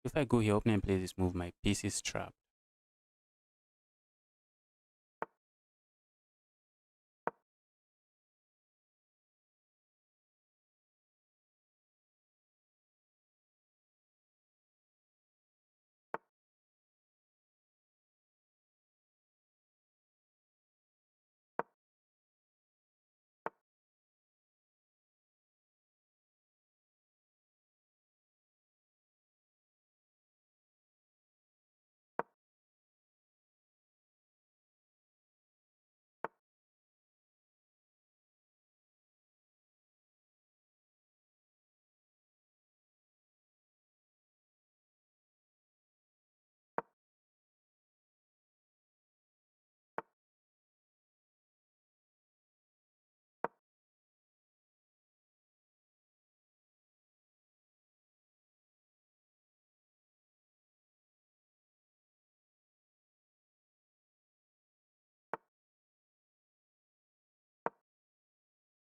If I go here, opponent plays this move, my piece is trapped.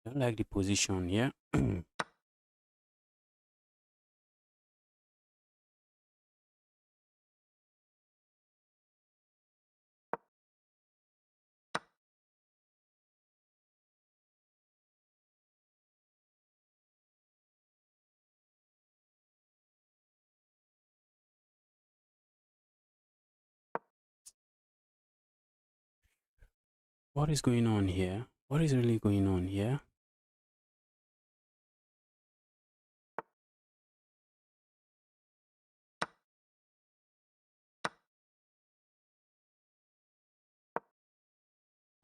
I don't like the position here. What is going on here? What is really going on here?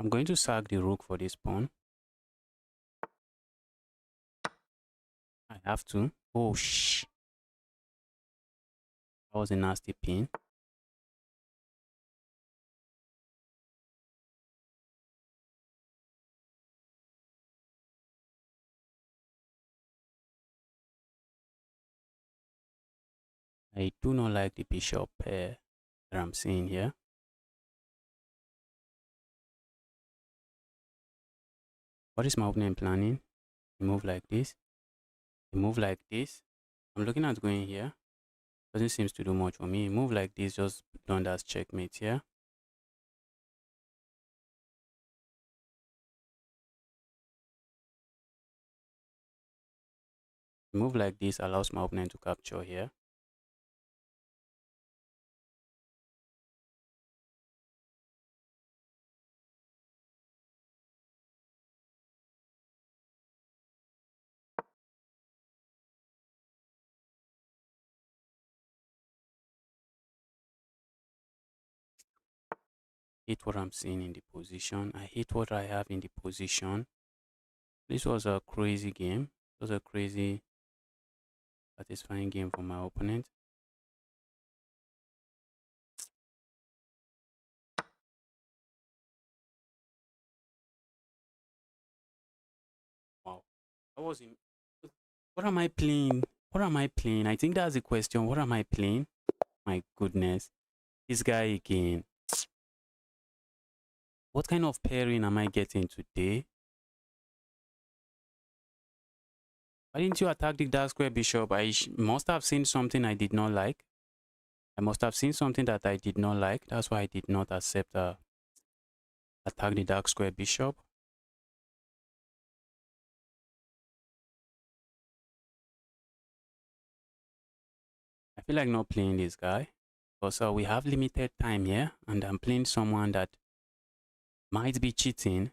I'm going to sack the rook for this pawn. I have to. Oh, shh. That was a nasty pin. I do not like the bishop that I'm seeing here. What is my opponent planning? A move like this. A move like this. I'm looking at going here. Doesn't seem to do much for me. A move like this just done as checkmate here. A move like this allows my opponent to capture here. Hate what I'm seeing in the position. I hate what I have in the position. This was a crazy game. It was a crazy, satisfying game for my opponent. Wow. I was in. What am I playing? What am I playing? I think that's the question. What am I playing? My goodness. This guy again. What kind of pairing am I getting today? Why didn't you attack the dark square bishop? I must have seen something I did not like. I must have seen something that I did not like. That's why I did not accept attack the dark square bishop. I feel like not playing this guy. Because we have limited time here. And I'm playing someone that might be cheating.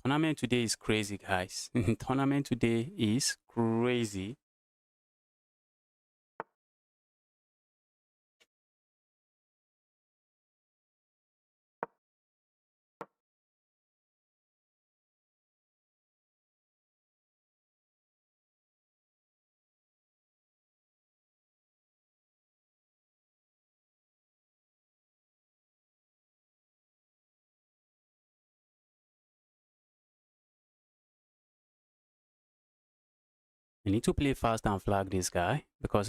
Tournament today is crazy, guys. Tournament today is crazy. I need to play fast and flag this guy because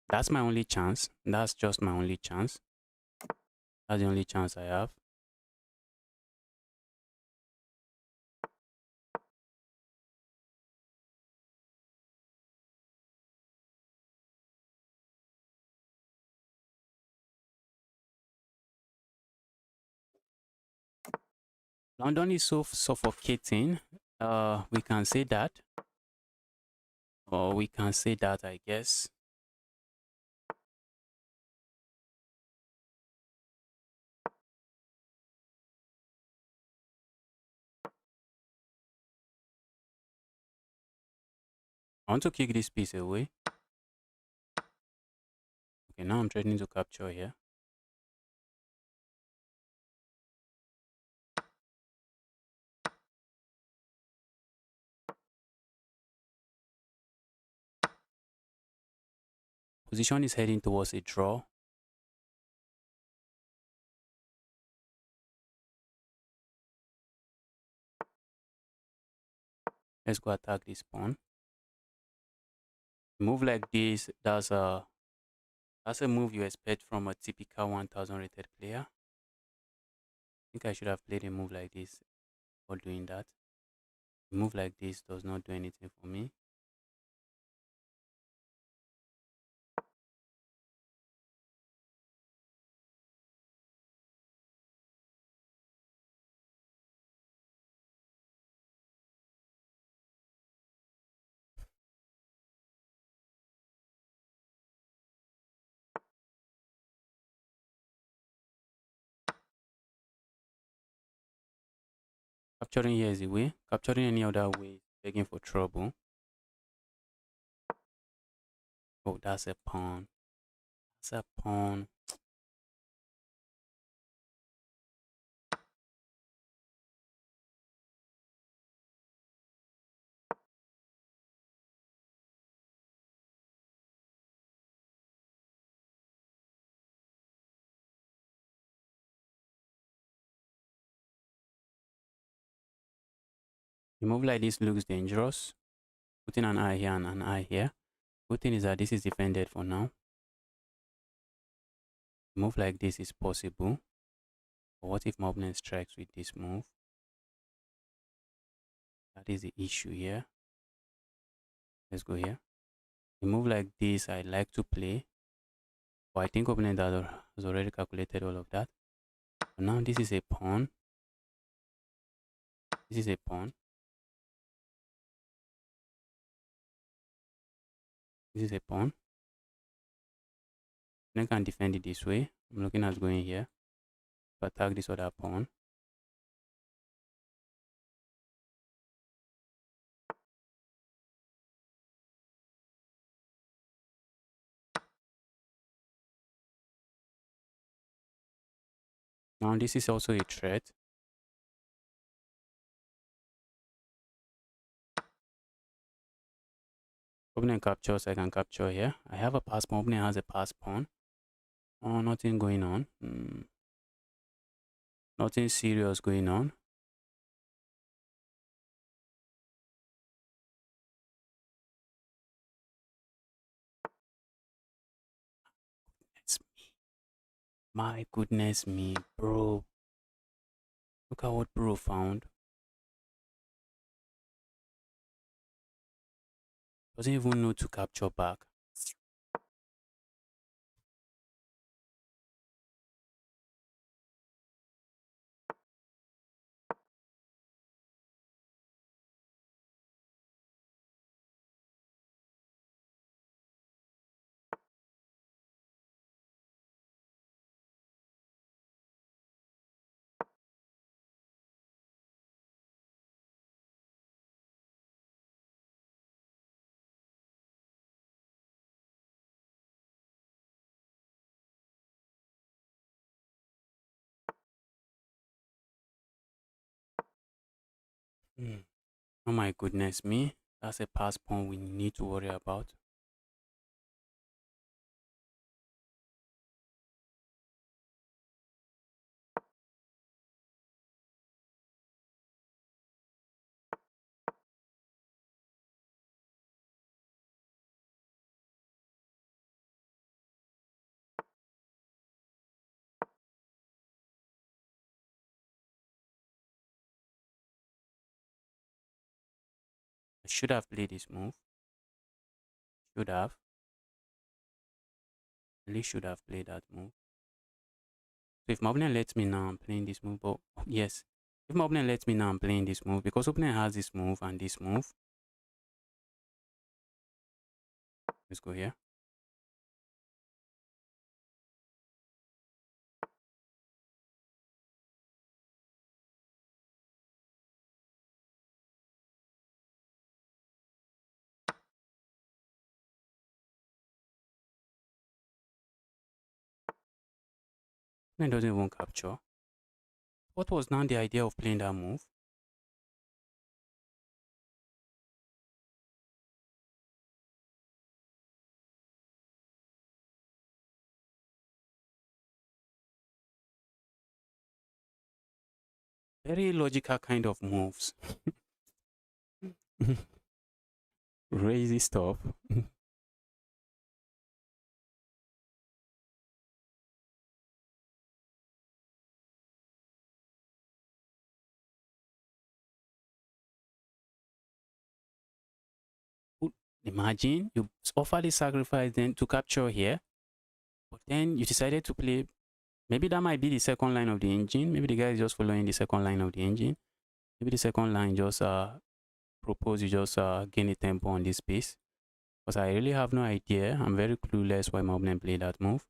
that's my only chance. That's just my only chance. That's the only chance I have. London is so suffocating. We can say that. Or we can say that, I guess. I want to kick this piece away. Okay, now I'm threatening to capture here. Position is heading towards a draw. Let's go attack this pawn. Move like this, that's a move you expect from a typical 1000 rated player. I think I should have played a move like this before doing that. A move like this does not do anything for me. Capturing here is the way. Capturing any other way is begging for trouble. Oh, that's a pawn. That's a pawn. A move like this looks dangerous. Putting an eye here and an eye here. Good thing is that this is defended for now. A move like this is possible. But what if my opponent strikes with this move? That is the issue here. Let's go here. A move like this I like to play. But I think opponent has already calculated all of that. But now this is a pawn. This is a pawn. This is a pawn. Then I can defend it this way. I'm looking at going here to attack this other pawn. Now this is also a threat. Opponent captures, I can capture here. I have a pass pawn. Opponent has a pass pawn. Oh, nothing going on. Nothing serious going on. It's me. My goodness me, bro. Look at what bro found. Doesn't even know to capture back. Oh my goodness me. That's a pass pawn we need to worry about. I should have played this move. Should have. Really should have played that move. So if my opponent lets me now, I'm playing this move. But yes, if my opponent lets me now, I'm playing this move. Because opponent has this move and this move. Let's go here. Opponent doesn't even capture. What was now the idea of playing that move? Very logical kind of moves. Crazy stuff. Imagine you offer the sacrifice then to capture here, but then you decided to play. Maybe that might be the second line of the engine. Maybe the guy is just following the second line of the engine. Maybe the second line just propose you just gain a tempo on this piece. Because I really have no idea. I'm very clueless why my opponent played that move.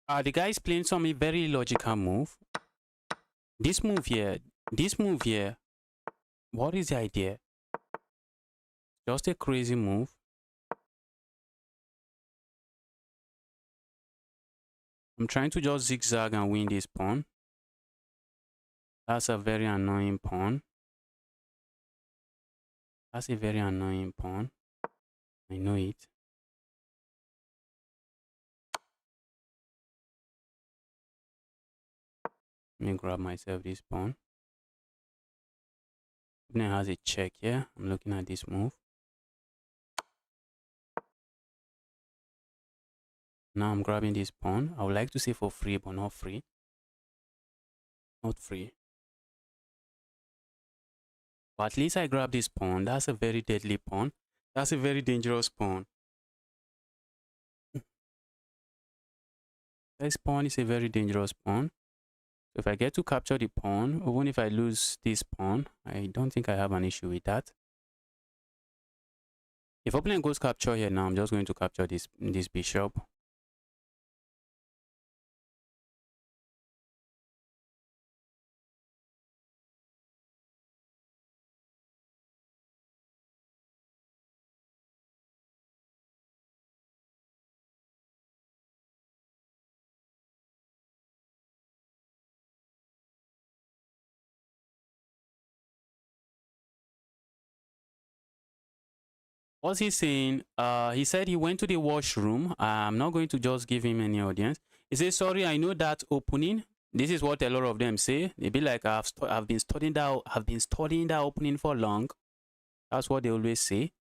The guy is playing some very logical move. This move here, what is the idea? Just a crazy move. I'm trying to just zigzag and win this pawn. That's a very annoying pawn. That's a very annoying pawn. I know it. Let me grab myself this pawn. Opponent has a check here. I'm looking at this move. Now I'm grabbing this pawn. I would like to say for free, but not free. Not free. But at least I grab this pawn. That's a very deadly pawn. That's a very dangerous pawn. This pawn is a very dangerous pawn. So if I get to capture the pawn, even if I lose this pawn, I don't think I have an issue with that. If opponent goes capture here now, I'm just going to capture this bishop. What's he saying? He said he went to the washroom. I'm not going to just give him any audience. He says, sorry, I know that opening. This is what a lot of them say. They be like, I've been studying that opening for long. That's what they always say.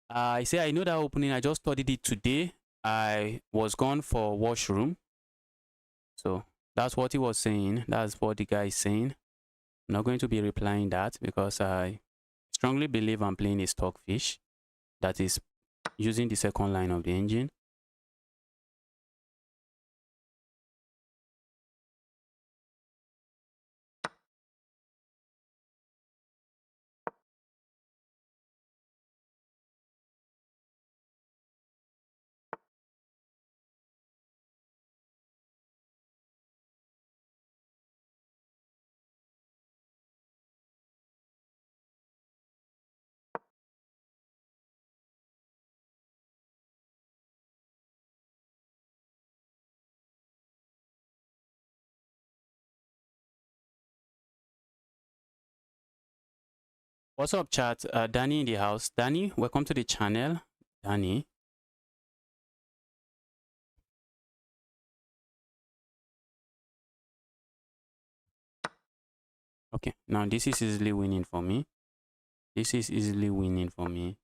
I say, I know that opening. I just studied it today. I was gone for washroom. So that's what he was saying. That's what the guy is saying. I'm not going to be replying that because I strongly believe I'm playing a stockfish that is using the second line of the engine. What's up, chat? Danny in the house. Danny, welcome to the channel. Danny. Okay, now this is easily winning for me. This is easily winning for me.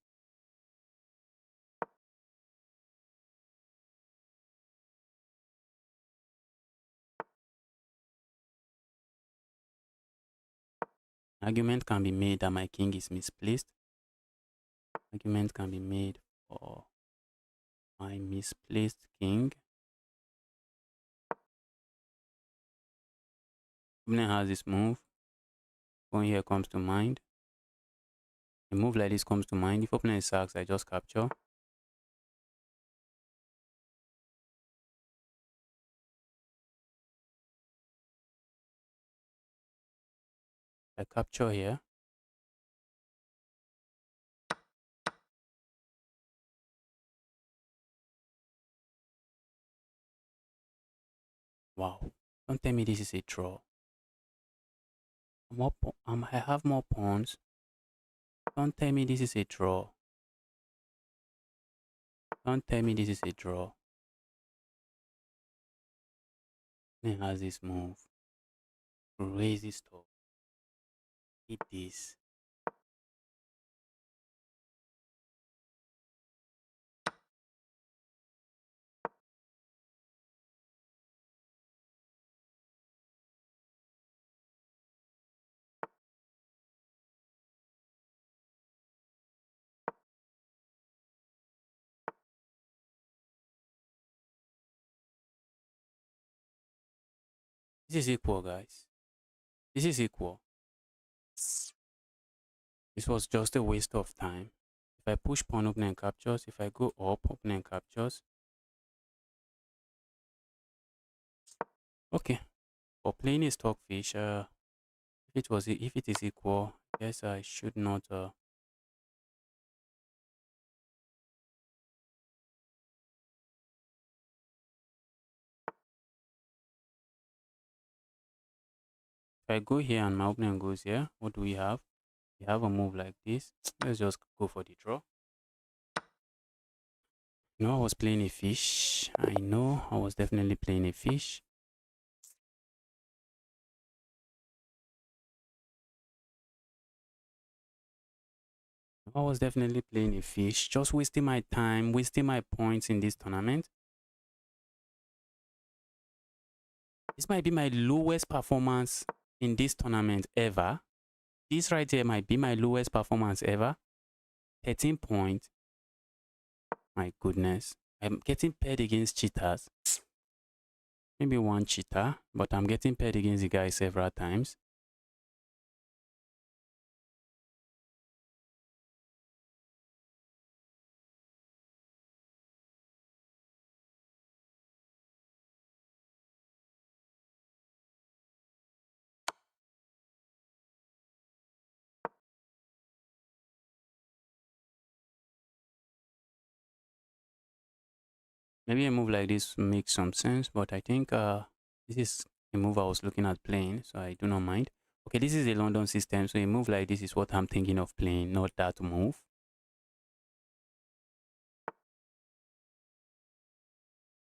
Argument can be made that my king is misplaced. Argument can be made for my misplaced king. Opponent has this move. Going here comes to mind. A move like this comes to mind. If opponent sacks, I just capture. I capture here. Wow. Don't tell me this is a draw. I have more pawns. Don't tell me this is a draw. Don't tell me this is a draw. Then has this move. Crazy stuff. Hit this. This is equal, guys. This is equal. This was just a waste of time. If I push pawn, opponent captures. If I go up, opponent captures. Okay. For playing a stockfish, if it is equal, I guess I should not. If I go here and my opponent goes here, what do we have? We have a move like this. Let's just go for the draw. No, I was playing a fish. I know I was definitely playing a fish. I was definitely playing a fish, just wasting my time, wasting my points in this tournament. This might be my lowest performance in this tournament ever. This right here might be my lowest performance ever. 13 points. My goodness. I'm getting paired against cheaters. Maybe one cheater, but I'm getting paired against the guy several times. Maybe a move like this makes some sense, but I think this is a move I was looking at playing, so I do not mind. Okay, this is a London system, so a move like this is what I'm thinking of playing, not that move.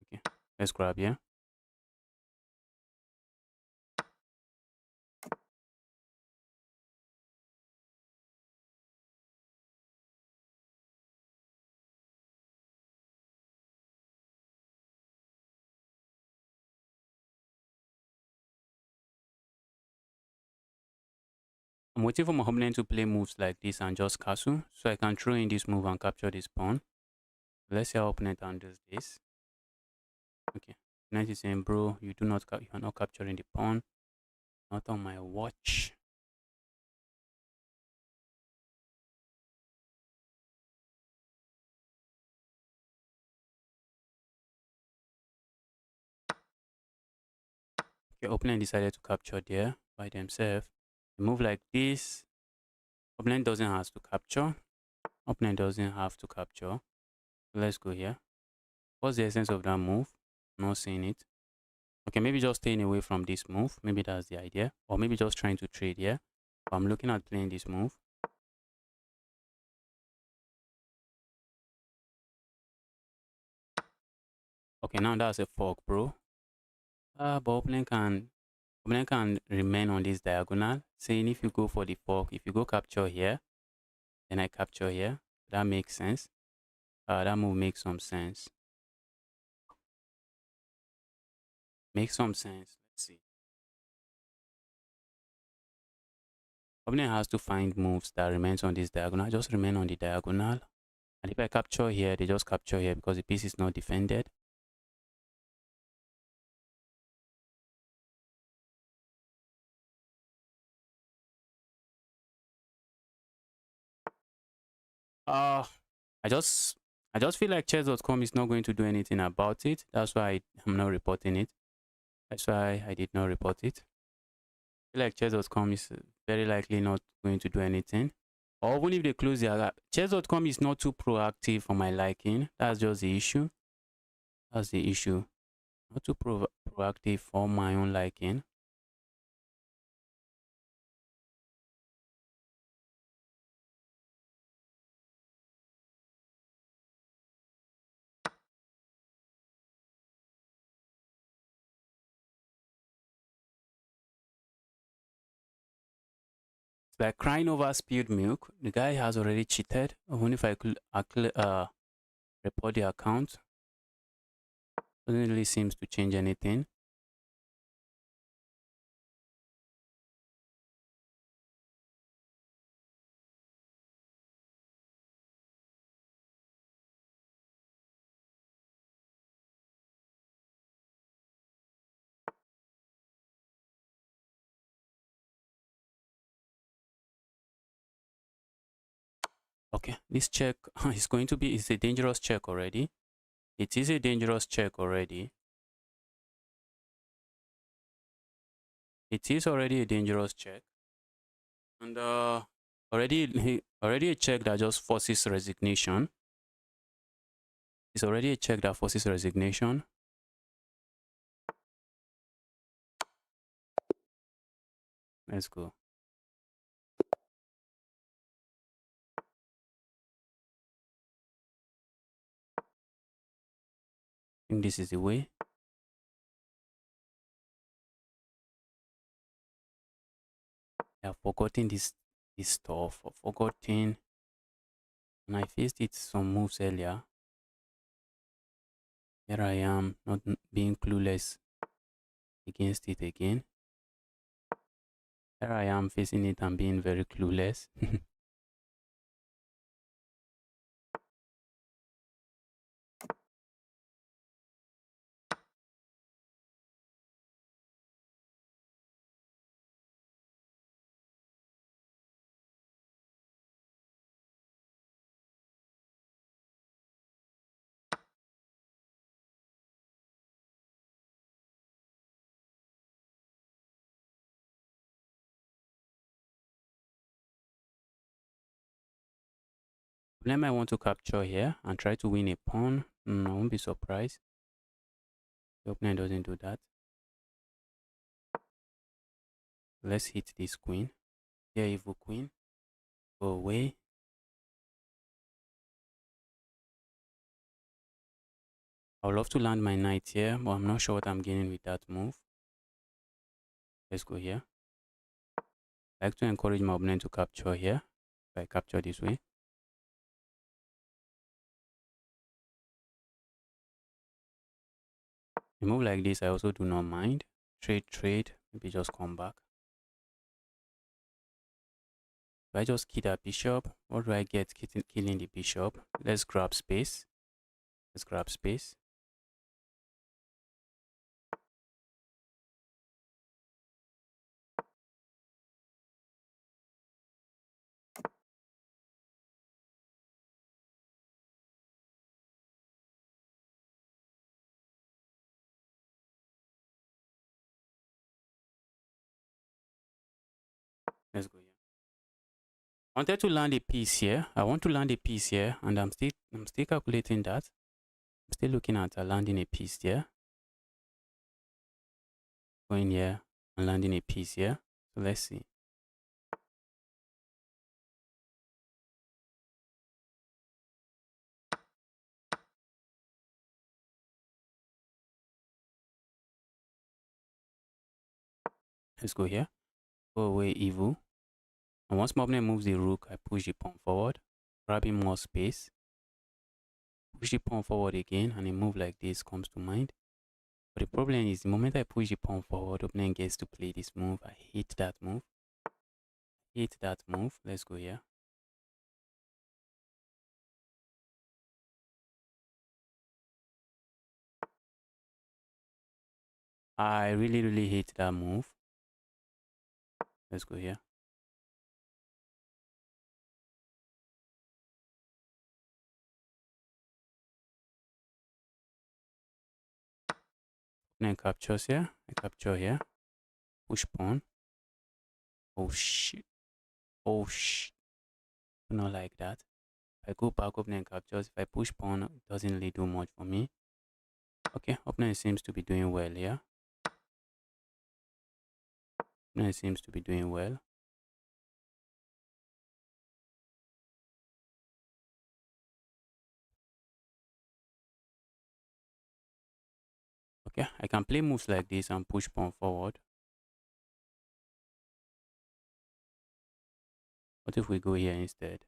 Okay, let's grab here. I'm waiting for my opponent to play moves like this and just castle, so I can throw in this move and capture this pawn. Let's see how opponent handles this. Okay, opponent is saying, bro, you are not capturing the pawn. Not on my watch. Okay, opponent decided to capture there by themselves. A move like this, opponent doesn't have to capture. Opponent doesn't have to capture. Let's go here. What's the essence of that move? Not seeing it. Okay, maybe just staying away from this move. Maybe that's the idea. Or maybe just trying to trade here. But I'm looking at playing this move. Okay, now that's a fork, bro. But opponent can remain on this diagonal. Saying if you go for the fork, if you go capture here, then I capture here. That makes sense. That move makes some sense. Makes some sense. Let's see. Opponent has to find moves that remains on this diagonal. Just remain on the diagonal. And if I capture here, they just capture here because the piece is not defended. Uh I just feel like chess.com is not going to do anything about it. That's why I'm not reporting it. That's why I did not report it. I feel like chess.com is very likely not going to do anything. Or even if they close their app. Chess.com is not too proactive for my liking. That's just the issue. That's the issue. Not too proactive for my own liking. It's like crying over spilled milk. The guy has already cheated. Even if I could report the account, doesn't really seems to change anything. Okay, this check is going to be, it's a dangerous check already. It is a dangerous check already. It is already a dangerous check. And already a check that just forces resignation. It's already a check that forces resignation. Let's go. I think this is the way. I've forgotten this stuff. I've forgotten. And I faced it some moves earlier. Here I am, not being clueless against it again. Here I am facing it and being very clueless. Problem I want to capture here and try to win a pawn. I won't be surprised. The opponent doesn't do that. Let's hit this queen. Here, evil queen. Go away. I would love to land my knight here, but I'm not sure what I'm gaining with that move. Let's go here. I like to encourage my opponent to capture here. If I capture this way. A move like this, I also do not mind. Trade, maybe just come back. If I just kill that bishop, what do I get killing the bishop? Let's grab space. Let's grab space. Let's go here. I wanted to land a piece here. I want to land a piece here, and I'm still calculating that. I'm still looking at landing a piece here. Going here and landing a piece here. So let's see. Let's go here. Go away, evil. And once my opponent moves the rook, I push the pawn forward, grabbing more space. Push the pawn forward again, and a move like this comes to mind. But the problem is, the moment I push the pawn forward, opponent gets to play this move. I hate that move. Hate that move. Let's go here. I really hate that move. Let's go here. Then captures here. I capture here. Push pawn. Oh shit. Oh shit. Not like that. If I go back, opponent captures. If I push pawn, it doesn't really do much for me. Okay, opponent seems to be doing well here. Opponent seems to be doing well. Okay, I can play moves like this and push pawn forward. What if we go here instead?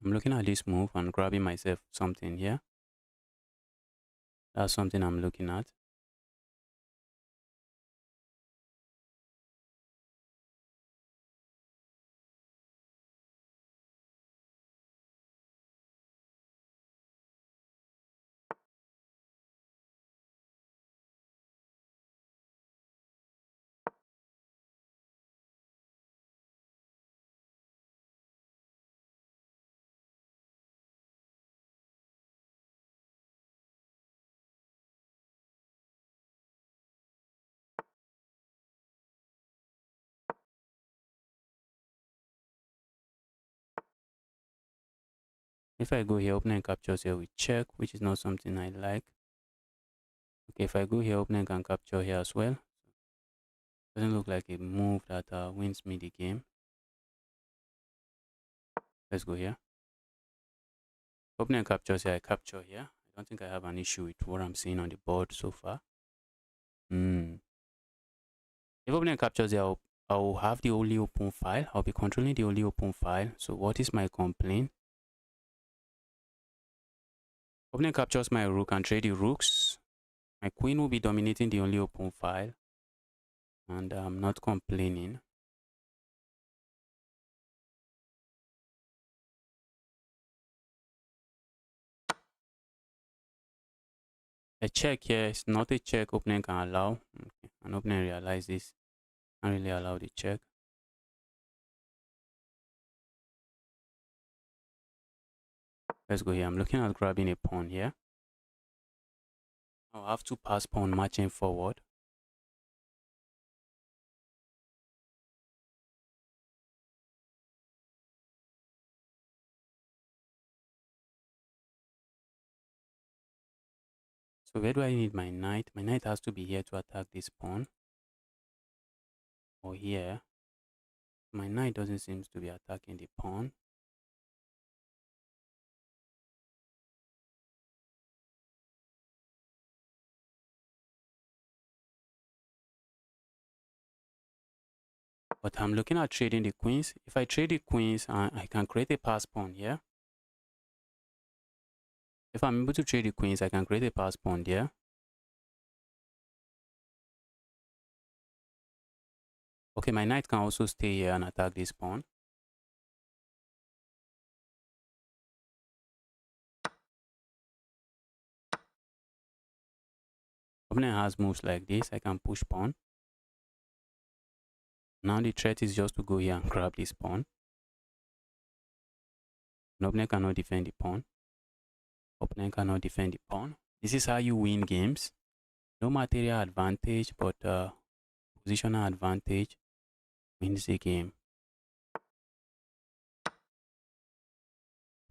I'm looking at this move and grabbing myself something here. That's something I'm looking at. If I go here, opponent captures here with check, which is not something I like. Okay, if I go here, opponent can capture here as well. Doesn't look like a move that wins me the game. Let's go here. Opponent captures here, I capture here. I don't think I have an issue with what I'm seeing on the board so far. If opponent captures here, I'll have the only open file. I'll be controlling the only open file. So what is my complaint? Opponent captures my rook and trade the rooks. My queen will be dominating the only open file. and I'm not complaining. A check here is not a check opening can allow. Okay. And opening realize this. Can't really allow the check. Let's go here. I'm looking at grabbing a pawn here. I'll have to pass pawn marching forward. So where do I need my knight? My knight has to be here to attack this pawn. Or here. My knight doesn't seem to be attacking the pawn. But I'm looking at trading the queens. If I trade the queens, I can create a pass pawn here. If I'm able to trade the queens, I can create a pass pawn there. Okay, my knight can also stay here and attack this pawn. Opponent has moves like this. I can push pawn. Now the threat is just to go here and grab this pawn. And opponent cannot defend the pawn. Opponent cannot defend the pawn. This is how you win games. No material advantage, but positional advantage wins the game.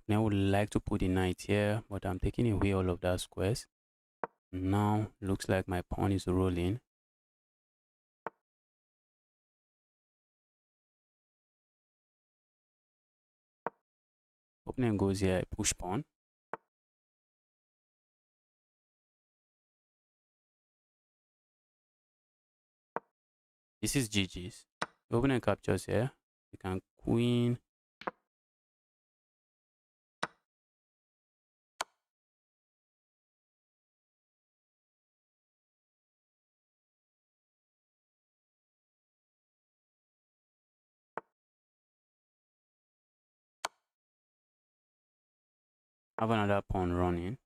Now I would like to put the knight here, but I'm taking away all of that squares. Now looks like my pawn is rolling. Opponent goes here, I push pawn. This is GG's. The opponent captures here. You can queen. Have another pawn running.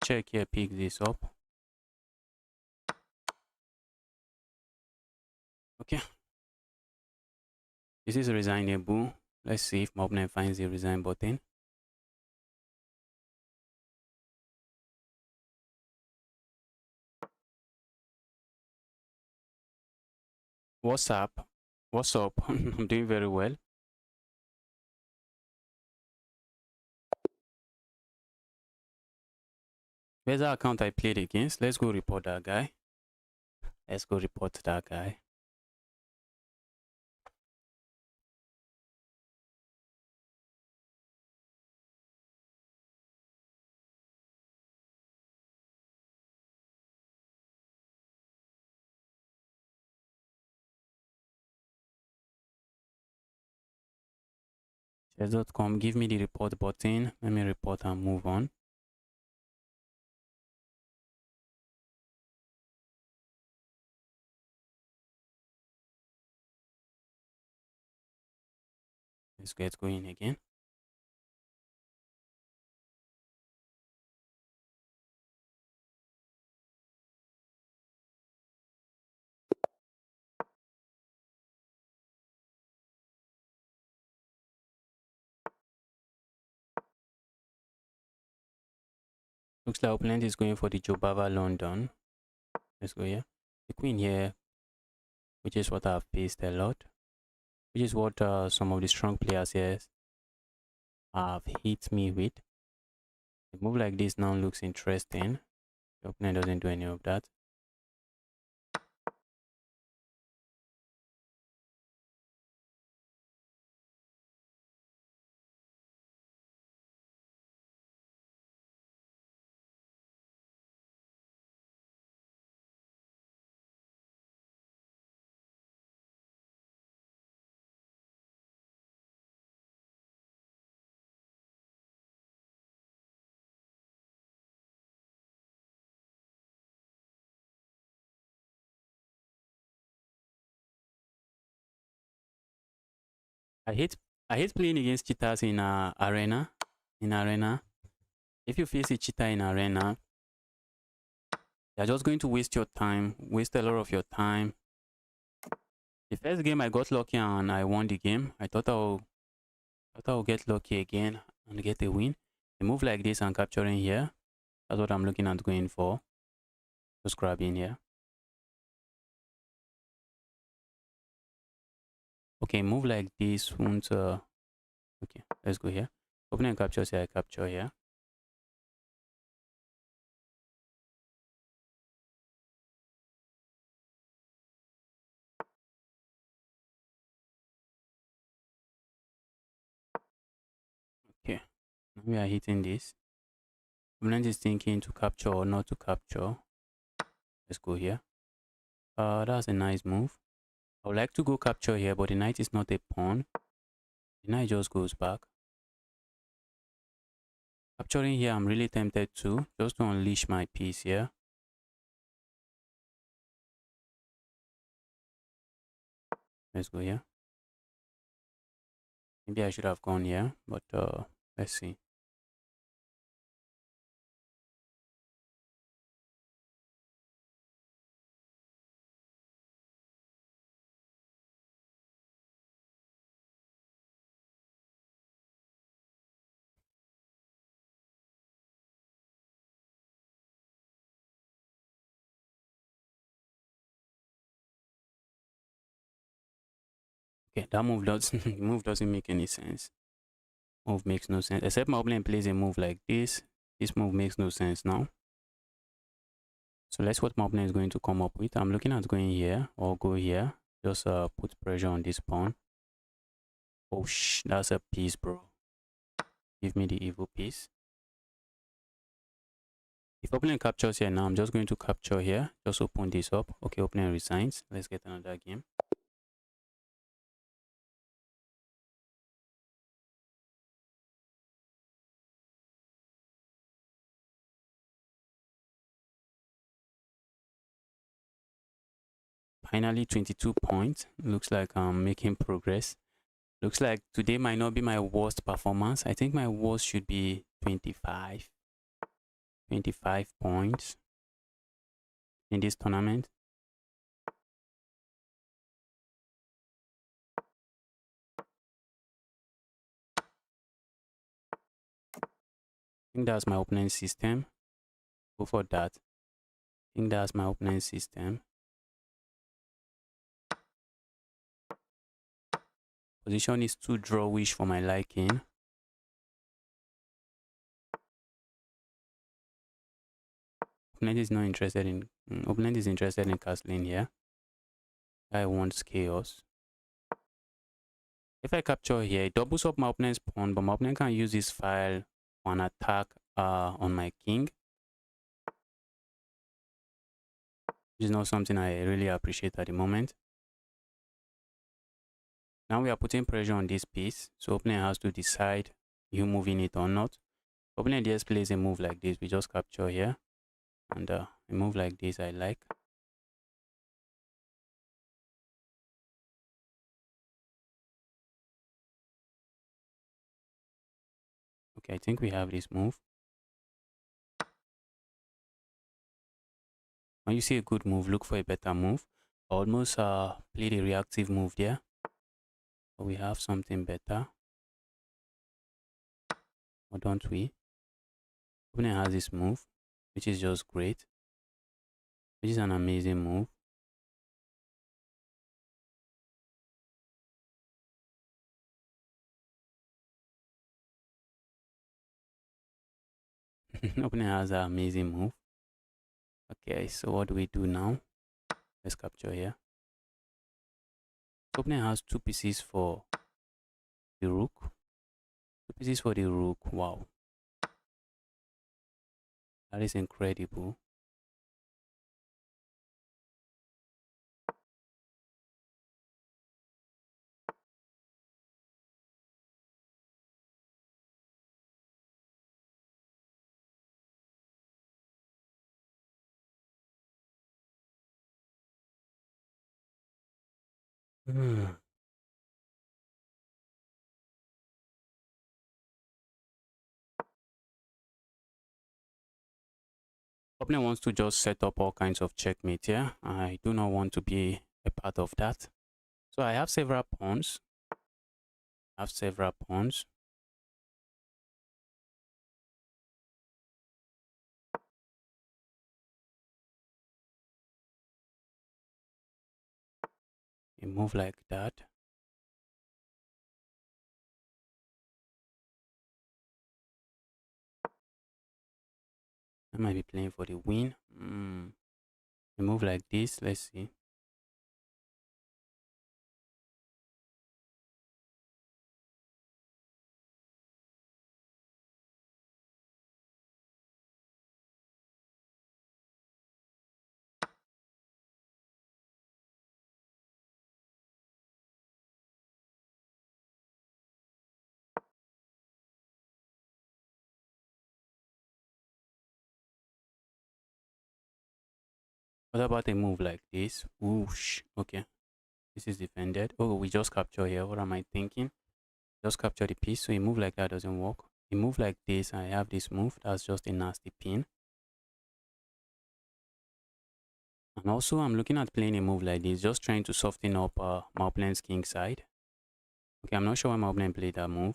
Check here, pick this up. Okay. This is resignable. Let's see if my opponent finds the resign button. What's up? What's up? I'm doing very well. Where's the account I played against? Let's go report that guy. Let's go report that guy. Chess.com, give me the report button. Let me report and move on. Let's get going again. Looks like opponent is going for the Jobava London. Let's go here. The queen here, which is what I've faced a lot. Which is what some of the strong players here have hit me with. A move like this now looks interesting. The opponent doesn't do any of that. I hate I hate playing against cheaters in arena. In arena, if you face a cheater in arena, you're just going to waste your time, waste a lot of your time. The first game I got lucky and I won the game. I thought I'll get lucky again and get a win. A move like this and capturing here. That's what I'm looking at going for. Just grabbing here. Okay, move like this won't okay, let's go here. Opening captures here, I capture here. Okay, now we are hitting this. Opponent is thinking to capture or not to capture. Let's go here. That's a nice move. I would like to go capture here, but the knight is not a pawn. The knight just goes back. Capturing here, I'm really tempted to, just to unleash my piece here. Let's go here. Maybe I should have gone here, but let's see. Okay, that move doesn't move doesn't make any sense. Move makes no sense. Except my opponent plays a move like this. This move makes no sense now. So let's see what my opponent is going to come up with. I'm looking at going here or go here. Just put pressure on this pawn. Oh that's a piece, bro. Give me the evil piece. If opponent captures here now, I'm just going to capture here. Just open this up. Okay, opponent resigns. Let's get another game. Finally, 22 points. Looks like I'm making progress. Looks like today might not be my worst performance. I think my worst should be 25 points in this tournament. I think that's my opening system. Go for that. I think that's my opening system. Position is too drawish for my liking. Opponent is not interested in opponent is interested in castling here. I want chaos. If I capture here, it doubles up my opponent's pawn, but my opponent can use this file for an attack on my king. Which is not something I really appreciate at the moment. Now we are putting pressure on this piece, so opponent has to decide you moving it or not. Opponent just plays a move like this. We just capture here, and a move like this I like. Okay, I think we have this move. When you see a good move, look for a better move. I almost played a reactive move there, but we have something better. Or don't we? Opponent has this move, which is just great. Which is an amazing move. Opponent has an amazing move. Okay, so what do we do now? Let's capture here. Opponent has two pieces for the rook. Two pieces for the rook. Wow. That is incredible. Opponent wants to just set up all kinds of checkmate here. I do not want to be a part of that. So I have several pawns. A move like that. I might be playing for the win. A move like this. Let's see. What about a move like this? Whoosh. Okay. This is defended. Oh, we just capture here. What am I thinking? Just capture the piece. So a move like that doesn't work. A move like this, I have this move. That's just a nasty pin. And also, I'm looking at playing a move like this, just trying to soften up my opponent's king side. Okay, I'm not sure why my opponent played that move.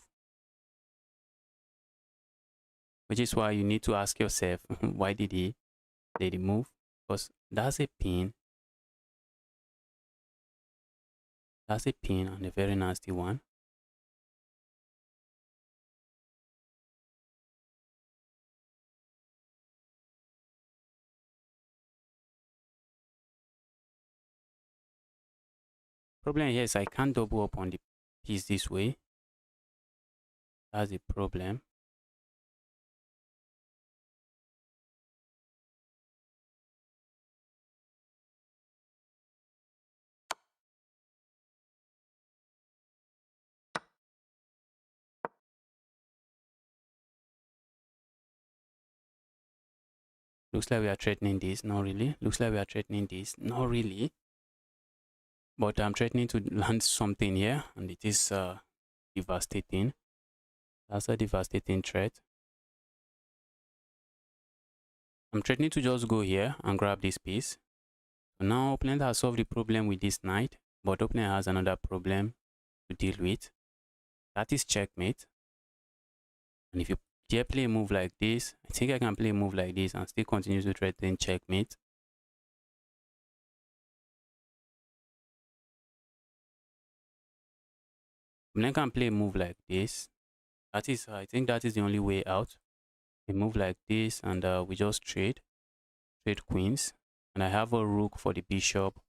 Which is why you need to ask yourself, why did he play the move? Because that's a pin. That's a pin and a very nasty one. Problem here is I can't double up on the piece this way. That's the problem. Looks like we are threatening this. Not really. Looks like we are threatening this. Not really. But I'm threatening to land something here, and it is devastating. That's a devastating threat. I'm threatening to just go here and grab this piece. So now opponent has solved the problem with this knight, but opponent has another problem to deal with. That is checkmate. And if you dare play a move like this, I think I can play a move like this and still continue to threaten checkmate. Opponent can play a move like this. That is, I think that is the only way out. A move like this, and we just trade queens. And I have a rook for the bishop,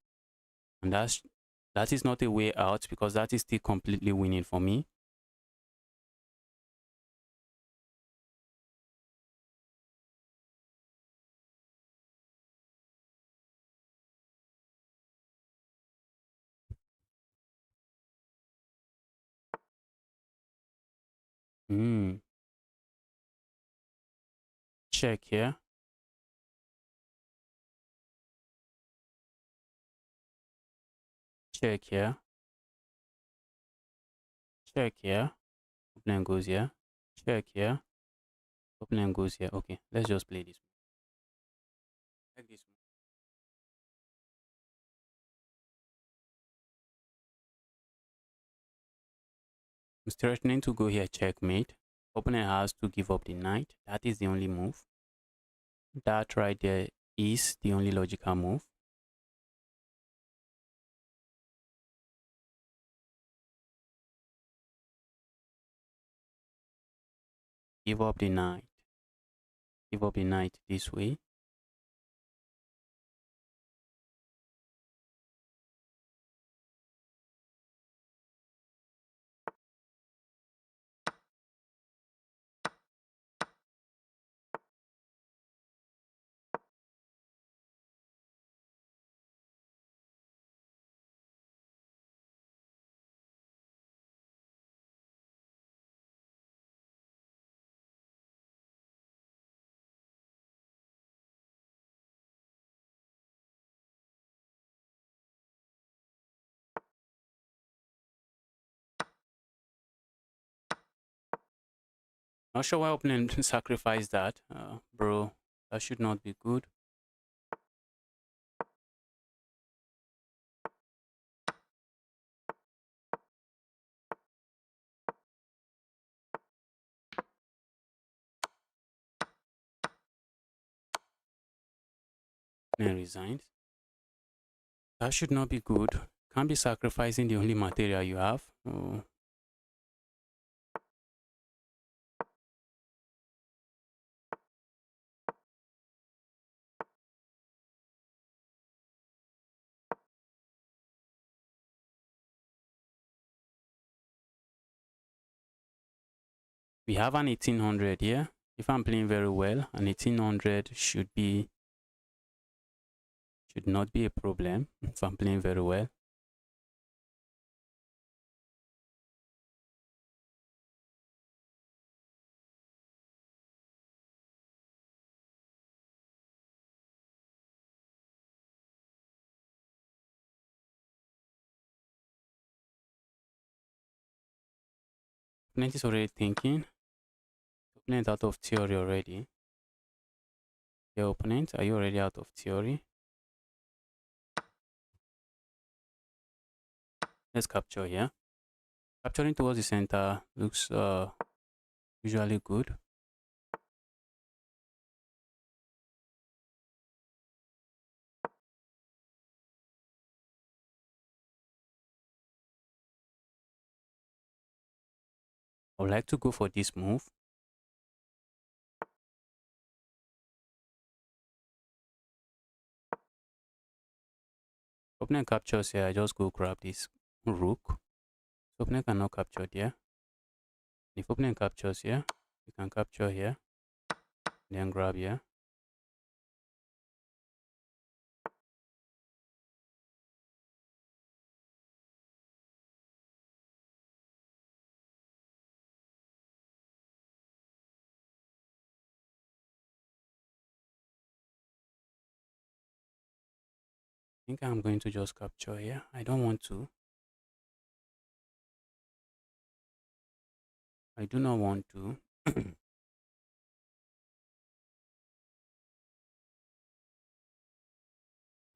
and that is not a way out because that is still completely winning for me. Check here. Check here. Check here. Opponent goes here. Check here. Opponent goes here. Okay, let's just play this. Like this. I'm threatening to go here, checkmate. Opponent has to give up the knight. That is the only move. That right there is the only logical move. Give up the knight. Give up the knight this way. Not sure why opponent sacrificed that, bro. That should not be good. and resigned. That should not be good. Can't be sacrificing the only material you have. Oh. We have an 1800 here. If I'm playing very well, an 1800 should not be a problem if I'm playing very well. Opponent is already thinking. Opponent out of theory already. Your opponent, are you already out of theory? Let's capture here. Capturing towards the center looks usually good. I would like to go for this move. Opponent captures here, I just go grab this rook. So opponent cannot capture there. If opponent captures here, you can capture here, then grab here. I think I'm going to just capture here. I don't want to. I do not want to.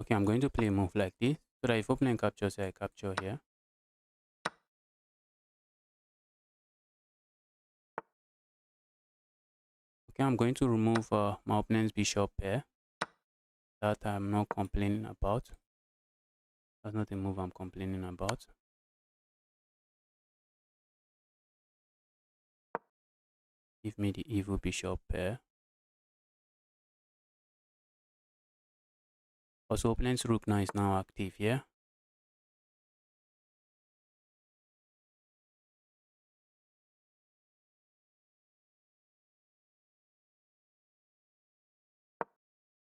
Okay, I'm going to play a move like this so that if opponent captures here, I capture here. Okay, I'm going to remove my opponent's bishop pair. That I'm not complaining about. That's not a move I'm complaining about. Give me the evil bishop pair. Also, opponent's rook now is now active here.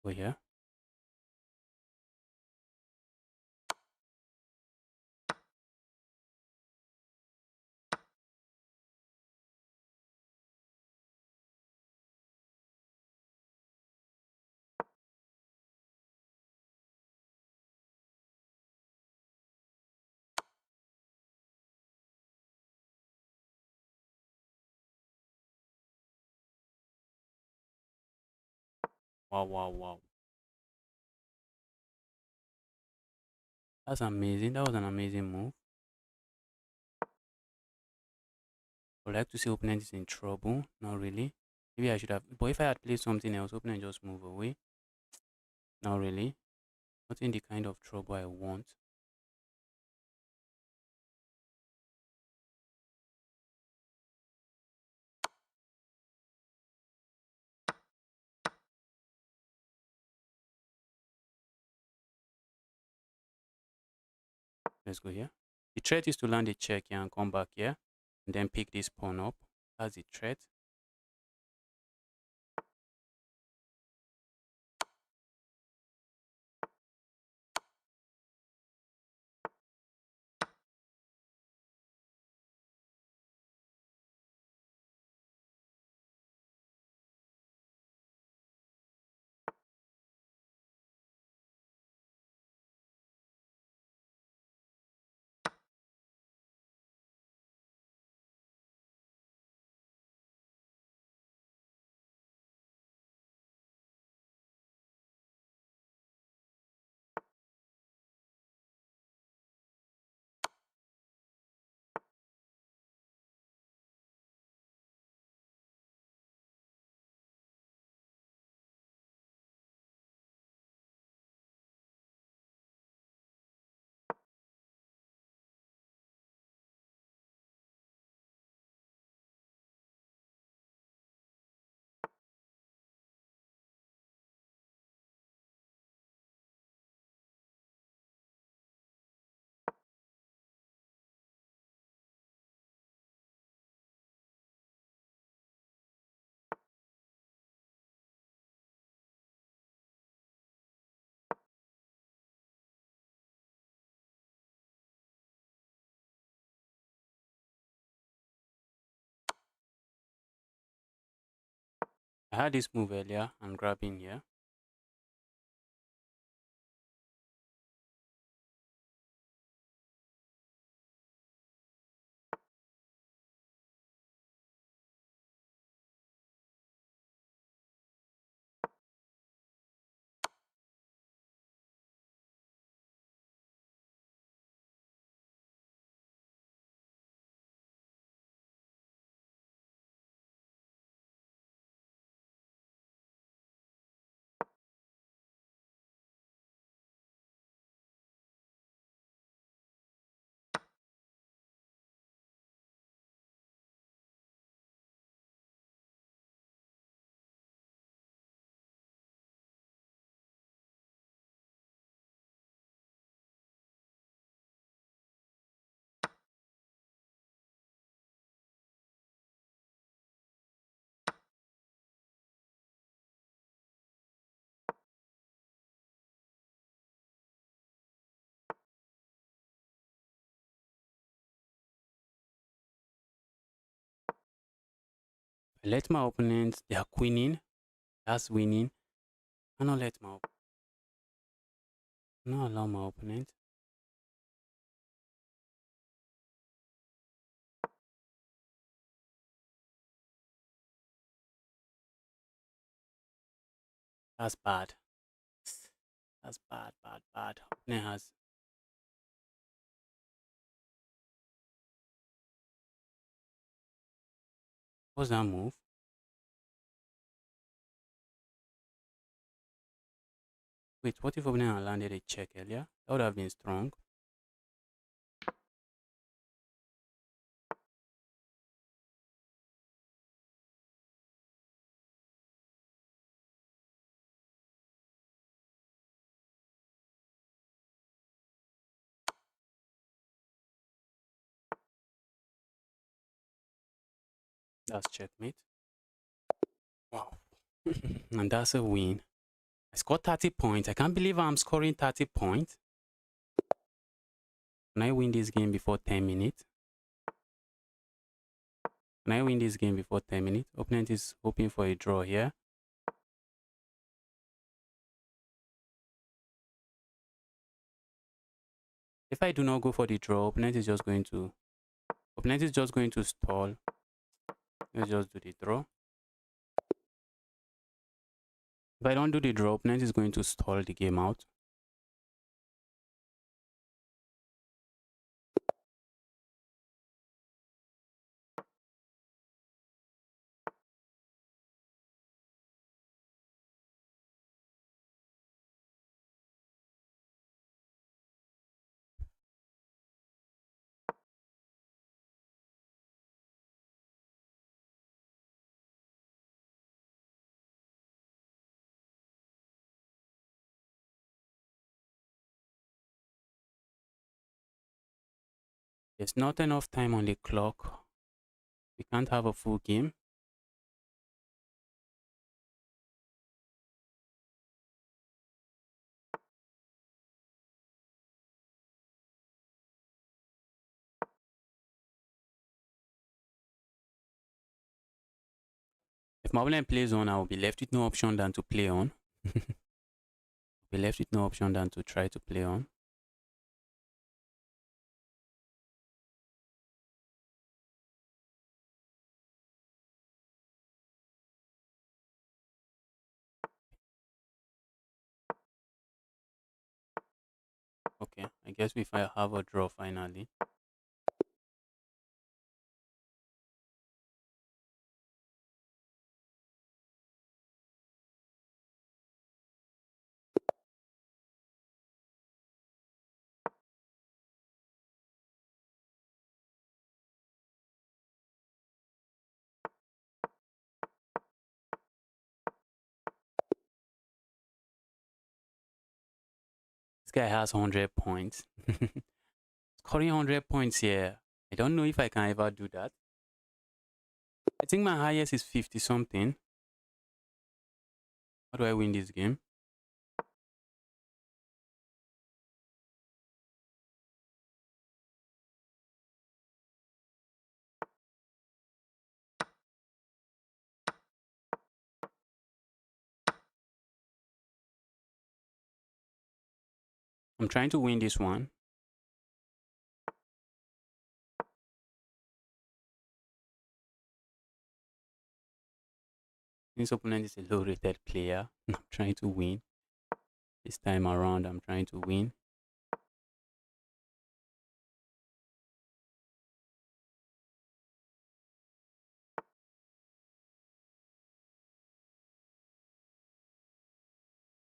Go here. Wow, wow, wow. That's amazing. That was an amazing move. I would like to say opponent is in trouble. Not really. Maybe I should have. But if I had played something else, opponent just move away. Not really. Not in the kind of trouble I want. Let's go here. The threat is to land a check here and come back here. And then pick this pawn up. That's the threat. I had this move earlier and grabbing here. I let my opponents, they are queening. That's winning. I not let my not allow my opponent. That's bad. That's bad, bad, bad. Opponent has what's that move? Wait, what if opponent had landed a check earlier? That would have been strong. That's checkmate. Wow. And that's a win. I scored 30 points. I can't believe I'm scoring 30 points. Can I win this game before 10 minutes? Can I win this game before 10 minutes? Opponent is hoping for a draw here. If I do not go for the draw, opponent is just going to stall. Let's just do the draw. If I don't do the draw, opponent is going to stall the game out. There's not enough time on the clock. We can't have a full game. If my opponent plays on, I will be left with no option than to play on. Be left with no option than to try to play on. Okay, I guess if I have a draw finally. This guy has 100 points. Scoring 100 points here. I don't know if I can ever do that. I think my highest is 50 something. How do I win this game? I'm trying to win this one. This opponent is a low rated player. I'm trying to win. This time around, I'm trying to win.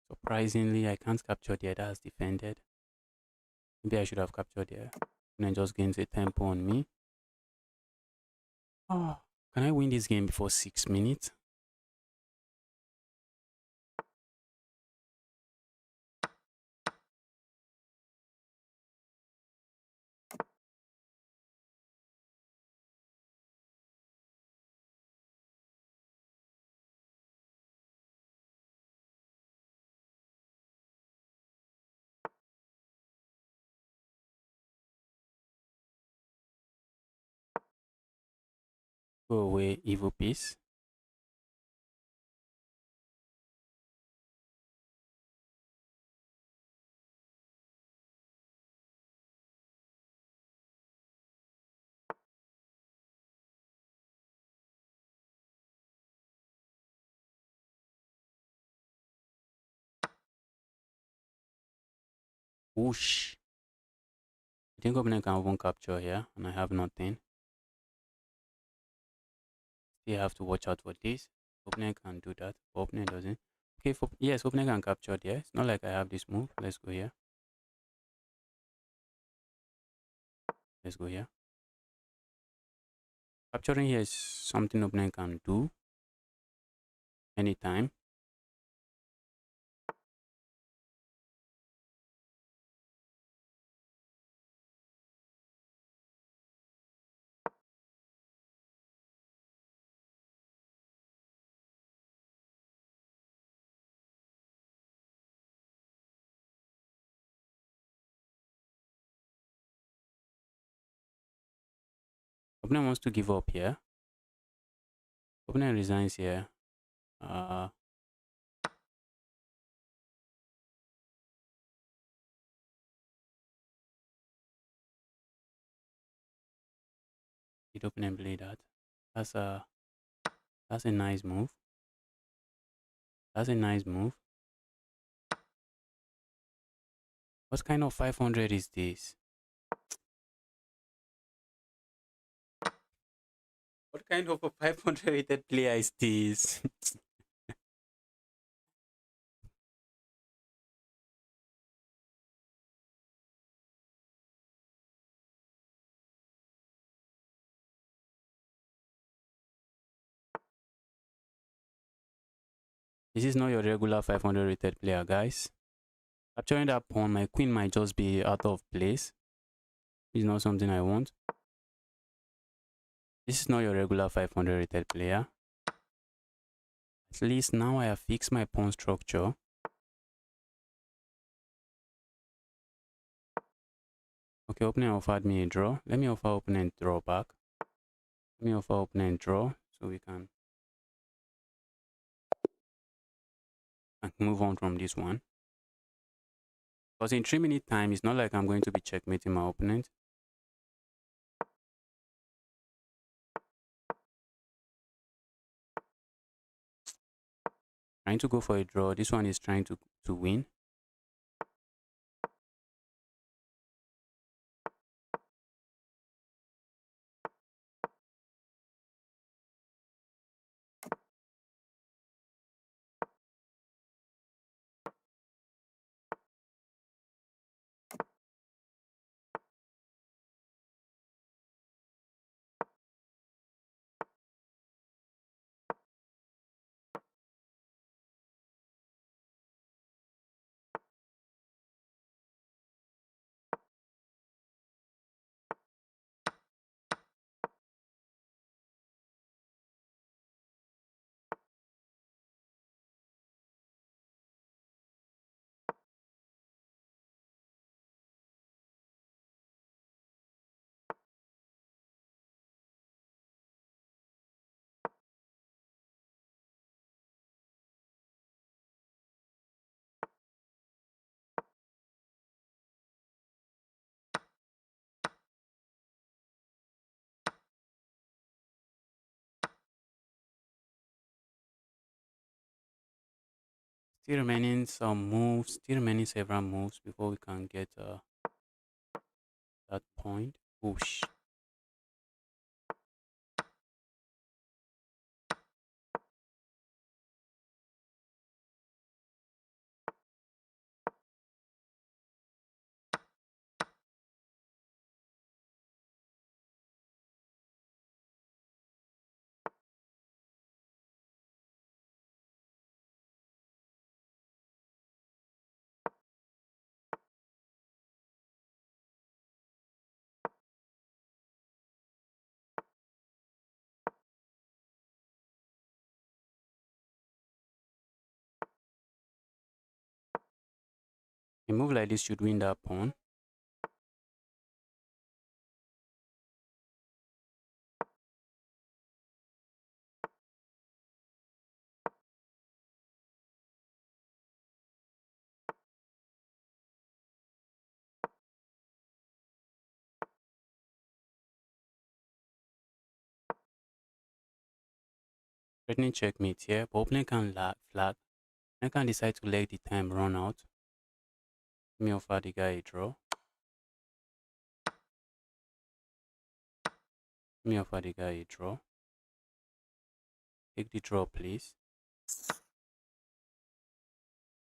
Surprisingly, I can't capture there. That's defended. Maybe I should have captured there. And then just gains a tempo on me. Oh, can I win this game before 6 minutes? Go away, evil piece. Whoosh. I think opponent can even capture here, and I have nothing. Still have to watch out for this. Opponent can do that, but opponent doesn't. Okay, yes, opponent can capture there. It's not like I have this move. Let's go here. Let's go here. Capturing here is something opponent can do anytime. Opponent wants to give up here. Opponent resigns here. The opponent play that. That's a nice move. That's a nice move. What kind of 500 is this? What kind of a 500 rated player is this? This is not your regular 500 rated player, guys. Capturing that pawn, my queen might just be out of place. It's not something I want. This is not your regular 500 rated player. At least now I have fixed my pawn structure. Okay, opponent offered me a draw. Let me offer opponent draw back. Let me offer opponent draw so we can move on from this one. Because in 3 minute time, it's not like I'm going to be checkmating my opponent. Trying to go for a draw. This one is trying to win. Still remaining some moves, still remaining several moves before we can get that point. Whoosh. A move like this should win that pawn. Threatening checkmate here, but opponent can flag. I can decide to let the time run out. Let me offer the guy a draw. Let me offer the guy a draw. Take the draw, please.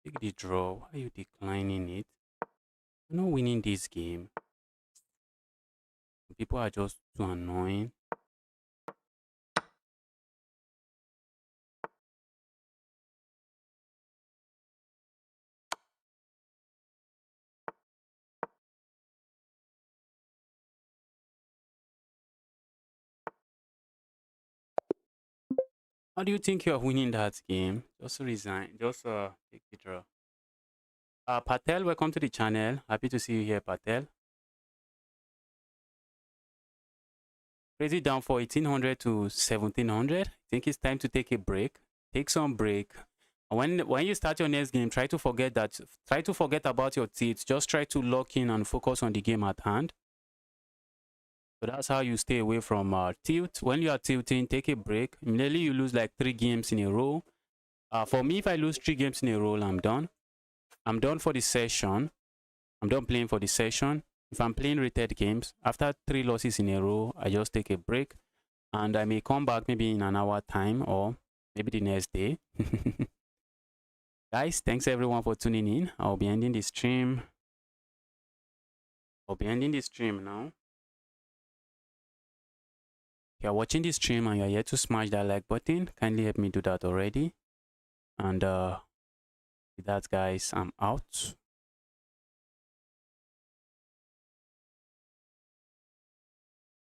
Take the draw. Why are you declining it? You're not winning this game. People are just too annoying. How do you think you're winning that game? Just resign. Just take the draw. Patel, welcome to the channel. Happy to see you here, Patel. Raise it down for 1800 to 1700. I think it's time to take a break. Take some break. When you start your next game, try to forget that. Try to forget about your tilts. Just try to lock in and focus on the game at hand. So that's how you stay away from tilt. When you are tilting, take a break. Immediately you lose like 3 games in a row. For me, if I lose 3 games in a row, I'm done. I'm done for the session. I'm done playing for the session. If I'm playing rated games, after 3 losses in a row, I just take a break. And I may come back maybe in an hour time or maybe the next day. Guys, thanks everyone for tuning in. I'll be ending the stream. I'll be ending the stream now. If you're watching this stream and you're yet to smash that like button, kindly help me do that already. And with that, guys, I'm out.